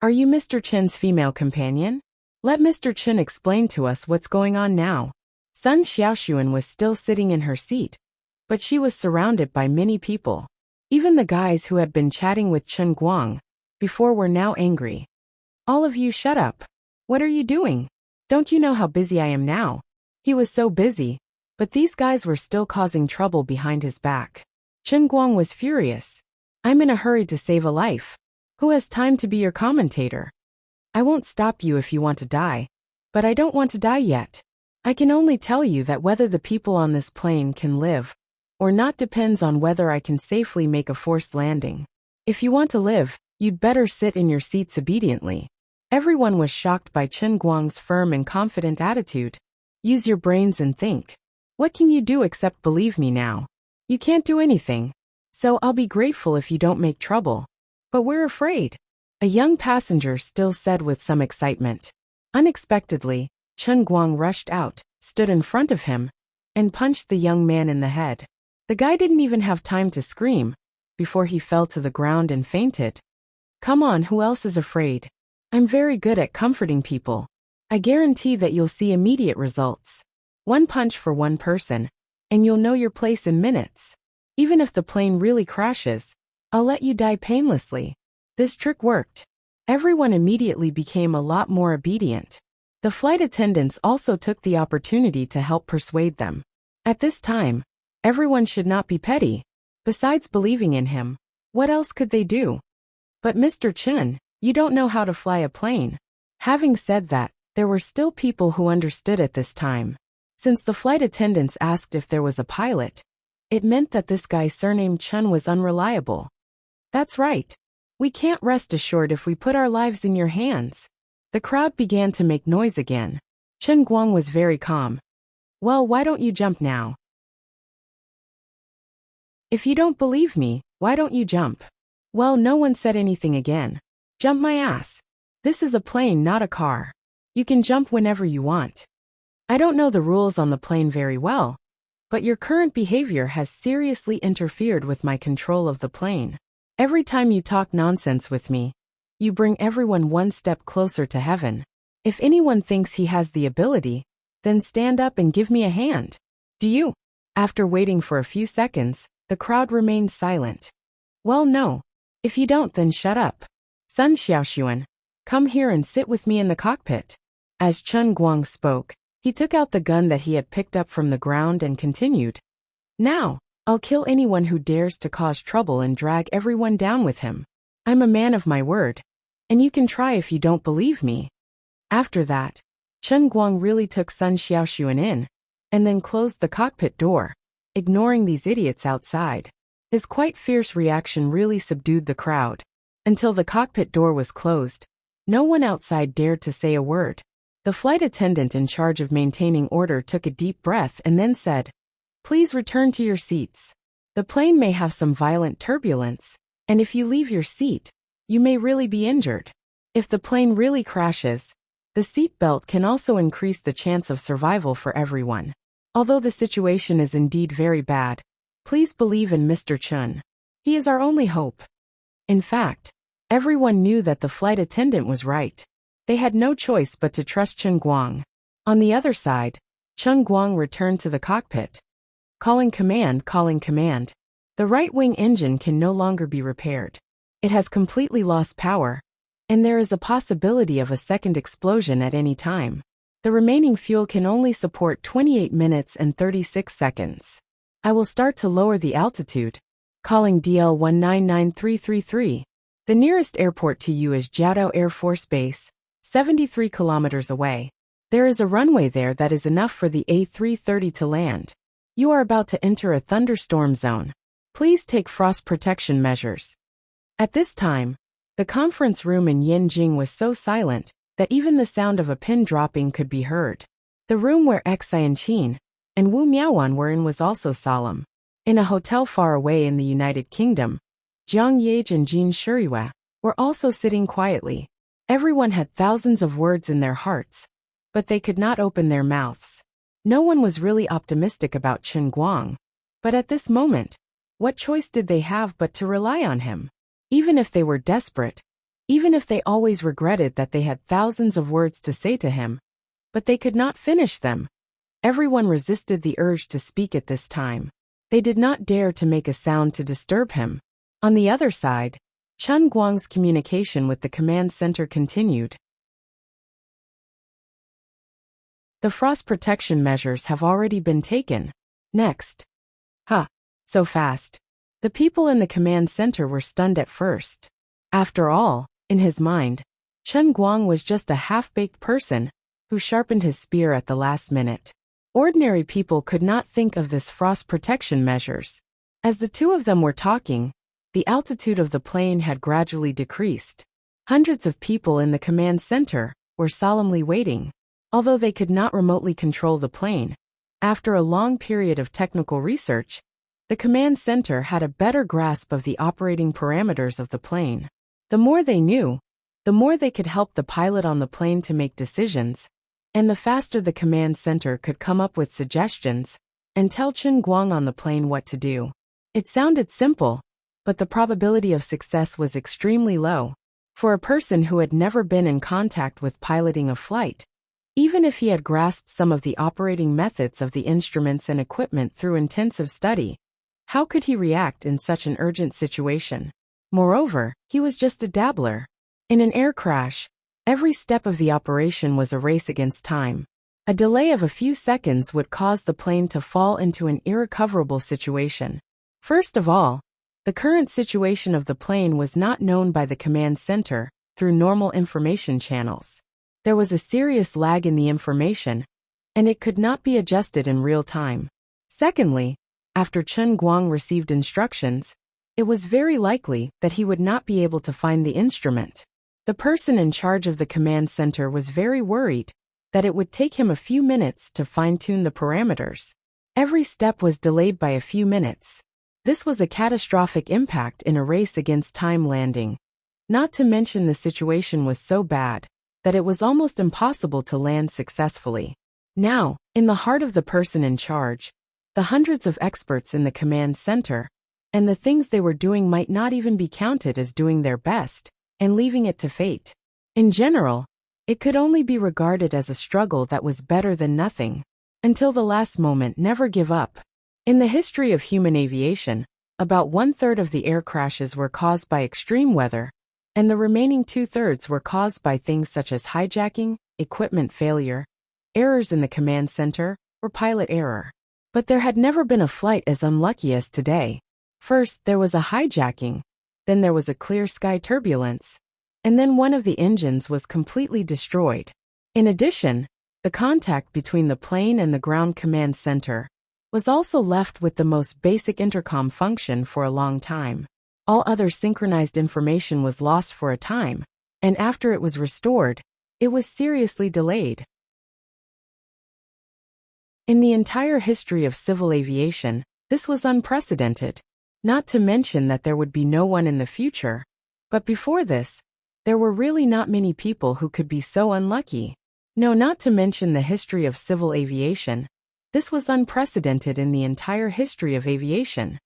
Are you Mr. Chen's female companion? Let Mr. Chen explain to us what's going on now. Sun Xiaoxuan was still sitting in her seat, but she was surrounded by many people. Even the guys who had been chatting with Chen Guang before were now angry. All of you shut up. What are you doing? Don't you know how busy I am now? He was so busy, but these guys were still causing trouble behind his back. Chen Guang was furious. I'm in a hurry to save a life. Who has time to be your commentator? I won't stop you if you want to die, but I don't want to die yet. I can only tell you that whether the people on this plane can live or not depends on whether I can safely make a forced landing. If you want to live, you'd better sit in your seats obediently. Everyone was shocked by Chen Guang's firm and confident attitude. Use your brains and think. What can you do except believe me now? You can't do anything, so I'll be grateful if you don't make trouble. But we're afraid. A young passenger still said with some excitement. Unexpectedly, Chen Guang rushed out, stood in front of him, and punched the young man in the head. The guy didn't even have time to scream before he fell to the ground and fainted. Come on, who else is afraid? I'm very good at comforting people. I guarantee that you'll see immediate results. One punch for one person, and you'll know your place in minutes. Even if the plane really crashes, I'll let you die painlessly. This trick worked. Everyone immediately became a lot more obedient. The flight attendants also took the opportunity to help persuade them. At this time, everyone should not be petty. Besides believing in him, what else could they do? But Mr. Chen, you don't know how to fly a plane. Having said that, there were still people who understood at this time. Since the flight attendants asked if there was a pilot, it meant that this guy surnamed Chen was unreliable. That's right. We can't rest assured if we put our lives in your hands. The crowd began to make noise again. Chen Guang was very calm. Well, why don't you jump now? If you don't believe me, why don't you jump? Well, no one said anything again. Jump my ass. This is a plane, not a car. You can jump whenever you want. I don't know the rules on the plane very well, but your current behavior has seriously interfered with my control of the plane. Every time you talk nonsense with me, you bring everyone one step closer to heaven. If anyone thinks he has the ability, then stand up and give me a hand. Do you? After waiting for a few seconds, the crowd remained silent. Well, no. If you don't, then shut up. Sun Xiaoxuan, come here and sit with me in the cockpit. As Chen Guang spoke, he took out the gun that he had picked up from the ground and continued. Now, I'll kill anyone who dares to cause trouble and drag everyone down with him. I'm a man of my word, and you can try if you don't believe me. After that, Chen Guang really took Sun Xiaoxuan in, and then closed the cockpit door, ignoring these idiots outside. His quite fierce reaction really subdued the crowd. Until the cockpit door was closed, no one outside dared to say a word. The flight attendant in charge of maintaining order took a deep breath and then said, Please return to your seats. The plane may have some violent turbulence, and if you leave your seat, you may really be injured. If the plane really crashes, the seat belt can also increase the chance of survival for everyone. Although the situation is indeed very bad, please believe in Mr. Chen. He is our only hope. In fact, everyone knew that the flight attendant was right. They had no choice but to trust Chen Guang. On the other side, Chen Guang returned to the cockpit. Calling command, calling command. The right-wing engine can no longer be repaired. It has completely lost power, and there is a possibility of a second explosion at any time. The remaining fuel can only support 28 minutes and 36 seconds. I will start to lower the altitude. Calling DL 199333. The nearest airport to you is Jiaodao Air Force Base, 73 kilometers away. There is a runway there that is enough for the A330 to land. You are about to enter a thunderstorm zone. Please take frost protection measures. At this time, the conference room in Yinjing was so silent that even the sound of a pin dropping could be heard. The room where Xianqin and Wu Miaowan were in was also solemn. In a hotel far away in the United Kingdom, Jiang Yage and Jin Shuriwa were also sitting quietly. Everyone had thousands of words in their hearts, but they could not open their mouths. No one was really optimistic about Chen Guang. But at this moment, what choice did they have but to rely on him? Even if they were desperate, even if they always regretted that they had thousands of words to say to him, but they could not finish them. Everyone resisted the urge to speak at this time. They did not dare to make a sound to disturb him. On the other side, Chen Guang's communication with the command center continued. The frost protection measures have already been taken. Next. So fast. The people in the command center were stunned at first. After all, in his mind, Chen Guang was just a half-baked person who sharpened his spear at the last minute. Ordinary people could not think of this frost protection measures. As the two of them were talking, the altitude of the plane had gradually decreased. Hundreds of people in the command center were solemnly waiting. Although they could not remotely control the plane, after a long period of technical research, the command center had a better grasp of the operating parameters of the plane. The more they knew, the more they could help the pilot on the plane to make decisions, and the faster the command center could come up with suggestions and tell Chen Guang on the plane what to do. It sounded simple, but the probability of success was extremely low. For a person who had never been in contact with piloting a flight, even if he had grasped some of the operating methods of the instruments and equipment through intensive study, how could he react in such an urgent situation? Moreover, he was just a dabbler. In an air crash, every step of the operation was a race against time. A delay of a few seconds would cause the plane to fall into an irrecoverable situation. First of all, the current situation of the plane was not known by the command center through normal information channels. There was a serious lag in the information, and it could not be adjusted in real time. Secondly, after Chen Guang received instructions, it was very likely that he would not be able to find the instrument. The person in charge of the command center was very worried that it would take him a few minutes to fine-tune the parameters. Every step was delayed by a few minutes. This was a catastrophic impact in a race against time landing. Not to mention the situation was so bad that it was almost impossible to land successfully. Now, in the heart of the person in charge, the hundreds of experts in the command center, and the things they were doing might not even be counted as doing their best, and leaving it to fate. In general, it could only be regarded as a struggle that was better than nothing. Until the last moment, never give up. In the history of human aviation, about 1/3 of the air crashes were caused by extreme weather, and the remaining 2/3 were caused by things such as hijacking, equipment failure, errors in the command center, or pilot error. But there had never been a flight as unlucky as today. First, there was a hijacking, then there was a clear sky turbulence, and then one of the engines was completely destroyed. In addition, the contact between the plane and the ground command center was also left with the most basic intercom function for a long time. All other synchronized information was lost for a time, and after it was restored, it was seriously delayed. In the entire history of civil aviation, this was unprecedented. Not to mention that there would be no one in the future. But before this, there were really not many people who could be so unlucky. No, not to mention the history of civil aviation. This was unprecedented in the entire history of aviation.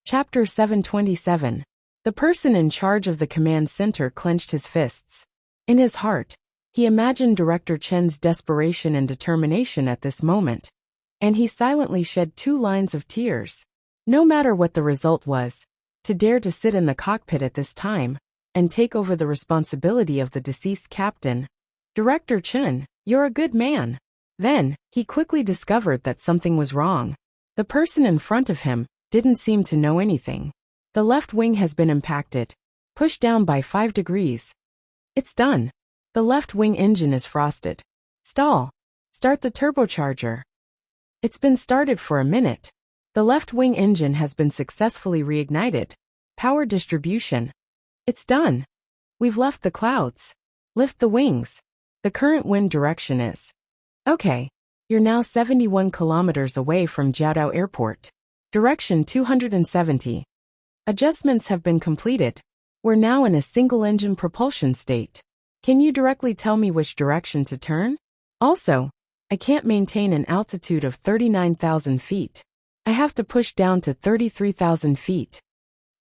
Chapter 727. The person in charge of the command center clenched his fists. In his heart, he imagined Director Chen's desperation and determination at this moment, and he silently shed 2 lines of tears. No matter what the result was, to dare to sit in the cockpit at this time and take over the responsibility of the deceased captain. Director Chen, you're a good man. Then, he quickly discovered that something was wrong. The person in front of him didn't seem to know anything. The left wing has been impacted, pushed down by 5 degrees. It's done. The left wing engine is frosted. Stall. Start the turbocharger. It's been started for a minute. The left wing engine has been successfully reignited. Power distribution. It's done. We've left the clouds. Lift the wings. The current wind direction is. Okay. You're now 71 kilometers away from Jiaodao Airport. Direction 270. Adjustments have been completed. We're now in a single-engine propulsion state. Can you directly tell me which direction to turn? Also, I can't maintain an altitude of 39,000 feet. I have to push down to 33,000 feet.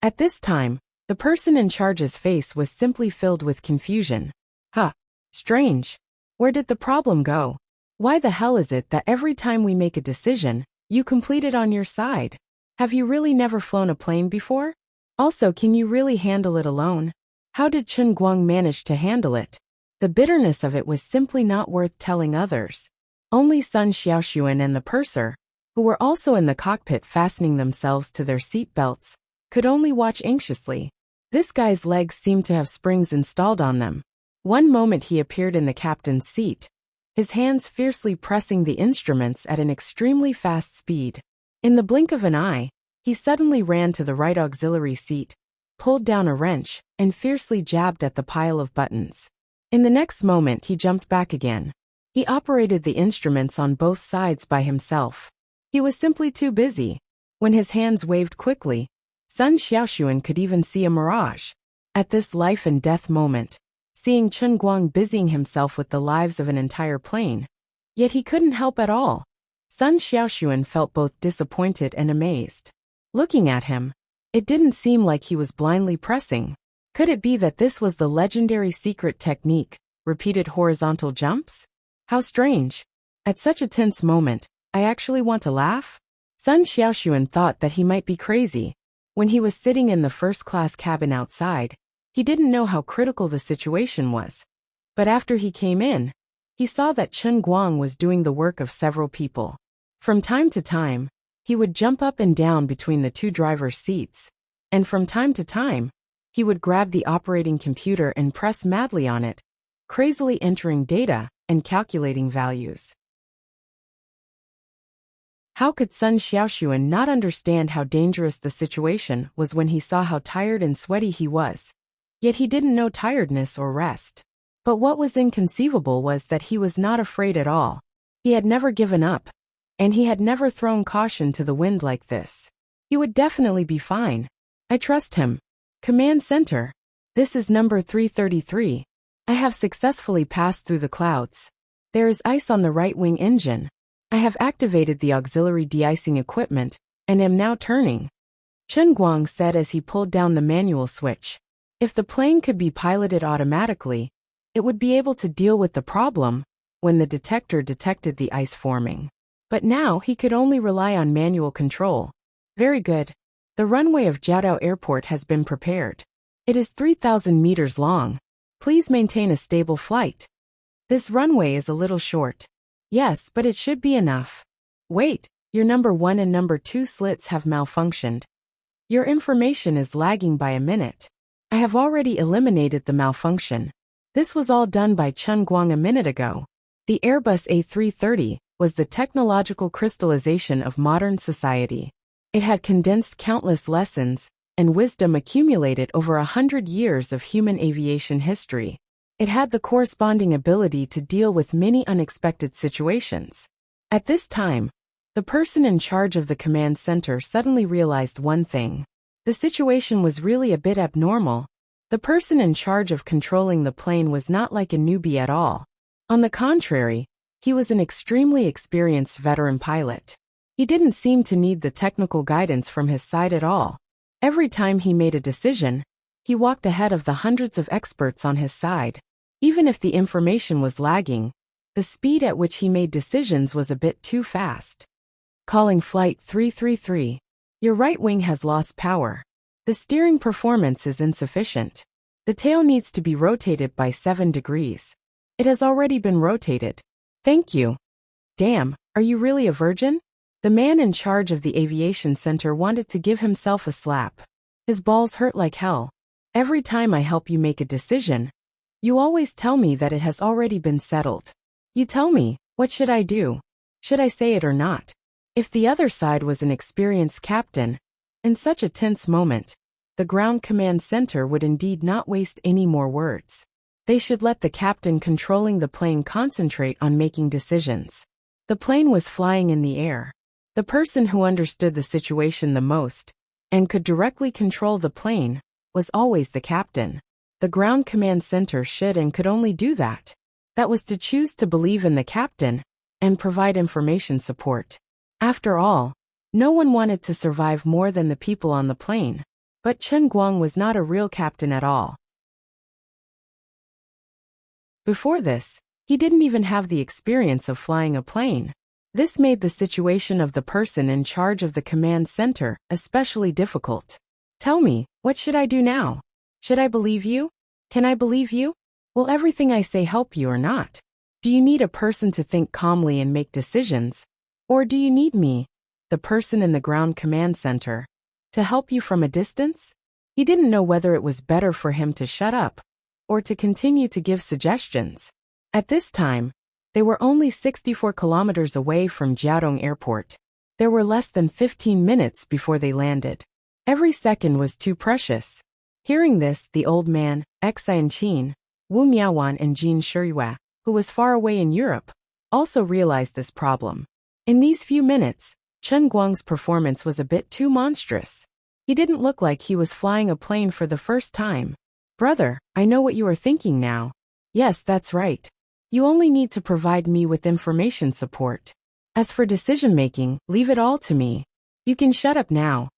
At this time, the person in charge's face was simply filled with confusion. Huh. Strange. Where did the problem go? Why the hell is it that every time we make a decision, you complete it on your side? Have you really never flown a plane before? Also, can you really handle it alone? How did Chen Guang manage to handle it? The bitterness of it was simply not worth telling others. Only Sun Xiaoxuan and the purser, who were also in the cockpit fastening themselves to their seat belts, could only watch anxiously. This guy's legs seemed to have springs installed on them. One moment he appeared in the captain's seat, his hands fiercely pressing the instruments at an extremely fast speed. In the blink of an eye, he suddenly ran to the right auxiliary seat, pulled down a wrench, and fiercely jabbed at the pile of buttons. In the next moment he jumped back again. He operated the instruments on both sides by himself. He was simply too busy. When his hands waved quickly, Sun Xiaoxuan could even see a mirage. At this life and death moment, seeing Chen Guang busying himself with the lives of an entire plane, yet he couldn't help at all. Sun Xiaoxuan felt both disappointed and amazed. Looking at him, it didn't seem like he was blindly pressing. Could it be that this was the legendary secret technique, repeated horizontal jumps? How strange. At such a tense moment, I actually want to laugh? Sun Xiaoxuan thought that he might be crazy. When he was sitting in the first-class cabin outside, he didn't know how critical the situation was. But after he came in, he saw that Chen Guang was doing the work of several people. From time to time, he would jump up and down between the two driver's seats, and from time to time, he would grab the operating computer and press madly on it, crazily entering data and calculating values. How could Sun Xiaoxuan not understand how dangerous the situation was when he saw how tired and sweaty he was? Yet he didn't know tiredness or rest. But what was inconceivable was that he was not afraid at all. He had never given up, and he had never thrown caution to the wind like this. He would definitely be fine. I trust him. Command Center. This is number 333. I have successfully passed through the clouds. There is ice on the right wing engine. I have activated the auxiliary de-icing equipment, and am now turning. Chen Guang said as he pulled down the manual switch. If the plane could be piloted automatically, it would be able to deal with the problem when the detector detected the ice forming. But now he could only rely on manual control. Very good. The runway of Jiaodao Airport has been prepared. It is 3,000 meters long. Please maintain a stable flight. This runway is a little short. Yes, but it should be enough. Wait, your number 1 and number 2 slits have malfunctioned. Your information is lagging by a minute. I have already eliminated the malfunction. This was all done by Chen Guang a minute ago. The Airbus A330 was the technological crystallization of modern society. It had condensed countless lessons and wisdom accumulated over 100 years of human aviation history. It had the corresponding ability to deal with many unexpected situations. At this time, the person in charge of the command center suddenly realized one thing. The situation was really a bit abnormal. The person in charge of controlling the plane was not like a newbie at all. On the contrary, he was an extremely experienced veteran pilot. He didn't seem to need the technical guidance from his side at all. Every time he made a decision, he walked ahead of the hundreds of experts on his side. Even if the information was lagging, the speed at which he made decisions was a bit too fast. Calling Flight 333. Your right wing has lost power. The steering performance is insufficient. The tail needs to be rotated by 7 degrees. It has already been rotated. Thank you. Damn, are you really a virgin? The man in charge of the aviation center wanted to give himself a slap. His balls hurt like hell. Every time I help you make a decision, You always tell me that it has already been settled. You tell me, what should I do? Should I say it or not? If the other side was an experienced captain, in such a tense moment, the ground command center would indeed not waste any more words. They should let the captain controlling the plane concentrate on making decisions. The plane was flying in the air. The person who understood the situation the most, and could directly control the plane, was always the captain. The ground command center should and could only do that. That was to choose to believe in the captain and provide information support. After all, no one wanted to survive more than the people on the plane. But Chen Guang was not a real captain at all. Before this, he didn't even have the experience of flying a plane. This made the situation of the person in charge of the command center especially difficult. Tell me, what should I do now? Should I believe you? Can I believe you? Will everything I say help you or not? Do you need a person to think calmly and make decisions? Or do you need me, the person in the ground command center, to help you from a distance? He didn't know whether it was better for him to shut up or to continue to give suggestions. At this time, they were only 64 kilometers away from Jiaodong Airport. There were less than 15 minutes before they landed. Every second was too precious. Hearing this, the old man, Xian Qin, Wu Miaowan and Jin Shiyue, who was far away in Europe, also realized this problem. In these few minutes, Chen Guang's performance was a bit too monstrous. He didn't look like he was flying a plane for the first time. Brother, I know what you are thinking now. Yes, that's right. You only need to provide me with information support. As for decision-making, leave it all to me. You can shut up now.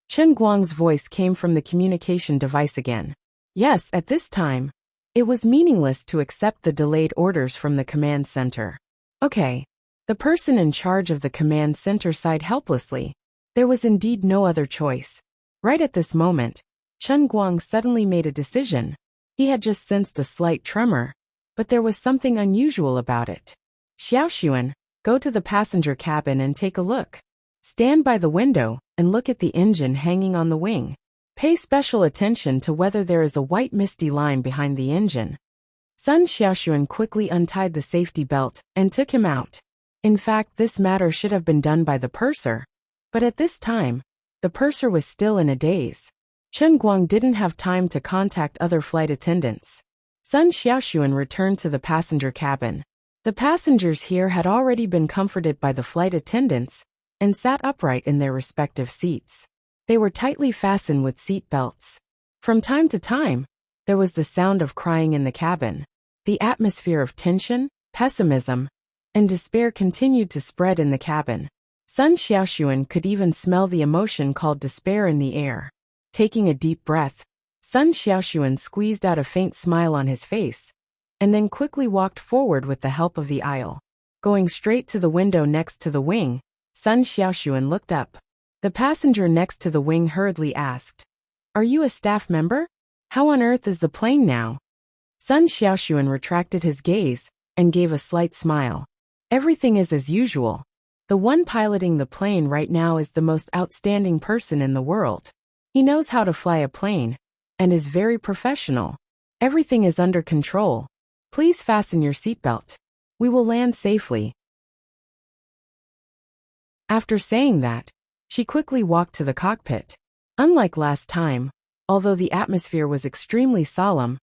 Chen Guang's voice came from the communication device again. Yes, at this time, it was meaningless to accept the delayed orders from the command center. Okay. The person in charge of the command center sighed helplessly. There was indeed no other choice. Right at this moment, Chen Guang suddenly made a decision. He had just sensed a slight tremor, but there was something unusual about it. Xiaoxuan, go to the passenger cabin and take a look. Stand by the window and look at the engine hanging on the wing. Pay special attention to whether there is a white misty line behind the engine. Sun Xiaoxuan quickly untied the safety belt and took him out. In fact, this matter should have been done by the purser. But at this time, the purser was still in a daze. Chen Guang didn't have time to contact other flight attendants. Sun Xiaoxuan returned to the passenger cabin. The passengers here had already been comforted by the flight attendants and sat upright in their respective seats. They were tightly fastened with seat belts. From time to time, there was the sound of crying in the cabin. The atmosphere of tension, pessimism, and despair continued to spread in the cabin. Sun Xiaoxuan could even smell the emotion called despair in the air. Taking a deep breath, Sun Xiaoxuan squeezed out a faint smile on his face, and then quickly walked forward with the help of the aisle. Going straight to the window next to the wing, Sun Xiaoxuan looked up. The passenger next to the wing hurriedly asked, "Are you a staff member? How on earth is the plane now?" Sun Xiaoxuan retracted his gaze and gave a slight smile. Everything is as usual. The one piloting the plane right now is the most outstanding person in the world. He knows how to fly a plane and is very professional. Everything is under control. Please fasten your seatbelt. We will land safely. After saying that, she quickly walked to the cockpit. Unlike last time, although the atmosphere was extremely solemn,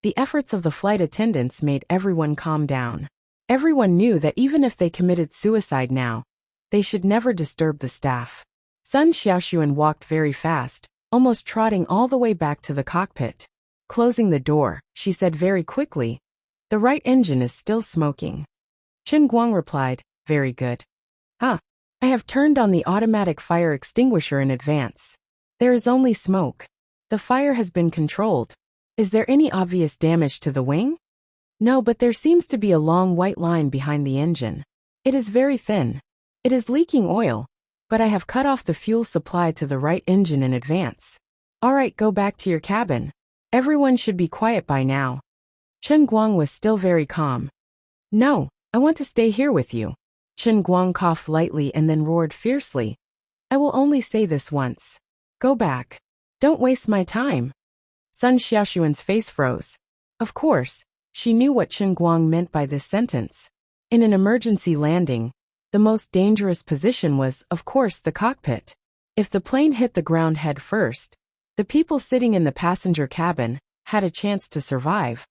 the efforts of the flight attendants made everyone calm down. Everyone knew that even if they committed suicide now, they should never disturb the staff. Sun Xiaoxuan walked very fast, almost trotting all the way back to the cockpit. Closing the door, she said very quickly, "The right engine is still smoking." Chen Guang replied, "Very good." "Huh. I have turned on the automatic fire extinguisher in advance. There is only smoke. The fire has been controlled. Is there any obvious damage to the wing?" "No, but there seems to be a long white line behind the engine. It is very thin. It is leaking oil, but I have cut off the fuel supply to the right engine in advance. All right, go back to your cabin. Everyone should be quiet by now." Chen Guang was still very calm. "No, I want to stay here with you." Chen Guang coughed lightly and then roared fiercely. "I will only say this once. Go back. Don't waste my time." Sun Xiaoxuan's face froze. Of course, She knew what Chen Guang meant by this sentence. In an emergency landing, the most dangerous position was, of course, the cockpit. If the plane hit the ground head first, the people sitting in the passenger cabin had a chance to survive,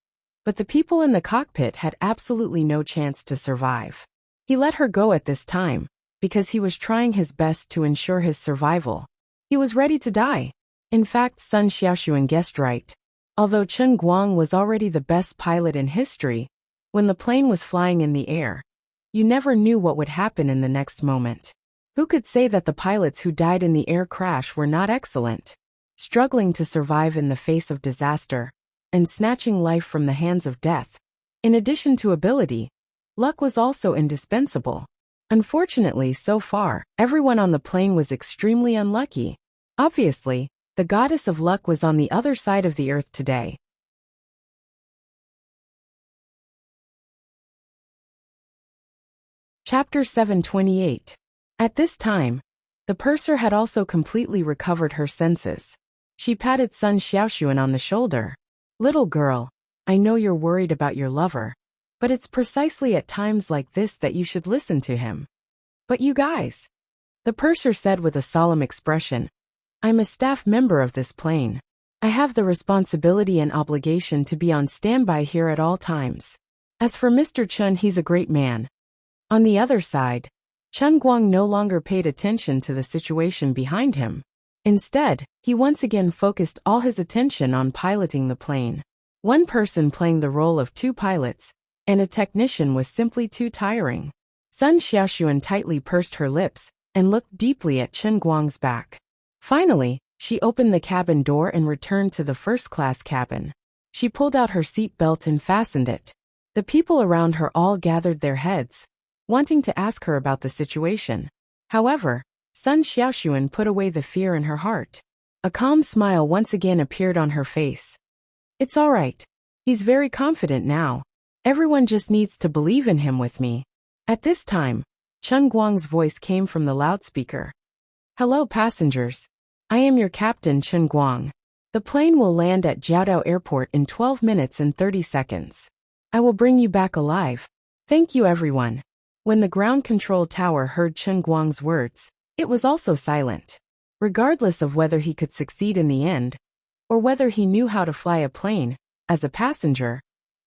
but the people in the cockpit had absolutely no chance to survive. He let her go at this time, because he was trying his best to ensure his survival. He was ready to die. In fact, Sun Xiaoxuan guessed right. Although Chen Guang was already the best pilot in history, when the plane was flying in the air, you never knew what would happen in the next moment. Who could say that the pilots who died in the air crash were not excellent? Struggling to survive in the face of disaster, and snatching life from the hands of death. In addition to ability, luck was also indispensable. Unfortunately, so far, everyone on the plane was extremely unlucky. Obviously, the goddess of luck was on the other side of the earth today. Chapter 728. At this time, the purser had also completely recovered her senses. She patted Sun Xiaoxuan on the shoulder. Little girl, I know you're worried about your lover, but it's precisely at times like this that you should listen to him. But you guys, the purser said with a solemn expression, I'm a staff member of this plane. I have the responsibility and obligation to be on standby here at all times. As for Mr. Chen, he's a great man. On the other side, Chen Guang no longer paid attention to the situation behind him. Instead, he once again focused all his attention on piloting the plane. One person playing the role of two pilots, and a technician was simply too tiring. Sun Xiaoxuan tightly pursed her lips and looked deeply at Chen Guang's back. Finally, she opened the cabin door and returned to the first-class cabin. She pulled out her seat belt and fastened it. The people around her all gathered their heads, wanting to ask her about the situation. However, Sun Xiaoxuan put away the fear in her heart. A calm smile once again appeared on her face. It's all right. He's very confident now. Everyone just needs to believe in him with me. At this time, Chen Guang's voice came from the loudspeaker. Hello, passengers. I am your captain, Chen Guang. The plane will land at Jiaodao Airport in 12 minutes and 30 seconds. I will bring you back alive. Thank you, everyone. When the ground control tower heard Chen Guang's words, it was also silent. Regardless of whether he could succeed in the end, or whether he knew how to fly a plane, as a passenger,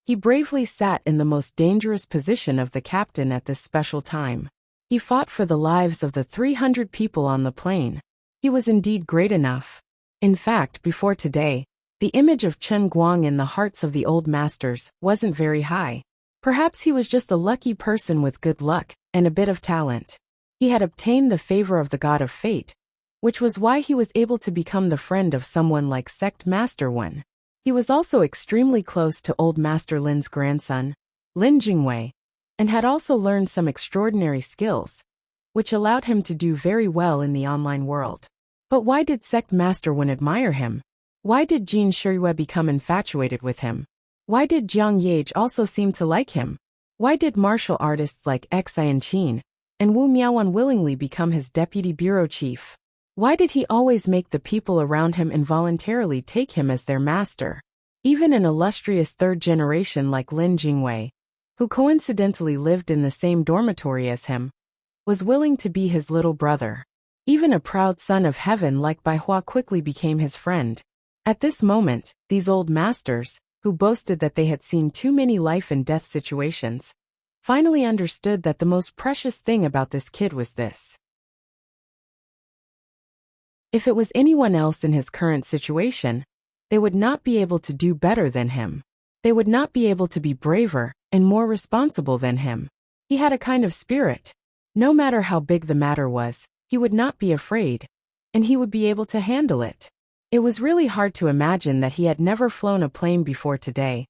he bravely sat in the most dangerous position of the captain at this special time. He fought for the lives of the 300 people on the plane. He was indeed great enough. In fact, before today, the image of Chen Guang in the hearts of the old masters wasn't very high. Perhaps he was just a lucky person with good luck and a bit of talent. He had obtained the favor of the god of fate, which was why he was able to become the friend of someone like Sect Master One. He was also extremely close to Old Master Lin's grandson, Lin Jingwei, and had also learned some extraordinary skills, which allowed him to do very well in the online world. But why did Sect Master One admire him? Why did Jin Shiyue become infatuated with him? Why did Jiang Yage also seem to like him? Why did martial artists like Xian Qin and Wu Miaoan willingly become his deputy bureau chief? Why did he always make the people around him involuntarily take him as their master? Even an illustrious third generation like Lin Jingwei, who coincidentally lived in the same dormitory as him, was willing to be his little brother. Even a proud son of heaven like Bai Hua quickly became his friend. At this moment, these old masters, who boasted that they had seen too many life and death situations, finally understood that the most precious thing about this kid was this. If it was anyone else in his current situation, they would not be able to do better than him. They would not be able to be braver and more responsible than him. He had a kind of spirit. No matter how big the matter was, he would not be afraid, and he would be able to handle it. It was really hard to imagine that he had never flown a plane before today,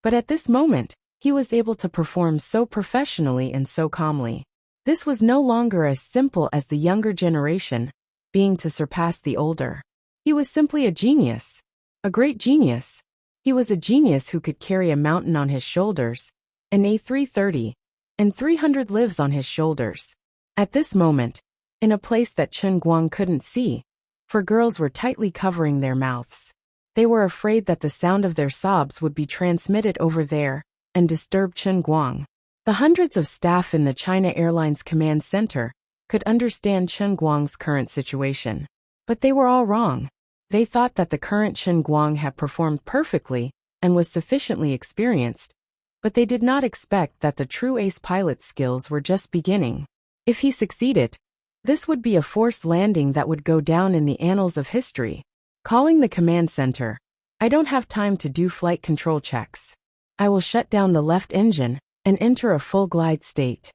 but at this moment, he was able to perform so professionally and so calmly. This was no longer as simple as the younger generation being to surpass the older. He was simply a genius. A great genius. He was a genius who could carry a mountain on his shoulders, an A330, and 300 lives on his shoulders. At this moment, in a place that Chen Guang couldn't see, for girls were tightly covering their mouths. They were afraid that the sound of their sobs would be transmitted over there and disturbed Chen Guang. The hundreds of staff in the China Airlines Command Center could understand Chen Guang's current situation. But they were all wrong. They thought that the current Chen Guang had performed perfectly and was sufficiently experienced, but they did not expect that the true ace pilot's skills were just beginning. If he succeeded, this would be a forced landing that would go down in the annals of history. Calling the command center, I don't have time to do flight control checks. I will shut down the left engine and enter a full glide state.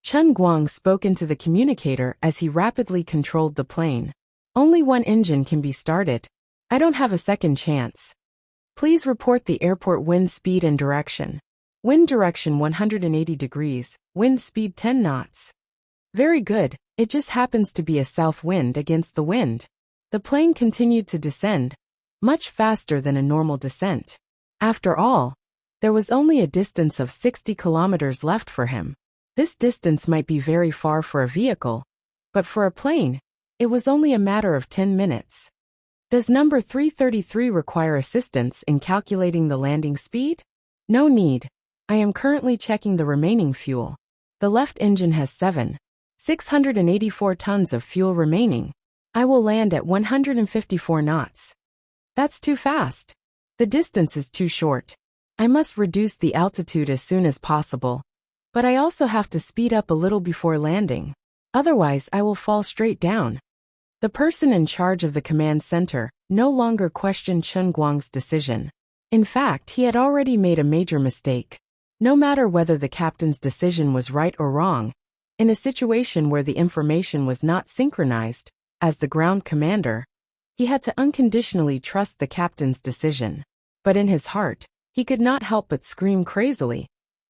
Chen Guang spoke into the communicator as he rapidly controlled the plane. Only one engine can be started. I don't have a second chance. Please report the airport wind speed and direction. Wind direction 180 degrees, wind speed 10 knots. Very good, it just happens to be a south wind against the wind. The plane continued to descend, much faster than a normal descent. After all, there was only a distance of 60 kilometers left for him. This distance might be very far for a vehicle, but for a plane, it was only a matter of 10 minutes. Does number 333 require assistance in calculating the landing speed? No need. I am currently checking the remaining fuel. The left engine has 684 tons of fuel remaining. I will land at 154 knots. That's too fast. The distance is too short. I must reduce the altitude as soon as possible. But I also have to speed up a little before landing. Otherwise, I will fall straight down. The person in charge of the command center no longer questioned Chen Guang's decision. In fact, he had already made a major mistake. No matter whether the captain's decision was right or wrong, in a situation where the information was not synchronized, as the ground commander, he had to unconditionally trust the captain's decision. But in his heart, he could not help but scream crazily.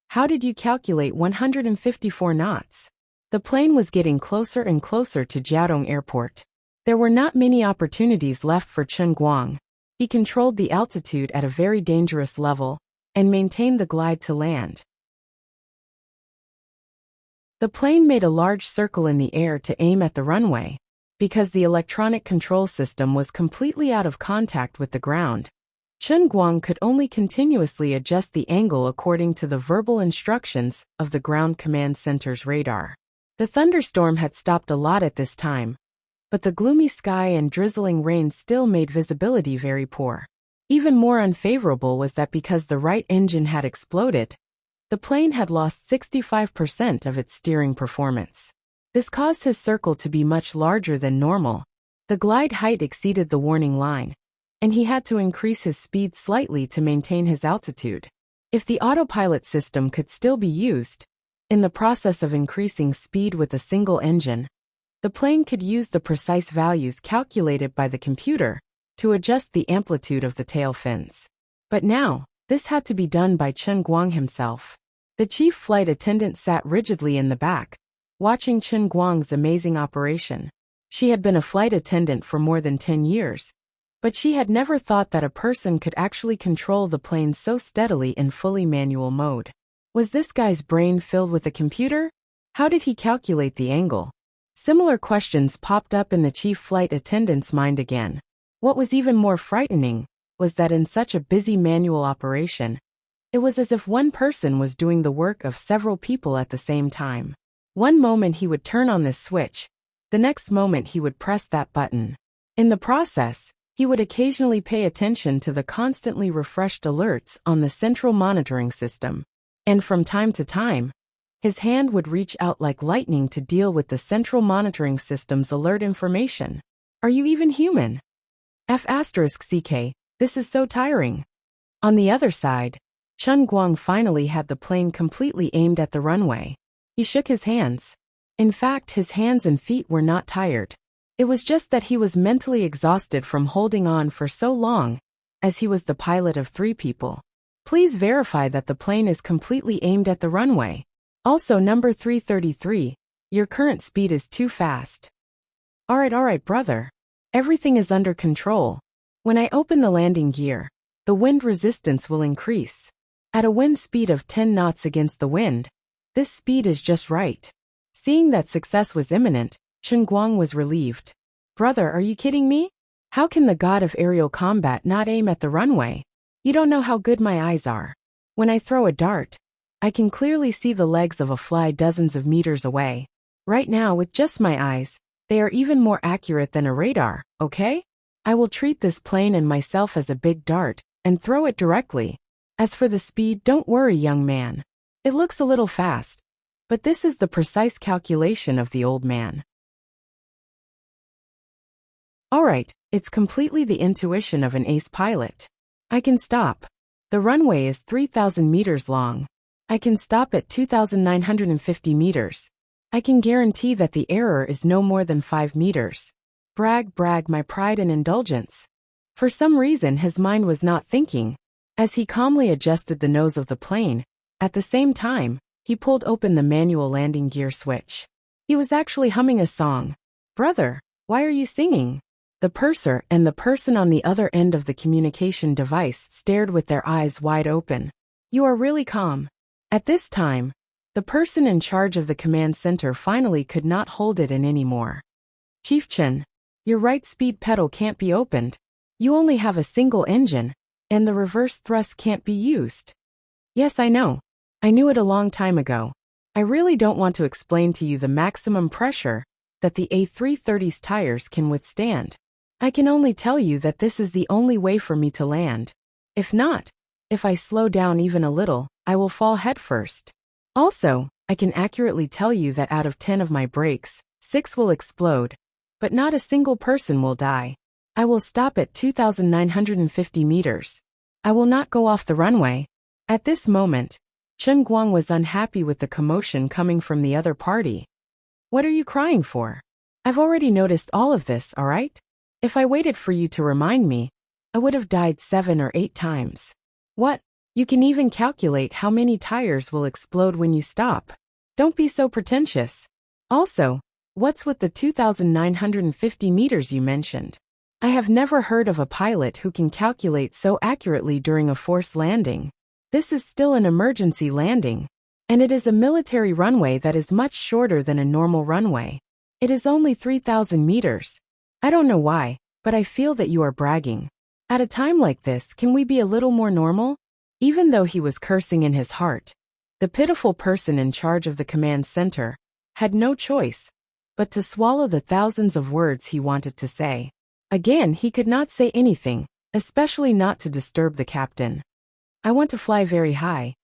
How did you calculate 154 knots? The plane was getting closer and closer to Jiaodong Airport. There were not many opportunities left for Chen Guang. He controlled the altitude at a very dangerous level and maintained the glide to land. The plane made a large circle in the air to aim at the runway. Because the electronic control system was completely out of contact with the ground, Chen Guang could only continuously adjust the angle according to the verbal instructions of the ground command center's radar. The thunderstorm had stopped a lot at this time, but the gloomy sky and drizzling rain still made visibility very poor. Even more unfavorable was that because the right engine had exploded, the plane had lost 65% of its steering performance. This caused his circle to be much larger than normal. The glide height exceeded the warning line, and he had to increase his speed slightly to maintain his altitude. If the autopilot system could still be used, in the process of increasing speed with a single engine, the plane could use the precise values calculated by the computer to adjust the amplitude of the tail fins. But now, this had to be done by Chen Guang himself. The chief flight attendant sat rigidly in the back, watching Chen Guang's amazing operation. She had been a flight attendant for more than 10 years, but she had never thought that a person could actually control the plane so steadily in fully manual mode. Was this guy's brain filled with a computer? How did he calculate the angle? Similar questions popped up in the chief flight attendant's mind again. What was even more frightening was that in such a busy manual operation, it was as if one person was doing the work of several people at the same time. One moment he would turn on this switch, the next moment he would press that button. In the process, he would occasionally pay attention to the constantly refreshed alerts on the central monitoring system. And from time to time, his hand would reach out like lightning to deal with the central monitoring system's alert information. Are you even human? F***CK, this is so tiring. On the other side, Chen Guang finally had the plane completely aimed at the runway. He shook his hands. In fact, his hands and feet were not tired. It was just that he was mentally exhausted from holding on for so long, as he was the pilot of 3 people. Please verify that the plane is completely aimed at the runway. Also, number 333, your current speed is too fast. Alright, brother. Everything is under control. When I open the landing gear, the wind resistance will increase. At a wind speed of 10 knots against the wind, this speed is just right. Seeing that success was imminent, Chen Guang was relieved. Brother, are you kidding me? How can the god of aerial combat not aim at the runway? You don't know how good my eyes are. When I throw a dart, I can clearly see the legs of a fly dozens of meters away. Right now, with just my eyes, they are even more accurate than a radar, okay? I will treat this plane and myself as a big dart, and throw it directly. As for the speed, don't worry, young man. It looks a little fast, but this is the precise calculation of the old man. Alright, it's completely the intuition of an ace pilot. I can stop. The runway is 3,000 meters long. I can stop at 2,950 meters. I can guarantee that the error is no more than 5 meters. Brag, brag, my pride and indulgence. For some reason his mind was not thinking. As he calmly adjusted the nose of the plane, at the same time, he pulled open the manual landing gear switch. He was actually humming a song. Brother, why are you singing? The purser and the person on the other end of the communication device stared with their eyes wide open. You are really calm. At this time, the person in charge of the command center finally could not hold it in anymore. Chief Chen, your right speed pedal can't be opened. You only have a single engine, and the reverse thrust can't be used. Yes, I know. I knew it a long time ago. I really don't want to explain to you the maximum pressure that the A330's tires can withstand. I can only tell you that this is the only way for me to land. If not, if I slow down even a little, I will fall headfirst. Also, I can accurately tell you that out of 10 of my brakes, 6 will explode, but not a single person will die. I will stop at 2,950 meters. I will not go off the runway. At this moment, Chen Guang was unhappy with the commotion coming from the other party. What are you crying for? I've already noticed all of this, alright? If I waited for you to remind me, I would have died 7 or 8 times. What? You can even calculate how many tires will explode when you stop. Don't be so pretentious. Also, what's with the 2,950 meters you mentioned? I have never heard of a pilot who can calculate so accurately during a forced landing. This is still an emergency landing, and it is a military runway that is much shorter than a normal runway. It is only 3,000 meters. I don't know why, but I feel that you are bragging. At a time like this, can we be a little more normal? Even though he was cursing in his heart, the pitiful person in charge of the command center had no choice but to swallow the thousands of words he wanted to say. Again, he could not say anything, especially not to disturb the captain. I want to fly very high.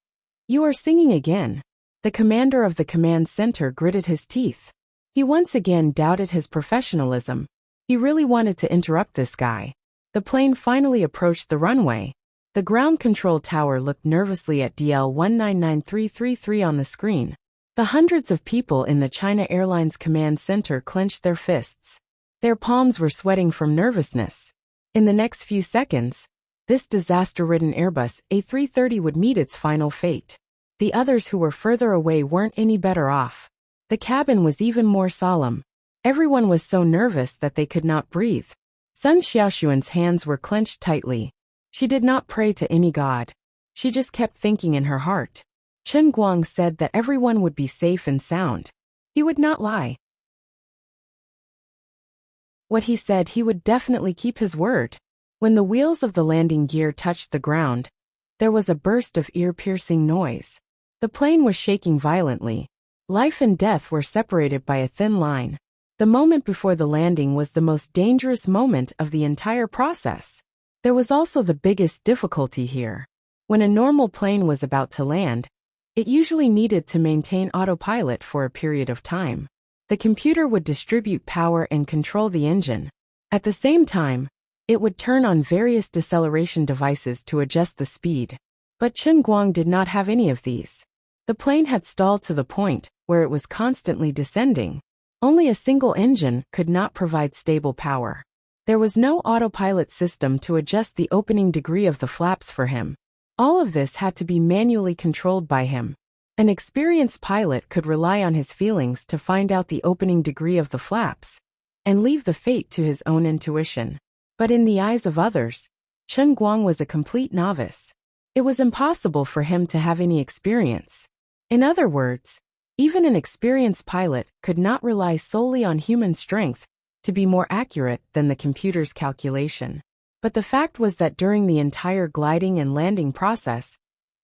You are singing again. The commander of the command center gritted his teeth. He once again doubted his professionalism. He really wanted to interrupt this guy. The plane finally approached the runway. The ground control tower looked nervously at DL 199333 on the screen. The hundreds of people in the China Airlines command center clenched their fists. Their palms were sweating from nervousness. In the next few seconds, this disaster-ridden Airbus A330 would meet its final fate. The others who were further away weren't any better off. The cabin was even more solemn. Everyone was so nervous that they could not breathe. Sun Xiaoxuan's hands were clenched tightly. She did not pray to any god. She just kept thinking in her heart. Chen Guang said that everyone would be safe and sound. He would not lie. What he said, he would definitely keep his word. When the wheels of the landing gear touched the ground, there was a burst of ear-piercing noise. The plane was shaking violently. Life and death were separated by a thin line. The moment before the landing was the most dangerous moment of the entire process. There was also the biggest difficulty here. When a normal plane was about to land, it usually needed to maintain autopilot for a period of time. The computer would distribute power and control the engine. At the same time, it would turn on various deceleration devices to adjust the speed. But Chen Guang did not have any of these. The plane had stalled to the point where it was constantly descending. Only a single engine could not provide stable power. There was no autopilot system to adjust the opening degree of the flaps for him. All of this had to be manually controlled by him. An experienced pilot could rely on his feelings to find out the opening degree of the flaps, and leave the fate to his own intuition. But in the eyes of others, Chen Guang was a complete novice. It was impossible for him to have any experience. In other words, even an experienced pilot could not rely solely on human strength to be more accurate than the computer's calculation. But the fact was that during the entire gliding and landing process,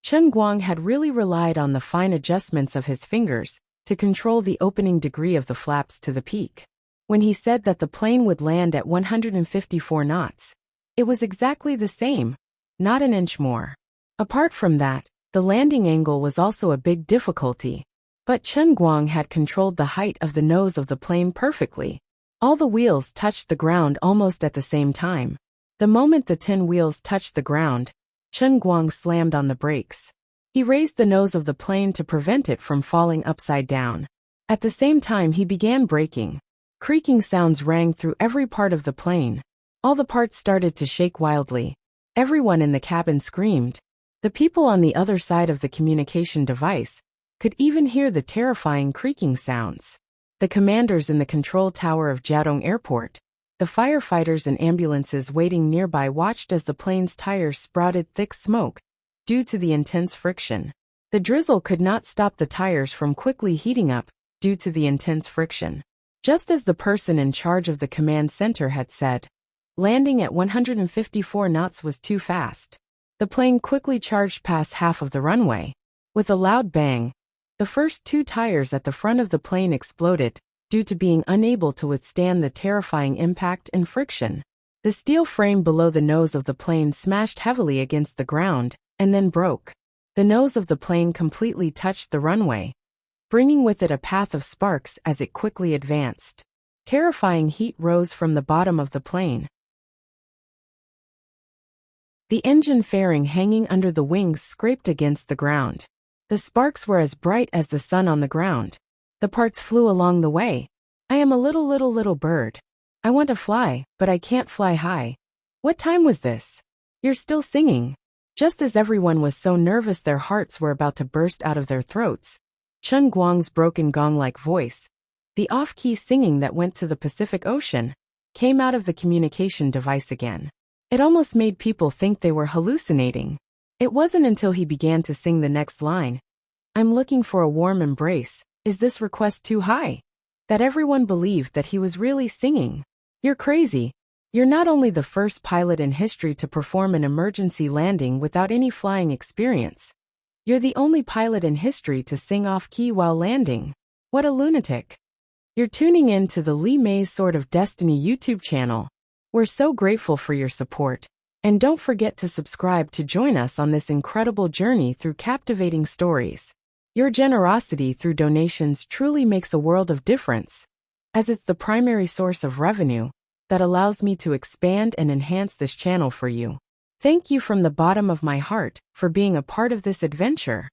Chen Guang had really relied on the fine adjustments of his fingers to control the opening degree of the flaps to the peak. When he said that the plane would land at 154 knots, it was exactly the same, not an inch more. Apart from that, the landing angle was also a big difficulty. But Chen Guang had controlled the height of the nose of the plane perfectly. All the wheels touched the ground almost at the same time. The moment the tin wheels touched the ground, Chen Guang slammed on the brakes. He raised the nose of the plane to prevent it from falling upside down. At the same time he began braking. Creaking sounds rang through every part of the plane. All the parts started to shake wildly. Everyone in the cabin screamed. The people on the other side of the communication device could even hear the terrifying creaking sounds. The commanders in the control tower of Jiaodong Airport, the firefighters and ambulances waiting nearby watched as the plane's tires sprouted thick smoke due to the intense friction. The drizzle could not stop the tires from quickly heating up due to the intense friction. Just as the person in charge of the command center had said, landing at 154 knots was too fast. The plane quickly charged past half of the runway. With a loud bang, the first two tires at the front of the plane exploded due to being unable to withstand the terrifying impact and friction. The steel frame below the nose of the plane smashed heavily against the ground and then broke. The nose of the plane completely touched the runway, bringing with it a path of sparks as it quickly advanced. Terrifying heat rose from the bottom of the plane. The engine fairing hanging under the wings scraped against the ground. The sparks were as bright as the sun on the ground. The parts flew along the way. I am a little bird. I want to fly, but I can't fly high. What time was this? You're still singing. Just as everyone was so nervous their hearts were about to burst out of their throats, Chen Guang's broken gong-like voice, the off-key singing that went to the Pacific Ocean, came out of the communication device again. It almost made people think they were hallucinating. It wasn't until he began to sing the next line, "I'm looking for a warm embrace, is this request too high?" that everyone believed that he was really singing. You're crazy. You're not only the first pilot in history to perform an emergency landing without any flying experience. You're the only pilot in history to sing off-key while landing. What a lunatic. You're tuning in to the Li Mei's Sword of Destiny YouTube channel. We're so grateful for your support. And don't forget to subscribe to join us on this incredible journey through captivating stories. Your generosity through donations truly makes a world of difference, as it's the primary source of revenue that allows me to expand and enhance this channel for you. Thank you from the bottom of my heart for being a part of this adventure.